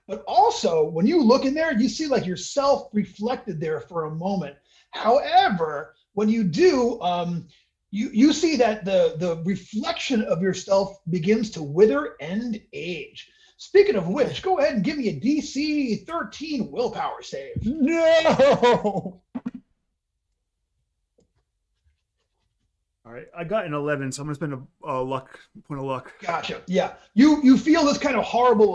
But also, when you look in there, you see like yourself reflected there for a moment. However, when you do, you see that the reflection of yourself begins to wither and age. Speaking of which, go ahead and give me a DC 13 willpower save. No. All right. I got an 11, so I'm going to spend a point of luck. Gotcha. Yeah. You feel this kind of horrible,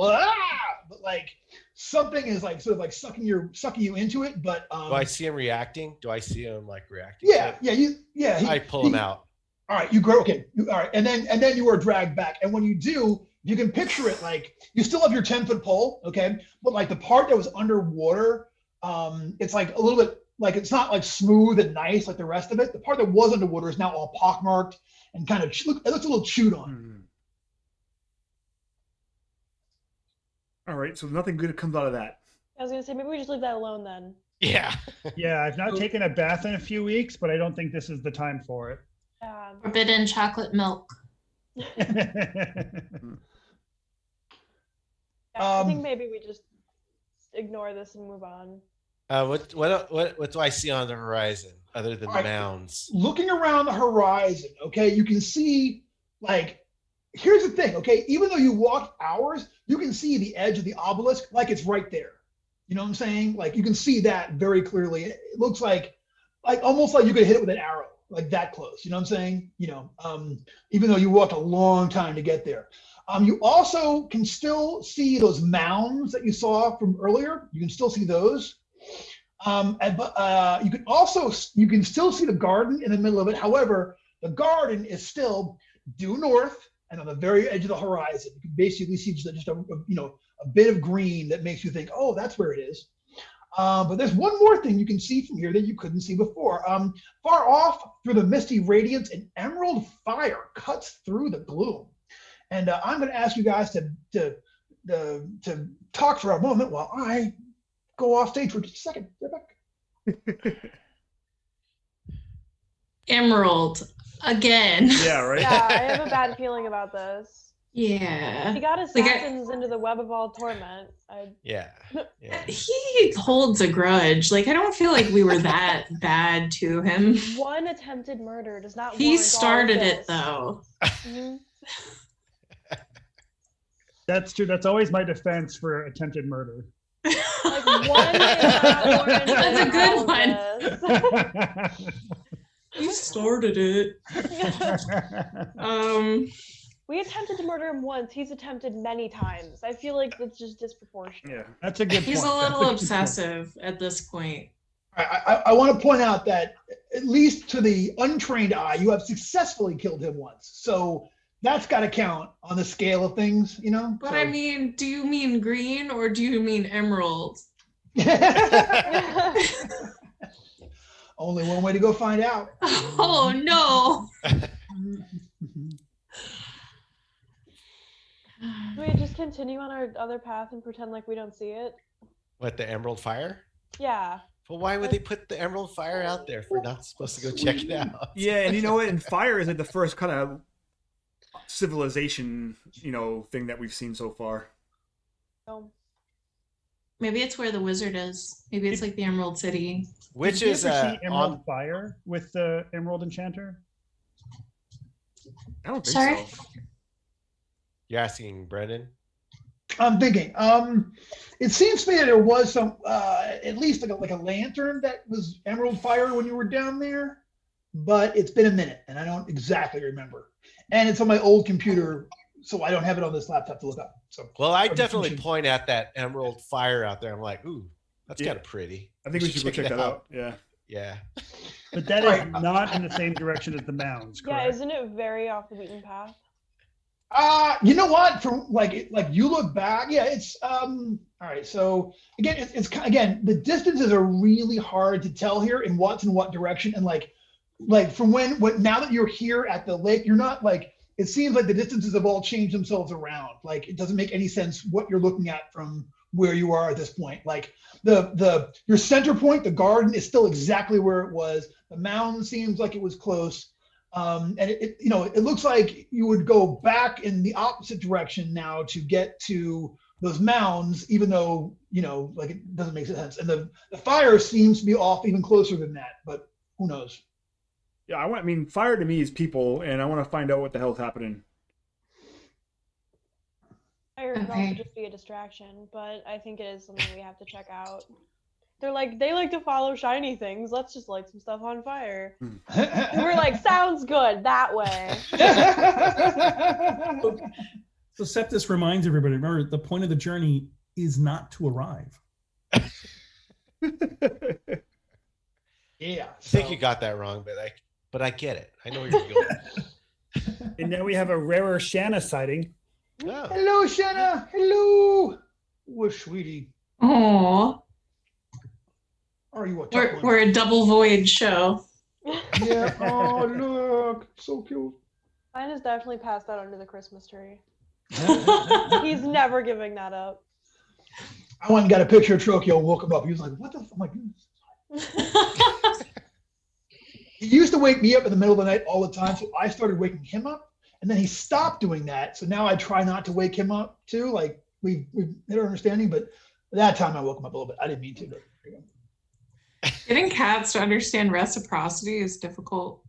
but like something is like sort of like sucking you into it. But Do I see him reacting? Do I see him like reacting? Yeah. I pull him out. All right, you grow. Okay, all right, and then you are dragged back. And when you do, you can picture it like you still have your 10-foot pole, okay, but like the part that was underwater, it's like a little bit like it's not like smooth and nice like the rest of it. The part that was underwater is now all pockmarked and kind of it looks a little chewed on. All right, so nothing good comes out of that. I was gonna say maybe we just leave that alone then. Yeah. Yeah, I've not taken a bath in a few weeks, but I don't think this is the time for it. Forbidden chocolate milk. I think maybe we just ignore this and move on. What do I see on the horizon other than the mounds? Looking around the horizon, okay, you can see like. Here's the thing, okay? Even though you walked hours, you can see the edge of the obelisk like it's right there. You know what I'm saying? Like you can see that very clearly. It looks like almost like you could hit it with an arrow, like that close. You know what I'm saying? You know, even though you walked a long time to get there. You also can still see those mounds that you saw from earlier. You can still see those. But you can still see the garden in the middle of it. However, the garden is still due north, and on the very edge of the horizon, you can basically see just a bit of green that makes you think, oh, that's where it is. But there's one more thing you can see from here that you couldn't see before. Far off through the misty radiance, an emerald fire cuts through the gloom. And I'm going to ask you guys to talk for a moment while I go off stage for just a second. Right back. Emerald again. Yeah, right. Yeah, I have a bad feeling about this. Yeah. He got assassins into the web of all torment. Yeah. He holds a grudge. Like, I don't feel like we were that bad to him. One attempted murder does not. He warrant started all of it this. though. Mhm. That's true. That's always my defense for attempted murder. Like one is not warranted. That's a good all of this. He started it. We attempted to murder him once. He's attempted many times. I feel like that's just disproportionate. Yeah. That's a good He's point. a That's little good point. obsessive at this point. I want to point out that, at least to the untrained eye, you have successfully killed him once. So that's got to count on the scale of things, you know? But So- I mean, do you mean green or do you mean emerald? Only one way to go find out. Oh no. We just continue on our other path and pretend like we don't see it. What, the Emerald Fire? Yeah. Well, why would they put the Emerald Fire out there if we're not supposed to go check it out? Yeah, and you know what? And fire is like the first kind of civilization, thing that we've seen so far. So, Maybe it's where the wizard is. Maybe it's like the Emerald City. Which Did you is ever see Emerald on. Fire with the Emerald Enchanter? I don't think Sorry? so. You're asking Brendan? I'm thinking. It seems to me that there was some, at least like a lantern that was emerald fire when you were down there, but it's been a minute and I don't exactly remember. And it's on my old computer, so I don't have it on this laptop to look up. So, Well, I definitely point at that Emerald Fire out there. I'm like, ooh, that's Yeah. kind of pretty. I think we should go check that out. Yeah. Yeah. But that is not in the same direction as the mounds, yeah, correct? isn't it very off the beaten path? you know what? From like you look back, yeah, it's all right. So again, again, the distances are really hard to tell here in what's in what direction, and like from now that you're here at the lake, you're not like, it seems like the distances have all changed themselves around. Like it doesn't make any sense what you're looking at from where you are at this point. Like your center point, the garden, is still exactly where it was. The mound seems like it was close. And it looks like you would go back in the opposite direction now to get to those mounds, even though, like it doesn't make sense. And the fire seems to be off even closer than that, but who knows? Yeah, fire to me is people, and I want to find out what the hell's happening. Fire could Okay. also just be a distraction, but I think it is something we have to check out. They like to follow shiny things. Let's just light some stuff on fire. And we're like, sounds good that way. So Septus reminds everybody, remember, the point of the journey is not to arrive. Yeah. I think you got that wrong, but I get it. I know where you're going. And now we have a rarer Shanna sighting. Oh. Hello, Shanna. Hello. What, sweetie? Oh, Are you a tough one? we're a double void show. Yeah. Oh, look. So cute. Mine is definitely passed out under the Christmas tree. He's never giving that up. I went and got a picture of Trokio and woke him up. He was like, what the fuck? I'm like, he used to wake me up in the middle of the night all the time, so I started waking him up, and then he stopped doing that. So now I try not to wake him up too. Like we've hit our understanding, but that time I woke him up a little bit. I didn't mean to, but there you go. Getting cats to understand reciprocity is difficult.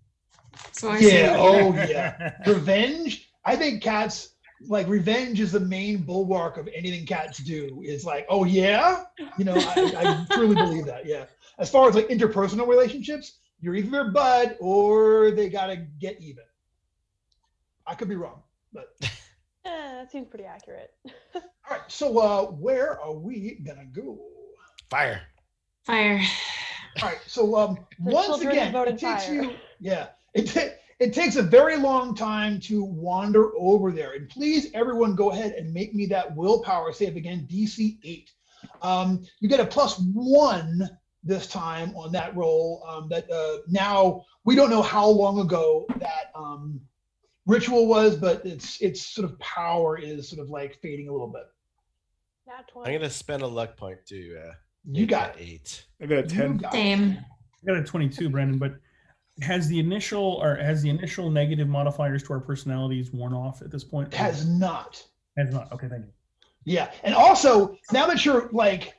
So I Yeah. say, Oh yeah. Revenge. I think cats, like, revenge is the main bulwark of anything cats do. Is like, oh yeah, I truly believe that. Yeah. As far as like interpersonal relationships, you're either their bud or they gotta get even. I could be wrong, but That seems pretty accurate. all right. So where are we gonna go? Fire. fire. All right. So once children again, voted it takes fire. you. Yeah. It it takes a very long time to wander over there. And please, everyone, go ahead and make me that willpower save again, DC 8. You get a +1 this time on that roll. Now we don't know how long ago that ritual was, but its sort of power is sort of like fading a little bit. Nat I'm 20. gonna spend a luck point to. You got 8. I got a 10. Same. I got a 22, Brandon, but has the initial negative modifiers to our personalities worn off at this point? Has not. Has not. Okay, thank you. Yeah, and also now that you're like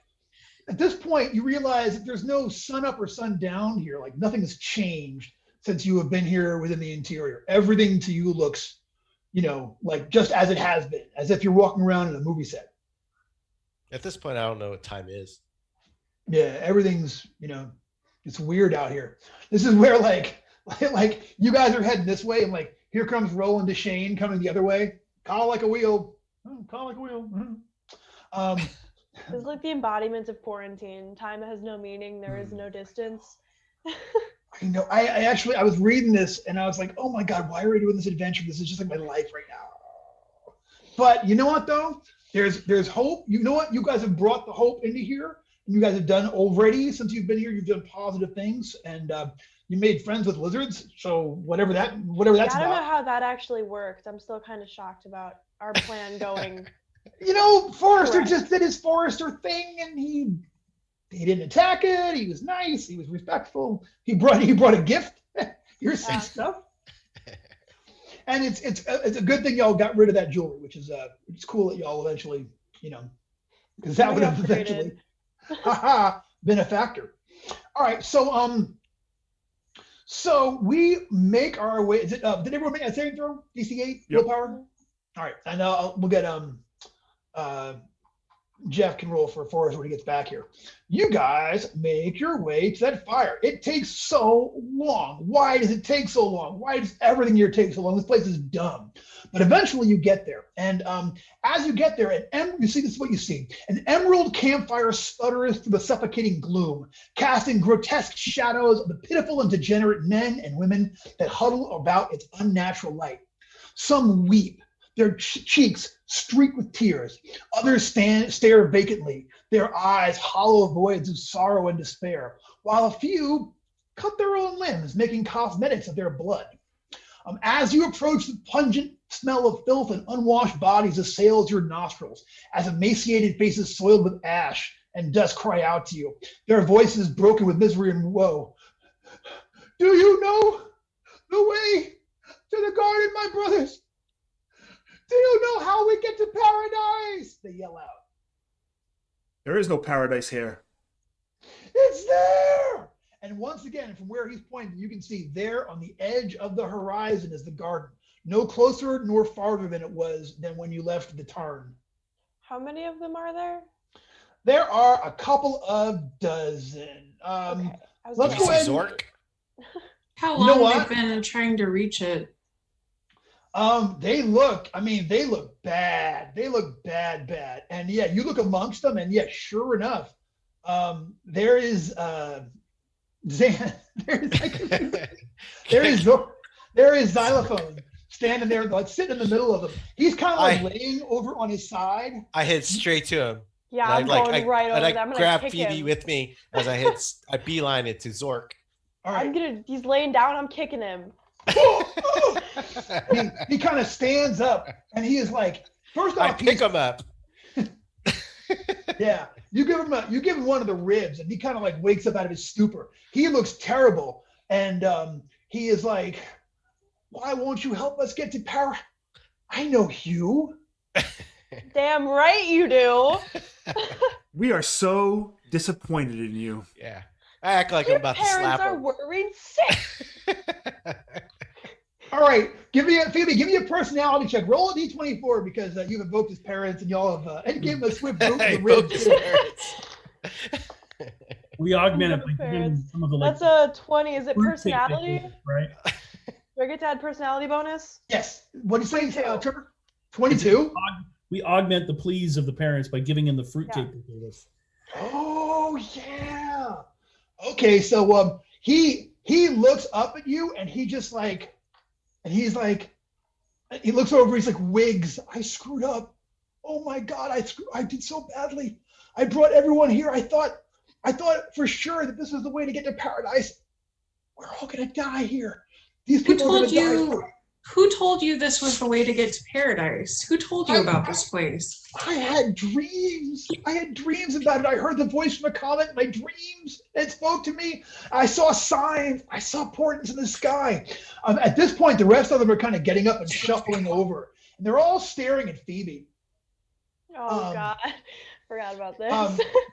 at this point, you realize that there's no sun up or sun down here. Like nothing has changed since you have been here within the interior. Everything to you looks, like just as it has been, as if you're walking around in a movie set. At this point, I don't know what time is. Yeah, everything's, it's weird out here. This is where like you guys are heading this way, and like here comes Roland Deschane coming the other way. Call like a wheel. Call like a wheel. It's like the embodiment of quarantine. Time has no meaning. There is no distance. I was reading this and I was like, oh my God, why are we doing this adventure? This is just like my life right now. But you know what though? There's hope. You know what? You guys have brought the hope into here. You guys have done already since you've been here. You've done positive things, and you made friends with lizards. So whatever that's I don't know about. how that actually worked. I'm still kind of shocked about our plan going. Forrester Correct. just did his Forrester thing, and he didn't attack it. He was nice. He was respectful. He brought a gift. Here's some stuff. And it's a good thing y'all got rid of that jewelry, which is it's cool that y'all eventually, because that would have eventually been a factor. All right, so we make our way. Is it? Did everyone make a saving throw? DC 8 willpower. All right, and we'll get Jeff can roll for Forrest when he gets back here. You guys make your way to that fire. It takes so long. Why does it take so long? Why does everything here take so long? This place is dumb. But eventually you get there. And as you get there, you see, this is what you see. An emerald campfire sputters through the suffocating gloom, casting grotesque shadows of the pitiful and degenerate men and women that huddle about its unnatural light. Some weep, their cheeks streaked with tears. Others stare vacantly, their eyes hollow voids of sorrow and despair, while a few cut their own limbs, making cosmetics of their blood. As you approach, the pungent smell of filth and unwashed bodies assails your nostrils, as emaciated faces soiled with ash and dust cry out to you, their voices broken with misery and woe. Do you know the way to the garden, my brothers? Do you know how we get to paradise? They yell out. There is no paradise here. It's there! And once again, from where he's pointing, you can see there on the edge of the horizon is the garden. No closer nor farther than it was than when you left the tarn. How many of them are there? There are a couple of dozen. Okay. Let's go ahead. Zork? How You know long what? they've been trying to reach it? They look bad. They look bad. And yeah, you look amongst them, and yeah, sure enough, there is Zan. There is Xylophone standing there, like sitting in the middle of them. He's kind of like laying over on his side. I head straight to him. Yeah, I'm going right over there. I'm gonna grab kick Phoebe him. with me as I beeline it to Zork. All right. He's laying down, I'm kicking him. He kind of stands up, and he is like, first I off, pick him up. yeah, you give him one of the ribs, and he kind of like wakes up out of his stupor. He looks terrible, and he is like, why won't you help us get to power? I know you. Damn right you do. We are so disappointed in you. Yeah. I act like Your I'm about to slap parents are him. worried sick. All right, Phoebe, give me a personality check. Roll a d24 because you've evoked his parents, and y'all have and gave him a swift boot I in the ribs. evoked his parents. We augment it by giving Parents. some of the That's a 20. Is it fruit personality? cake, right? Do I get to add personality bonus? Yes. What do you say, 22. Trevor? 22? We augment the pleas of the parents by giving them the fruitcake Yeah. they gave us. Oh yeah. Okay, so he looks up at you, and he just like And he's like, he looks over, he's like, Wiggs, I screwed up. Oh my God, I did so badly. I brought everyone here. I thought for sure that this was the way to get to paradise. We're all gonna die here. These people are gonna die. Who told you this was the way to get to paradise? Who told you about this place? I had dreams. I had dreams about it. I heard the voice from the comet in my dreams. It spoke to me. I saw signs. I saw portents in the sky. At this point, the rest of them are kind of getting up and shuffling over. And they're all staring at Phoebe. Oh, God. Forgot about this.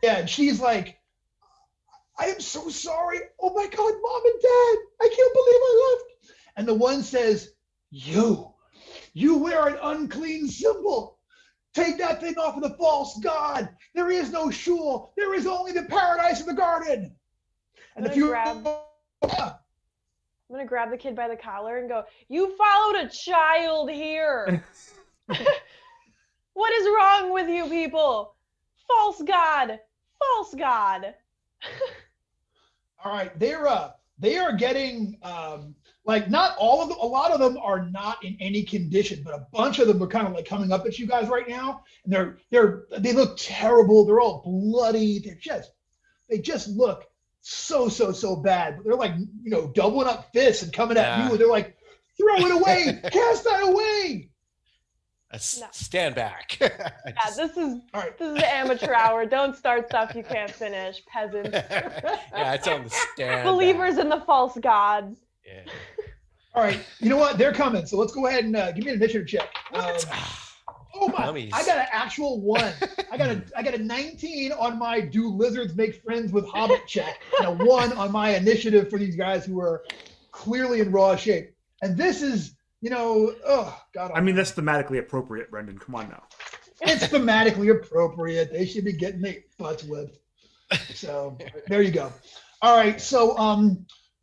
Yeah, and she's like, I am so sorry. Oh, my God, Mom and Dad. I can't believe I left. And the one says, You wear an unclean symbol. Take that thing off of the false god. There is no shul. There is only the paradise of the garden. And I'm gonna grab the kid by the collar and go, you followed a child here. What is wrong with you people? False god. False god. All right, they are getting like not all of them, a lot of them are not in any condition, but a bunch of them are kind of like coming up at you guys right now, and they look terrible. They're all bloody. They just look so bad. But they're like, you know, doubling up fists and coming at you, and they're like, throw it away, cast that away. Stand back. This is amateur hour. Don't start stuff you can't finish, peasants. Yeah, I tell them to stand Believers back. in the false gods. Yeah. All right, you know what? They're coming. So let's go ahead and give me an initiative check. Oh my! Dummies. I got an actual 1. I got a 19 on my do lizards make friends with hobbit check, and a 1 on my initiative for these guys who are clearly in raw shape. And this is, you know, oh God. I mean, that's thematically appropriate, Brendan. Come on now. It's thematically appropriate. They should be getting their butts whipped. So there you go. All right, so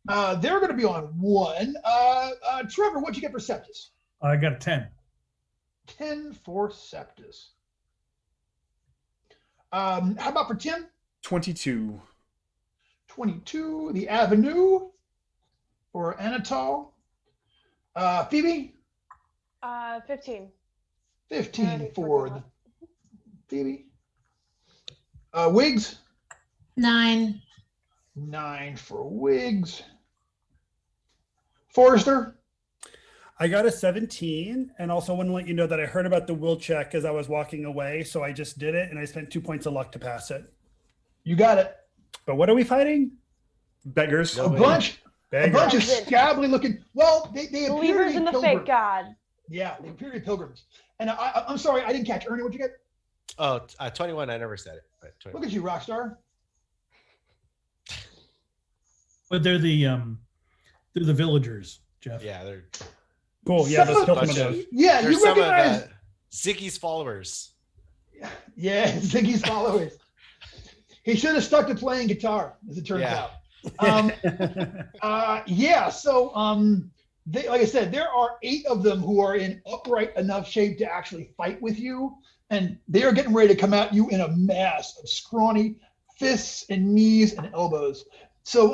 they're going to be on 1. Trevor, what'd you get for Septus? I got a 10. 10 for Septus. How about for Tim? 22. 22. The Avenue for Anatol. Phoebe? 15. 15 for the Phoebe. Wiggs? 9. 9 for Wiggs. Forrester? I got a 17, and also want to let you know that I heard about the will check as I was walking away, so I just did it, and I spent 2 points of luck to pass it. You got it. But what are we fighting? Beggars. A bunch of scrabbly looking. Well, they appear Believers to be in the pilgrims. fake god. Yeah, they appear to be pilgrims. And I'm sorry, I didn't catch. Ernie, what'd you get? Oh, 21. I never said it. But 21. Look at you, Rockstar. But they're the villagers, Jeff. Yeah, they're Cool. Yeah, Some let's kill of- some of those. Yeah, they're you some recognize. of Ziggy's followers. Yeah, Ziggy's followers. He should have stuck to playing guitar, as it turns out. Yeah, so they, like I said, there are 8 of them who are in upright enough shape to actually fight with you, and they are getting ready to come at you in a mass of scrawny fists and knees and elbows. So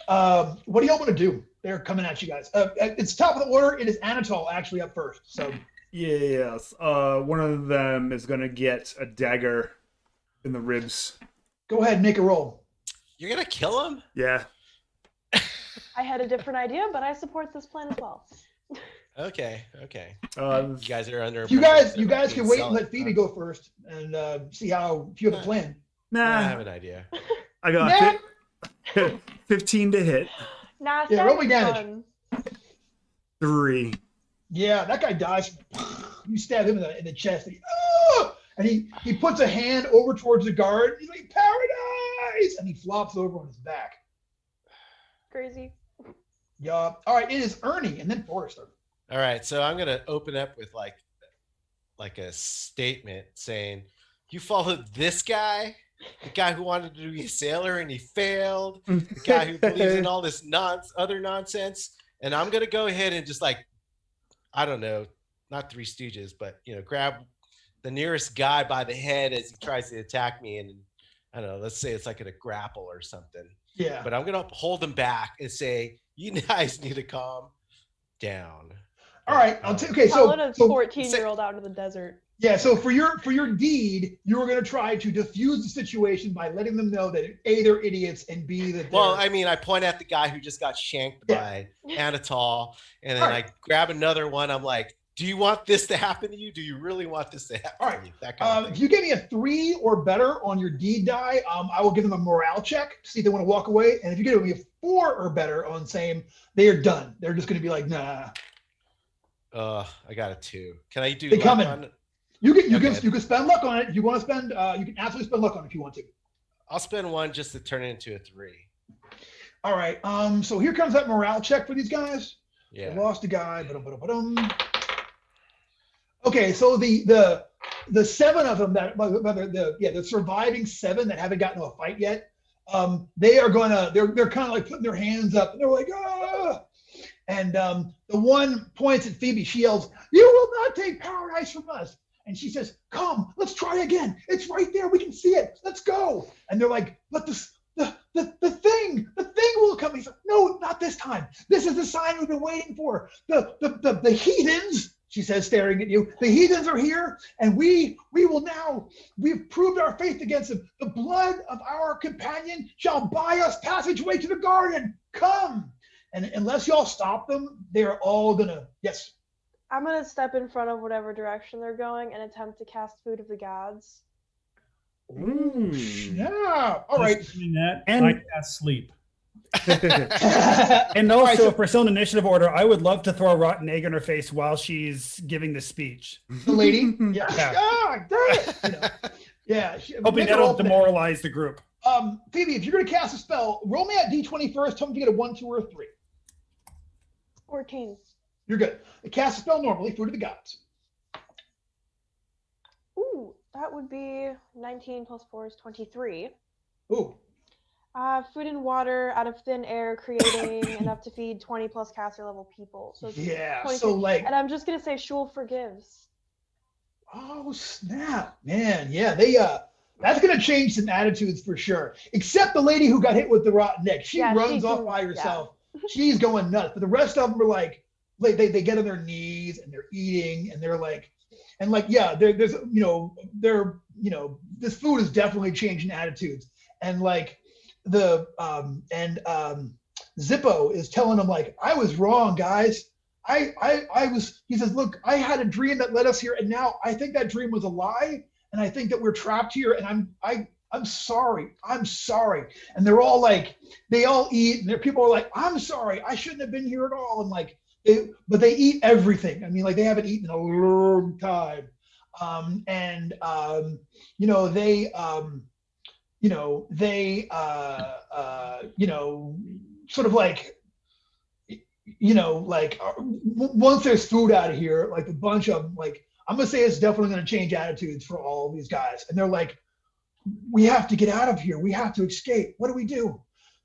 what do y'all want to do? They're coming at you guys. It's top of the order. It is Anatol actually up first. So Yes. One of them is going to get a dagger in the ribs. go ahead and make a roll. You're gonna kill him? Yeah. I had a different idea, but I support this plan as well. Okay. Uh, You guys are under. You guys impression that can we wait sell and let it. Phoebe go first and see how if you have a plan. I have nah. an idea. I got Nah. 15 to hit. Nah, Yeah, roll me sounds damage. fun. 3. Yeah, that guy dies. You stab him in the chest. And he puts a hand over towards the guard. He's like, paradise! And he flops over on his back. Crazy. Yeah. All right, it is Ernie and then Forrester. All right, so I'm gonna open up with like a statement saying, "You followed this guy, the guy who wanted to be a sailor and he failed, the guy who believes in all this other nonsense, and I'm gonna go ahead and just like, I don't know, not Three Stooges, but grab the nearest guy by the head as he tries to attack me, and I don't know, let's say it's like at a grapple or something. Yeah. But I'm gonna hold him back and say, you guys need to calm down. All right. Okay. Followed a So 14-year-old out into the desert. yeah. So for your deed, you were going to try to diffuse the situation by letting them know that A, they're idiots, and B, that Well, I mean, I point at the guy who just got shanked by Anatol, and then I grab another one. I'm like, do you want this to happen to you? Do you really want this to happen to you? That kind of thing. If you give me a 3 or better on your deed die, I will give them a morale check to see if they want to walk away. And if you give me a 4 or better on same, they are done. They're just going to be like, nah. I got a 2. Can I do? They come in. On... You can spend luck on it. If you want to spend, you can absolutely spend luck on it if you want to. I'll spend 1 just to turn it into a 3. All right. So here comes that morale check for these guys. Yeah. They lost a guy. Okay, so the 7 of them the surviving 7 that haven't gotten to a fight yet, they're kind of like putting their hands up and they're like, ah! And the one points at Phoebe. She yells, "You will not take paradise from us!" And she says, "Come, let's try again. It's right there. We can see it. Let's go." And they're like, "But the thing will come." He's like, "No, not this time. This is the sign we've been waiting for. The heathens." She says, staring at you, "The heathens are here, and we've proved our faith against them. The blood of our companion shall buy us passageway to the garden. Come." And unless y'all stop them, they're all gonna, yes. I'm gonna step in front of whatever direction they're going and attempt to cast Food of the Gods. Yeah. All right. And I cast Sleep. And also, for still in initiative order, I would love to throw a rotten egg in her face while she's giving the speech. The lady? Yeah. Ah, dang it. You know. Yeah. Hoping that'll demoralize the group. Phoebe, if you're going to cast a spell, roll me at D20 first. Tell me if you get a 1, 2, or a 3. 14. You're good. Cast a spell normally, Food of the Gods. Ooh, that would be 19 plus 4 is 23. Ooh. Food and water out of thin air, creating enough to feed 20 plus caster level people. So yeah, 26. so like, and I'm just gonna say Shul forgives. Oh snap, man! Yeah, that's gonna change some attitudes for sure. Except the lady who got hit with the rotten egg, she runs off by herself. Yeah. She's going nuts. But the rest of them are like they get on their knees and they're eating and they're like, there's this food is definitely changing attitudes and like. Zippo is telling him like, "I was wrong, guys. He says, look, I had a dream that led us here, and now I think that dream was a lie, and I think that we're trapped here, and I'm sorry. And they're all like, they all eat, and people are like, "I'm sorry, I shouldn't have been here at all," and like, but they eat everything. I mean, like they haven't eaten in a long time, they sort of like, once there's food out of here, like a bunch of them, like, I'm going to say it's definitely going to change attitudes for all of these guys. And they're like, "We have to get out of here. We have to escape. What do we do?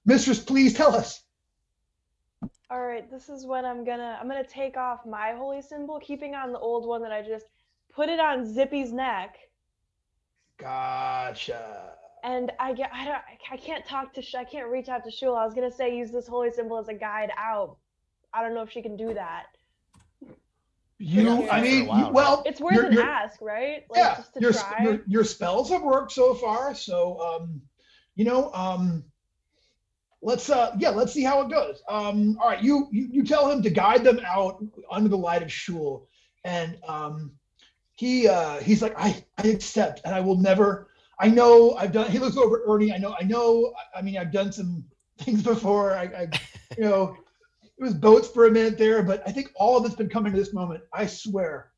Mistress, please tell us." All right, this is when I'm gonna take off my holy symbol, keeping on the old one that I just put it on Zippy's neck. Gotcha. And I can't talk to I can't reach out to Shul. I was gonna say use this holy symbol as a guide out. I don't know if she can do that. It's worth an ask, right? Like, yeah, just to try. Your spells have worked so far. So let's see how it goes. All right, you tell him to guide them out under the light of Shul, and he's like, I accept, and I will never. I know I've done. He looks over at Ernie. I know. I mean, I've done some things before. It was boats for a minute there, but I think all of it's been coming to this moment. I swear,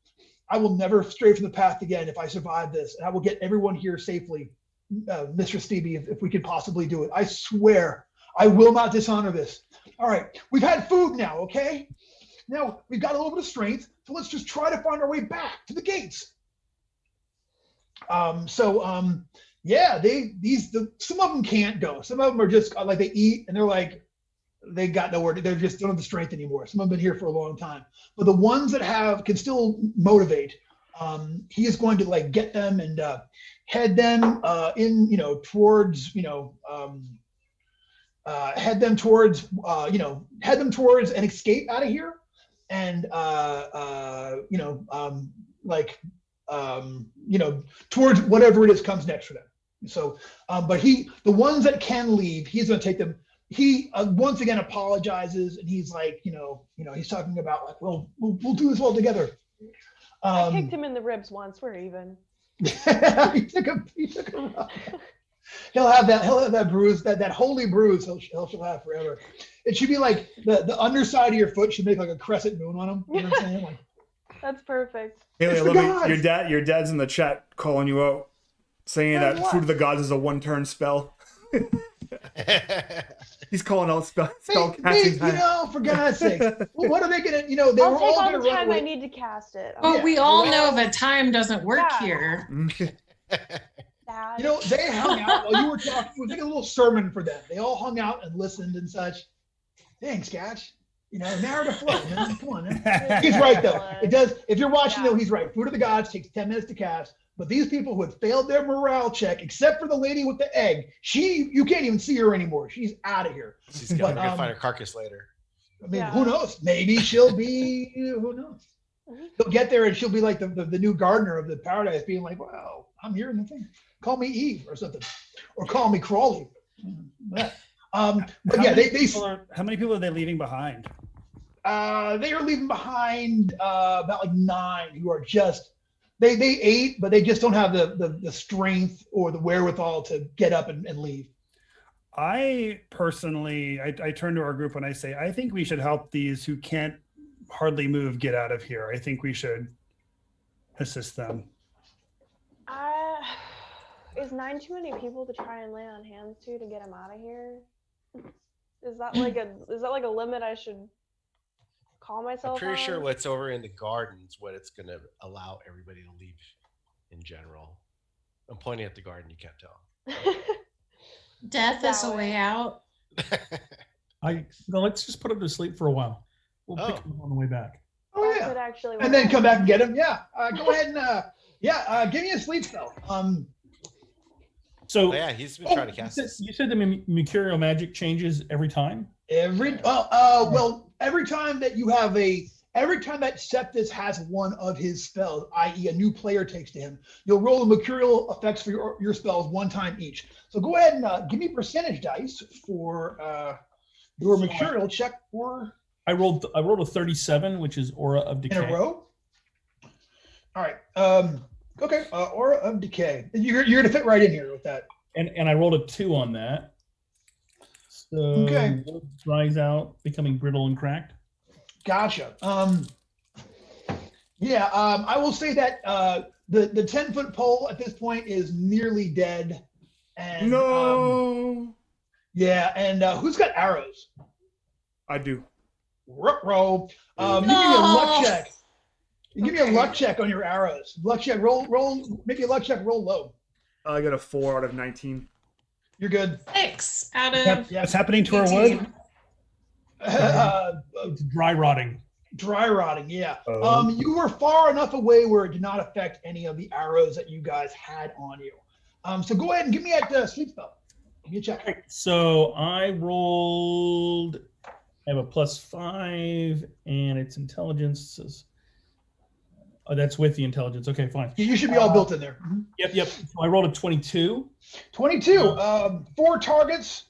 I will never stray from the path again if I survive this, and I will get everyone here safely, Mr. Stevie, if we could possibly do it. I swear, I will not dishonor this. All right, we've had food now, okay? Now we've got a little bit of strength, so let's just try to find our way back to the gates. Some of them can't go. Some of them are just like they eat and they're like, they got nowhere. They just don't have the strength anymore. Some have been here for a long time, but the ones that can still motivate. He is going to like get them and head them towards head them towards an escape out of here. and towards whatever it is comes next for them. So, but the ones that can leave, he's going to take them. He once again apologizes, and he's like, he's talking about like, we'll do this all together. I kicked him in the ribs once. We're even. he took a He'll have that bruise, that holy bruise he'll have forever. It should be like the underside of your foot should make like a crescent moon on him. You know what I'm saying? Like, that's perfect. Haley, your dad's in the chat calling you out, saying that Food of the Gods is a one-turn spell. He's calling out spell casting time. For God's sake. Well, what are they gonna? They I'll were take all all gonna the run time away. I need to cast it. But we all know that time doesn't work here. Dad. They hung out while you were talking. It was like a little sermon for them. They all hung out and listened and such. Thanks, Skatch. Narrative flow, man. Come on, man. He's right though. It does. If you're watching though, he's right. Food of the Gods takes 10 minutes to cast. But these people who had failed their morale check, except for the lady with the egg, you can't even see her anymore. She's out of here. She's gonna find her carcass later. I mean, who knows? Maybe she'll be. Who knows? He'll get there and she'll be like the new gardener of the paradise, being like, "Wow, I'm here in the thing. Call me Eve or something, or call me Crawley." But how many people are they leaving behind? They are leaving behind about like 9 who are just. They ate, but they just don't have the strength or the wherewithal to get up and leave. I personally, I turn to our group and I say, I think we should help these who can't hardly move get out of here. I think we should assist them. Is 9 too many people to try and lay on hands to get them out of here? Is that like a limit I should call myself? I'm pretty sure what's over in the gardens, what it's going to allow everybody to leave in general. I'm pointing at the garden, you can't tell. Death is a way out. Let's just put him to sleep for a while. We'll pick him up on the way back. Oh yeah, actually and then come back and get him. Yeah, go ahead and give me a sleep spell. So he's been trying to cast this. You said the mercurial magic changes every time. Every time that every time that Septus has one of his spells, i.e. a new player takes to him, you'll roll the mercurial effects for your spells one time each. So go ahead and give me percentage dice for your mercurial check for. I rolled a 37, which is Aura of Decay. In a row? All right. Okay. Aura of Decay. You're going to fit right in here with that. And I rolled a 2 on that. So wood dries out, becoming brittle and cracked. Gotcha. I will say that the 10-foot pole at this point is nearly dead. And no. And who's got arrows? I do. Roll. You give me a luck check. You give me a luck check on your arrows. Luck check. Roll. Maybe a luck check. Roll low. I got a 4 out of 19. You're good. 6 out of. What's happening to our wood? It's dry rotting. Dry rotting, yeah. You were far enough away where it did not affect any of the arrows that you guys had on you. So go ahead and give me that sleep spell. Give me a check. Right, so I rolled. I have a +5, and its intelligence is. Oh, that's with the intelligence. Okay, fine. You should be all built in there. Mm-hmm. Yep. So I rolled a 22. 22. 4 targets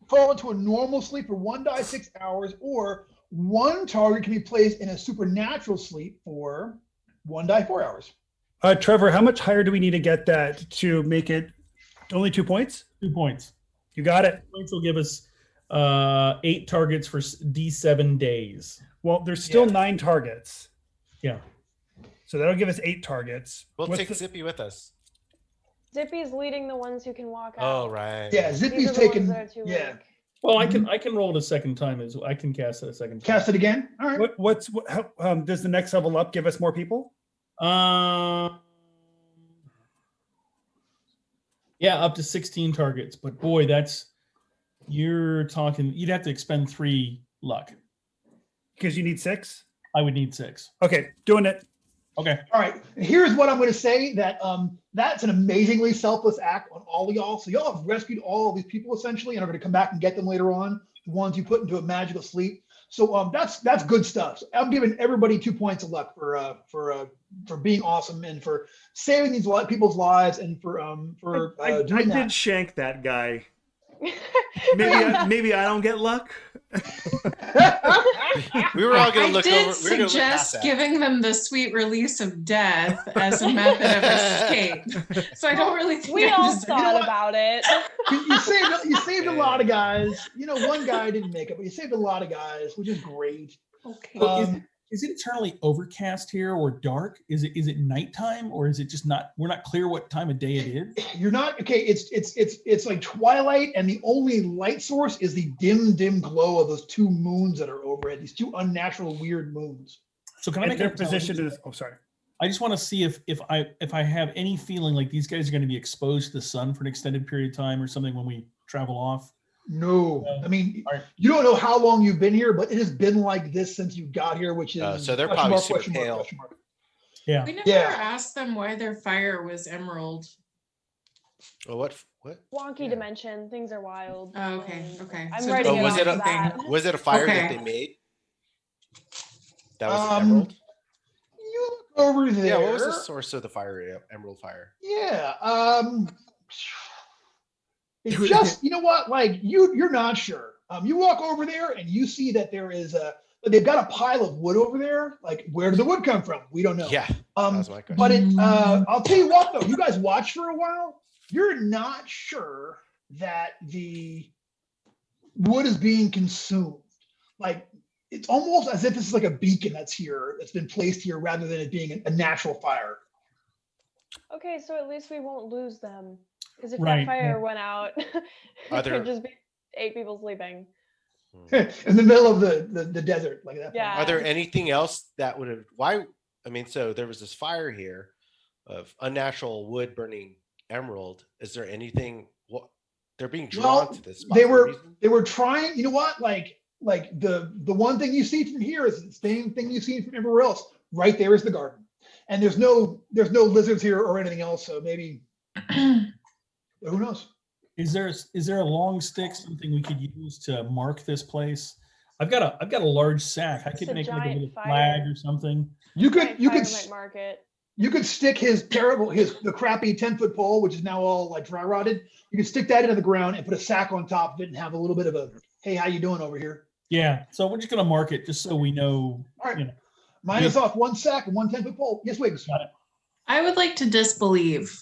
fall into a normal sleep for 1 die 6 hours, or 1 target can be placed in a supernatural sleep for 1 die 4 hours. Trevor, how much higher do we need to get that to make it only 2 points? 2 points. You got it. Points will give us 8 targets for D7 days. Well, there's still 9 targets. Yeah. So that'll give us 8 targets. We'll take Zippy with us. Zippy's leading the ones who can walk out. Oh, right. Yeah, Zippy's taking. Yeah. Well, I can roll it a second time as well. I can cast it a second time. Cast it again. All right. How does the next level up give us more people? Yeah, up to 16 targets. But boy, you're talking. You'd have to expend 3 luck. Because you need 6. I would need 6. Okay, doing it. Okay. All right. Here's what I'm going to say, that that's an amazingly selfless act on all of y'all. So y'all have rescued all of these people essentially and are going to come back and get them later on, the ones you put into a magical sleep. So that's good stuff. So I'm giving everybody 2 points of luck for being awesome and for saving these people's lives and for I doing that. did shank that guy. Maybe I don't get luck. We were all going I to look did over. We were gonna look past suggest that. giving them the sweet release of death as a method of escape. So I don't really think We I all deserve thought about it. You saved a lot of guys. You know, one guy didn't make it, but you saved a lot of guys, which is great. Okay. Is it eternally overcast here or dark? Is it nighttime or is it just not? We're not clear what time of day it is. You're not okay. It's like twilight, and the only light source is the dim glow of those 2 moons that are overhead. These 2 unnatural, weird moons. So can I make their a position is? Oh, sorry. I just want to see if I have any feeling like these guys are going to be exposed to the sun for an extended period of time or something when we travel off. No, I mean, All right. you don't know how long you've been here, but it has been like this since you got here, which is So they're question probably mark, super question mark, pale. question mark. Yeah. We never Yeah. asked them why their fire was emerald. Well, what? Wonky Yeah. dimension. Things are wild. Oh, okay. I'm So writing it it was off it for a- that. Was it a fire that Okay. they made? That was the Um, emerald. You look over there. Yeah. What was the source of the fire? Emerald fire. Yeah. It's just, you know what? Like you're not sure. You walk over there and you see that there is they've got a pile of wood over there. Like, where did the wood come from? We don't know. Yeah. That was my question. But I'll tell you what though, you guys watch for a while. You're not sure that the wood is being consumed. Like, it's almost as if this is like a beacon that's been placed here rather than it being a natural fire. Okay, so at least we won't lose them. Because if Right, that fire yeah. went out, Are it there- could just be 8 people sleeping. In the middle of the desert, like that. Yeah. Are there anything else that would have? Why? I mean, so there was this fire here of unnatural wood burning emerald. Is there anything? What they're being drawn Well, to this spot they for a were reason? they were trying. You know what? Like the one thing you see from here is the same thing you see from everywhere else. Right there is the garden, and there's no lizards here or anything else. So maybe who knows? Is there a long stick, something we could use to mark this place? I've got a large sack. I It's could a make like a giant little fire. flag or something. You could Giant you fire could might mark it. you could stick the crappy 10-foot pole, which is now all like dry rotted. You could stick that into the ground and put a sack on top of it and have a little bit of a, hey, how you doing over here? Yeah. So we're just gonna mark it just so we know. All right. You know. Minus off 1 sack and 1 10-foot pole. Yes, Wiggs. I would like to disbelieve.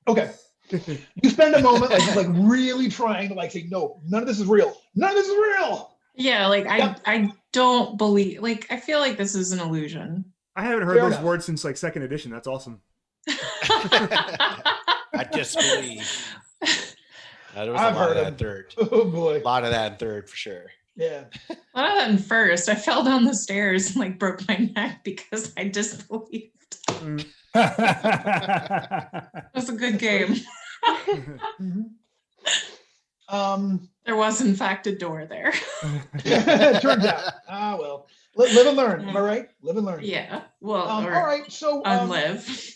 Okay. You spend a moment like just like really trying to like say, no, none of this is real. None of this is real. Yeah, like Yep. I don't believe. Like I feel like this is an illusion. I haven't heard Fair those enough. words since like 2nd edition. That's awesome. I just believe. There was I've a lot heard of that them. in third. Oh boy. A lot of that in third for sure. Yeah. Other than first, I fell down the stairs and like broke my neck because I disbelieved. It was a good game. There was in fact a door there. Turns out. Ah, well. Live and learn. Am I right? Live and learn. Yeah. Well, All or right. So unlive.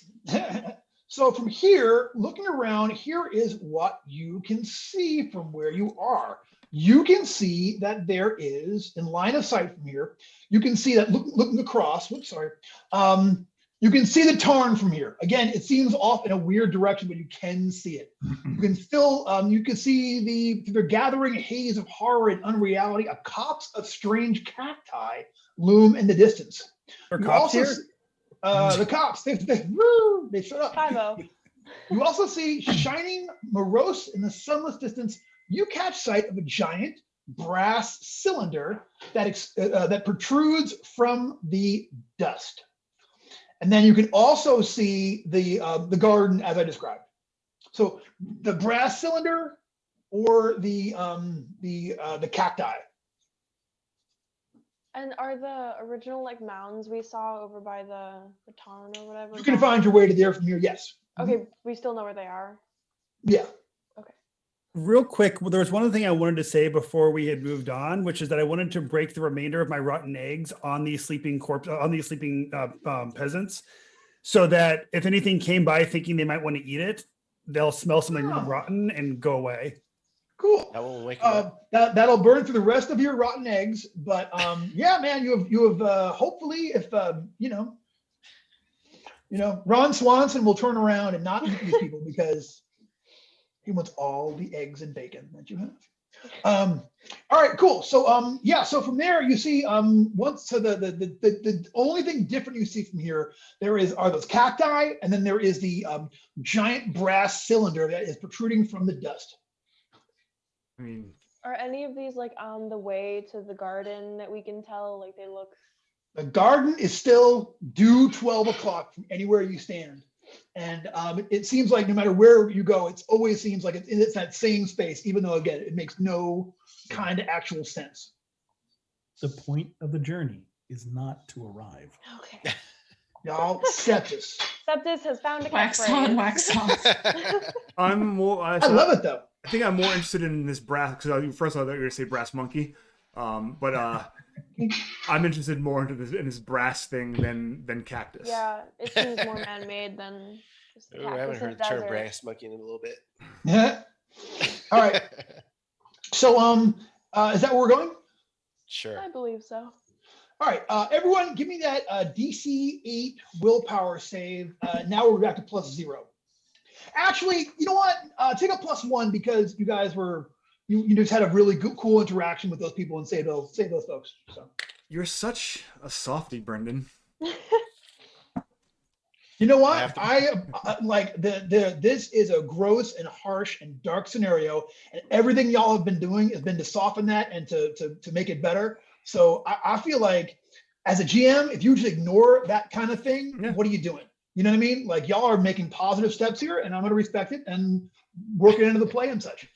so from here, looking around, here is what you can see from where you are. You can see that there is, in line of sight from here, you can see that looking across, whoops, sorry. You can see the tarn from here. Again, it seems off in a weird direction, but you can see it. You can still, you can see the gathering haze of horror and unreality, a copse of strange cacti loom in the distance. Are You cops also here? see- the cops, they shut up. 5-0. You also see shining morose in the sunless distance. You catch sight of a giant brass cylinder that protrudes from the dust. And then you can also see the garden as I described. So the brass cylinder or the cacti. And are the original like mounds we saw over by the tarn or whatever? You can find your way to there from here. Yes. Okay, we still know where they are. Yeah. Real quick, there was one other thing I wanted to say before we had moved on, which is that I wanted to break the remainder of my rotten eggs on these sleeping peasants, so that if anything came by thinking they might want to eat it, they'll smell something really rotten and go away. Cool. That won't wake him up. That'll burn through the rest of your rotten eggs. But yeah, man, you have hopefully if Ron Swanson will turn around and not eat these people because he wants all the eggs and bacon that you have. All right, cool. So yeah, so from there you see the only thing different you see from here are those cacti, and then there is the giant brass cylinder that is protruding from the dust. I mean, Are any of these like on the way to the garden that we can tell? Like they look. The garden is still due 12 o'clock from anywhere you stand. And it seems like no matter where you go, it always seems like it's that same space, even though, again, it makes no kind of actual sense. The point of the journey is not to arrive. Okay. Y'all, Septus. Septus has found a Wax catchphrase. on, wax off. I love it, though. I think I'm more interested in this brass, because first I thought you were going to say brass monkey. But I'm interested more in this brass thing than cactus. Yeah, it seems more man-made than just the Ooh, I haven't cactus in heard the the term desert. brass monkey in a little bit. Yeah. All right. So is that where we're going? Sure. I believe so. All right, everyone, give me that DC 8 willpower save. Now we're back to +0. Actually, you know what? Take a +1 because you guys you just had a really good, cool interaction with those people and save those folks. So You're such a softie, Brendan. you know what? This is a gross and harsh and dark scenario, and everything y'all have been doing has been to soften that and to make it better. So I feel like as a GM, if you just ignore that kind of thing, what are you doing? You know what I mean? Like y'all are making positive steps here, and I'm going to respect it and work it into the play and such.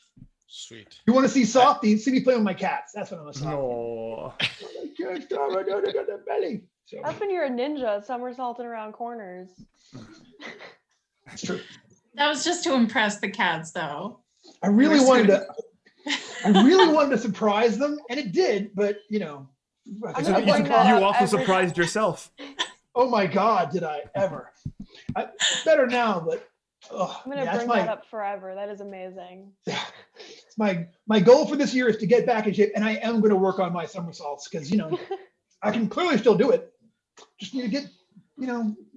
Sweet. You want to see softy? See me playing with my cats. That's what I'm a softy. No. So, That's when you're a ninja somersaulting around corners. that's true. That was just to impress the cats, though. I really wanted to surprise them, and it did. But I'm You gonna bring that up also every- surprised yourself. oh my God, did I ever? Better now, but I'm gonna bring that up forever. That is amazing. It's my goal for this year is to get back in shape, and I am going to work on my somersaults because I can clearly still do it. Just need to get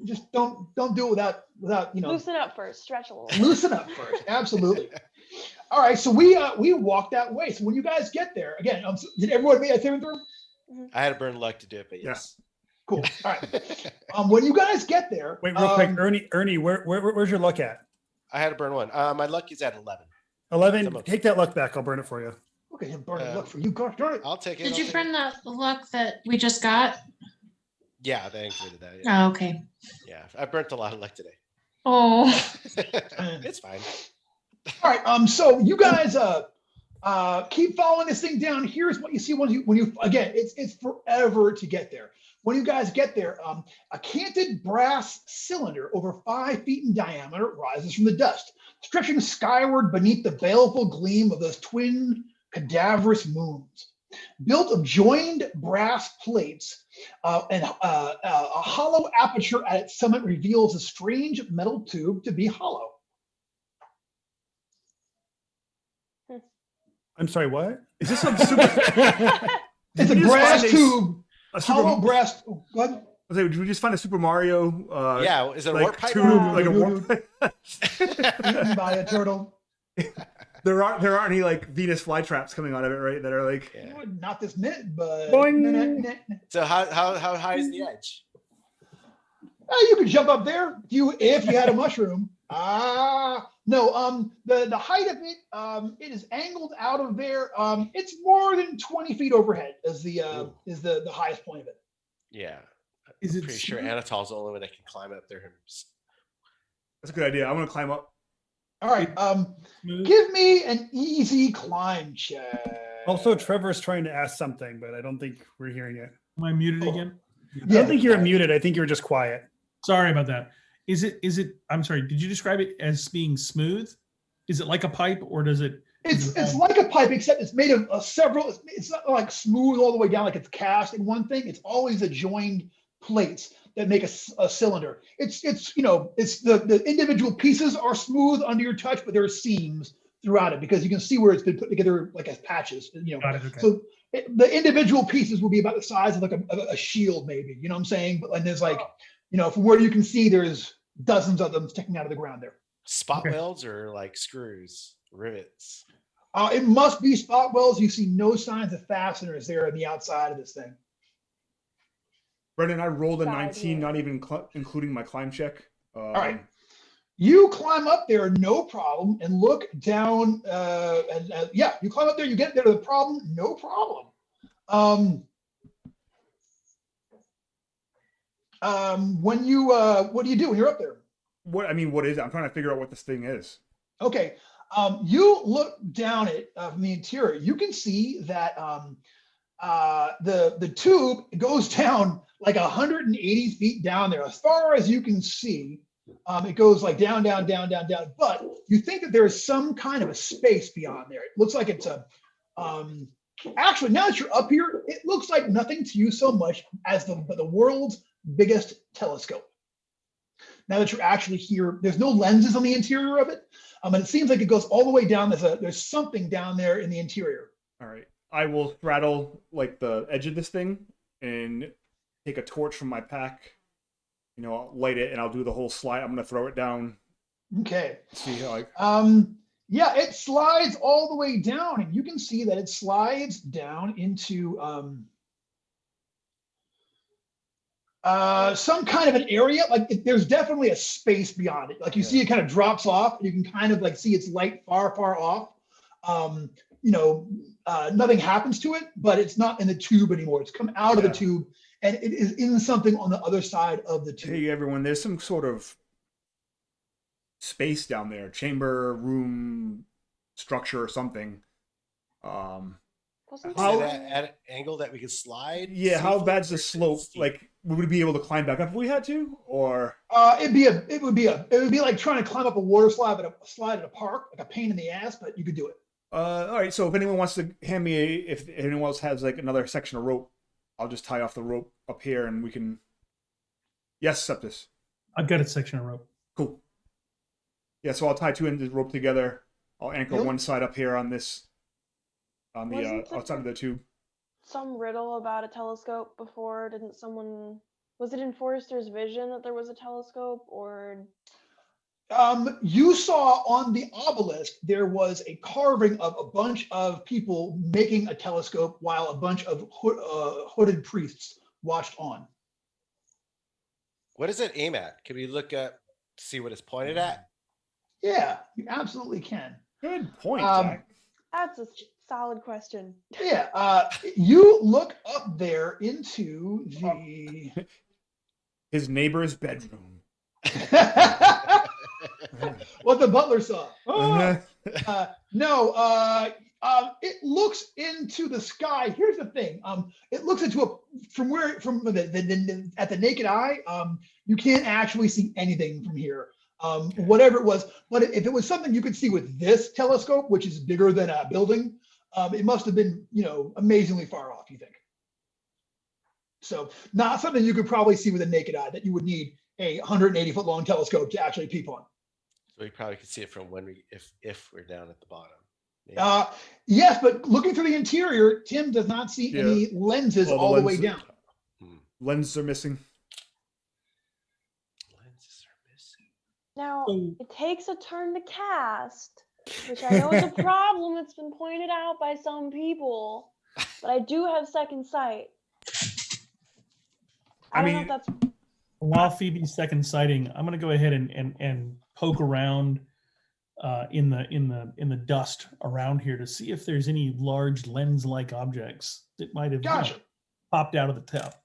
just don't do it without Loosen up first. Stretch a little. Loosen up first. Absolutely. All right, so we walk that way. So when you guys get there, again, did everyone make a saving throw? I had to burn luck to do it, but yes. Cool. All right. When you guys get there, Wait, real quick, Ernie, where's your luck at? I had to burn one. My luck is at 11. 11. Take that luck back. I'll burn it for you. Look at him burning luck for you. Gosh darn it. I'll take it. Did you burn the luck that we just got? Yeah, they included that. Yeah. Oh, okay. Yeah, I burnt a lot of luck today. Oh. It's fine. All right. So you guys keep following this thing down. Here's what you see when you again. It's forever to get there. When you guys get there, a canted brass cylinder over 5 feet in diameter rises from the dust, stretching skyward beneath the baleful gleam of those twin cadaverous moons. Built of joined brass plates and a hollow aperture at its summit reveals a strange metal tube to be hollow. I'm sorry, what? Is this some super? It's a brass tube. Hollow brass. What? Did we just find a Super Mario? Yeah, is it a warp pipe? Tube, like a warp pipe? Eaten by a turtle. There aren't any like Venus flytraps coming out of it, right? That are like Not this minute, but So how high is the edge? you could jump up there if you had a mushroom. No. The height of it, it is angled out of there. It's more than 20 feet overhead is the highest point of it. Yeah. Is it Pretty sure Anatol's the only one that can climb up there. That's a good idea. I'm gonna climb up. All right. Give me an easy climb check. Also, Trevor's trying to ask something, but I don't think we're hearing it. Am I muted again? I don't think you're muted. I think you're just quiet. Sorry about that. Is it, I'm sorry, did you describe it as being smooth? Is it like a pipe or does it? It's like a pipe, except it's made of several, it's not like smooth all the way down like it's cast in one thing. It's always the joined plates that make a cylinder. It's the individual pieces are smooth under your touch, but there are seams throughout it because you can see where it's been put together like as patches. You know, Got it, okay. so the individual pieces will be about the size of like a shield, maybe. You know what I'm saying? But and there's like, you know, from where you can see, there's dozens of them sticking out of the ground there. Spot welds or like screws, rivets? It must be spot welds. You see no signs of fasteners there on the outside of this thing. Brendan, I rolled a Side 19, wheel. not even including my climb check. All right. You climb up there, no problem, and look down. Yeah, you climb up there, you get there to the problem, no problem. When you, what do you do when you're up there? What is it? I'm trying to figure out what this thing is. Okay, you look down it from the interior. You can see that the tube goes down like 180 feet down there. As far as you can see, it goes like down, down, down, down, down. But you think that there is some kind of a space beyond there. It looks like it's a, actually, now that you're up here, it looks like nothing to you so much as the world's biggest telescope. Now that you're actually here, there's no lenses on the interior of it. And it seems like it goes all the way down. There's something down there in the interior. All right. I will straddle like the edge of this thing and take a torch from my pack. You know, I'll light it and I'll do the whole slide. I'm gonna throw it down. Okay. See how yeah, it slides all the way down, and you can see that it slides down into some kind of an area. Like there's definitely a space beyond it. Like you see it kind of drops off, and you can kind of like see its light far, far off. You know, nothing happens to it, but it's not in the tube anymore. It's come out of the tube, and it is in something on the other side of the tube. Hey everyone, there's some sort of space down there, chamber, room, structure, or something. Wasn't How there- at an angle that we could slide? Yeah, how safely, bad's the or is it slope? steep? Like, would we be able to climb back up if we had to, or? It would be like trying to climb up a water slide at a park, like a pain in the ass, but you could do it. All right. So if anyone wants to hand me if anyone else has like another section of rope, I'll just tie off the rope up here and we can. Yes, Septus. I've got a section of rope. Cool. Yeah, so I'll tie two ends of rope together. I'll anchor one side up here on this, on the Wasn't outside of the tube. some riddle about a telescope before? Didn't someone, was it in Forrester's vision that there was a telescope, or? You saw on the obelisk there was a carving of a bunch of people making a telescope while a bunch of hooded priests watched on. What does it aim at? Can we look at see what it's pointed at? Yeah, you absolutely can. Good point, Jack. That's a solid question. Yeah, you look up there into the His neighbor's bedroom. what the butler saw. Uh-huh. No, it looks into the sky. Here's the thing. It looks into at the naked eye. You can't actually see anything from here. Whatever it was, but if it was something you could see with this telescope, which is bigger than a building, it must have been, amazingly far off, you think. So not something you could probably see with a naked eye that you would need a 180-foot long telescope to actually peep on. So we probably could see it from when if we're down at the bottom. Maybe. Yes, but looking through the interior, Tim does not see any lenses all the way down. Lenses are missing. Lenses are missing. Now, it takes a turn to cast, which I know is a problem that's been pointed out by some people, but I do have second sight. I don't know if that's... While Phoebe's second sighting, I'm going to go ahead and poke around in the dust around here to see if there's any large lens-like objects that might have popped out of the top.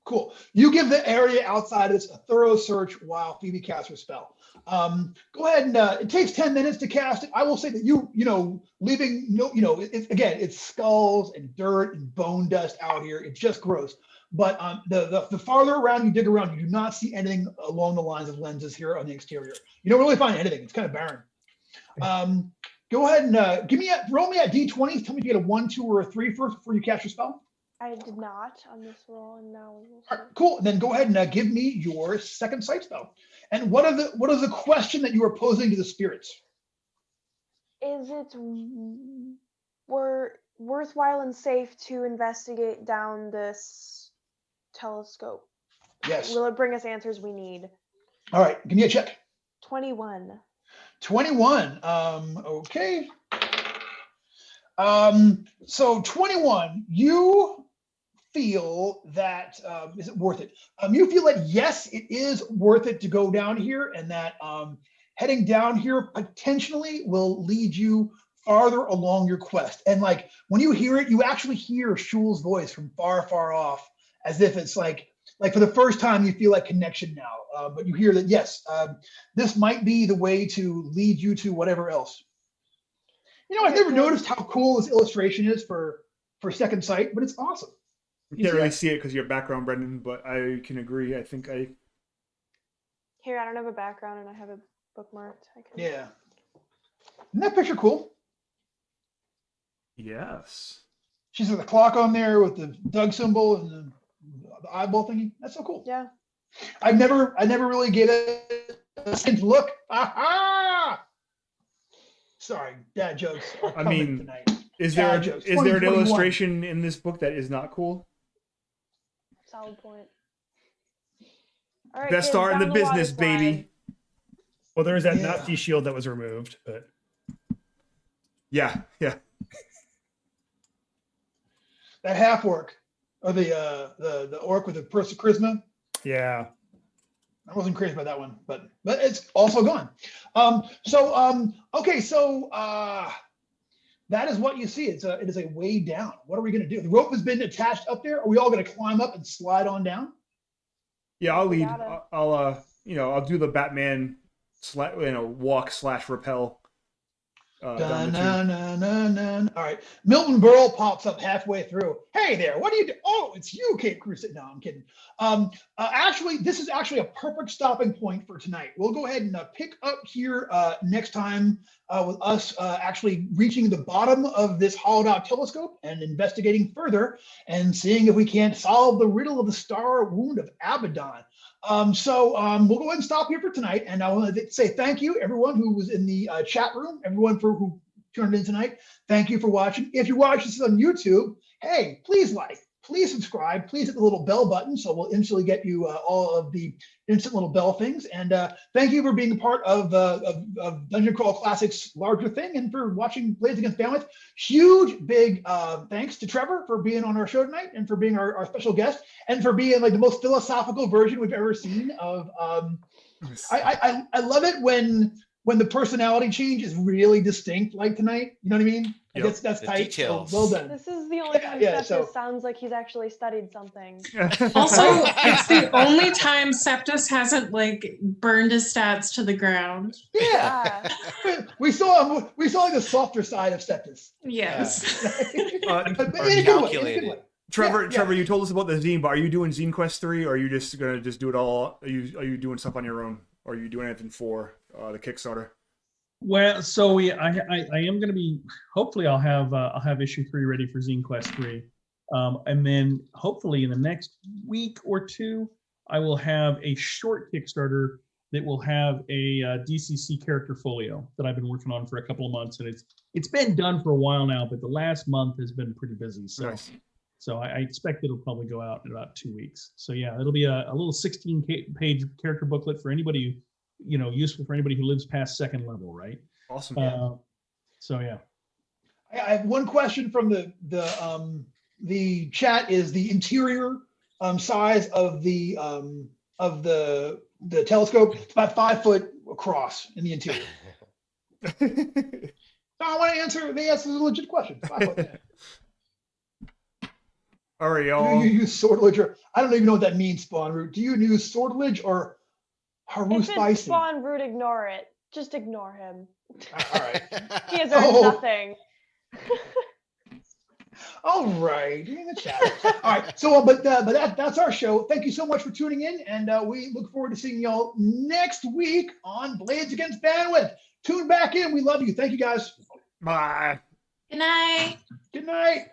Cool. You give the area outside this a thorough search while Phoebe casts her spell. Go ahead and it takes 10 minutes to cast it. I will say that leaving it's skulls and dirt and bone dust out here. It's just gross. But the farther around you dig around, you do not see anything along the lines of lenses here on the exterior. You don't really find anything. It's kind of barren. Go ahead and roll me at D20. Tell me if you get a 1, 2, or a 3 first before you cast your spell. I did not on this roll, and now we will see. All right, cool. And then go ahead and give me your second sight spell. And what is the question that you are posing to the spirits? Is it worthwhile and safe to investigate down this telescope? Yes. Will it bring us answers we need? All right, give me a check. 21. 21. Okay. So 21, you feel that, is it worth it? You feel that yes, it is worth it to go down here, and that heading down here potentially will lead you farther along your quest. And like when you hear it, you actually hear Shul's voice from far, far off, as if it's like for the first time you feel like connection now. But you hear that yes, this might be the way to lead you to whatever else. You know, I've never noticed how cool this illustration is for Second Sight, but it's awesome. You can't really see it because of your background, Brendan, but I can agree. I think Here, I don't have a background and I have it bookmarked. Yeah. Isn't that picture cool? Yes. She's got the clock on there with the Doug symbol and the eyeball thingy. That's so cool. Yeah. I never really gave it a second look. Aha! Sorry, dad jokes. I mean, tonight. Is there an illustration in this book that is not cool? Solid point. All right, Best star in the business, baby. Well, there was that Nazi shield that was removed, but yeah. That half orc, or the orc with the burst of charisma. Yeah. I wasn't crazy about that one, but it's also gone. Okay, so that is what you see. It is a way down. What are we going to do? The rope has been attached up there. Are we all going to climb up and slide on down? Yeah, I'll lead. I'll do the Batman walk/rappel. All right. Milton Berle pops up halfway through. Hey there, what do you do? Oh, it's you, Kate Crusett. No, I'm kidding. Actually, this is actually a perfect stopping point for tonight. We'll go ahead and pick up here next time with us actually reaching the bottom of this hollowed out telescope and investigating further and seeing if we can't solve the riddle of the Star Wound of Abbadon. We'll go ahead and stop here for tonight. And I want to say thank you, everyone who was in the chat room, everyone who tuned in tonight. Thank you for watching. If you watch this on YouTube, hey, please please subscribe, please hit the little bell button so we'll instantly get you all of the instant little bell things. And thank you for being a part of Dungeon Crawl Classics larger thing and for watching Blades Against Bandwidth. Huge, big thanks to Trevor for being on our show tonight and for being our special guest and for being like the most philosophical version we've ever seen of. I love it when the personality change is really distinct, like tonight. You know what I mean? Yep. That's tight. So well done. This is the only time Septus sounds like he's actually studied something. Also, it's the only time Septus hasn't burned his stats to the ground. Yeah. we saw like the softer side of Septus. Yes. Trevor, you told us about the zine, but are you doing Zine Quest 3, or are you just gonna do it all? Are you doing stuff on your own, or are you doing anything for the Kickstarter? Well, so I am going to be. Hopefully, I'll have issue 3 ready for Zine Quest 3, and then hopefully in the next week or two, I will have a short Kickstarter that will have a DCC character folio that I've been working on for a couple of months, and it's been done for a while now, but the last month has been pretty busy. So. Nice. So I expect it'll probably go out in about 2 weeks. So yeah, it'll be a little 16-page character booklet for anybody, useful for anybody who lives past 2nd level, right? Awesome. So yeah. I have one question from the chat. Is the interior size of the telescope? It's about 5 foot across in the interior. No, I want to answer. They asked a legit question. 5 foot. All right, y'all. Do you use swordledge or I don't even know what that means, Spawn Root. Do you use swordledge or Haru Spicy? If it's Spawn Root, ignore it. Just ignore him. All right. He has earned nothing. All right. In the chat. All right. So, but that's our show. Thank you so much for tuning in, and we look forward to seeing y'all next week on Blades Against Bandwidth. Tune back in. We love you. Thank you, guys. Bye. Good night. Good night.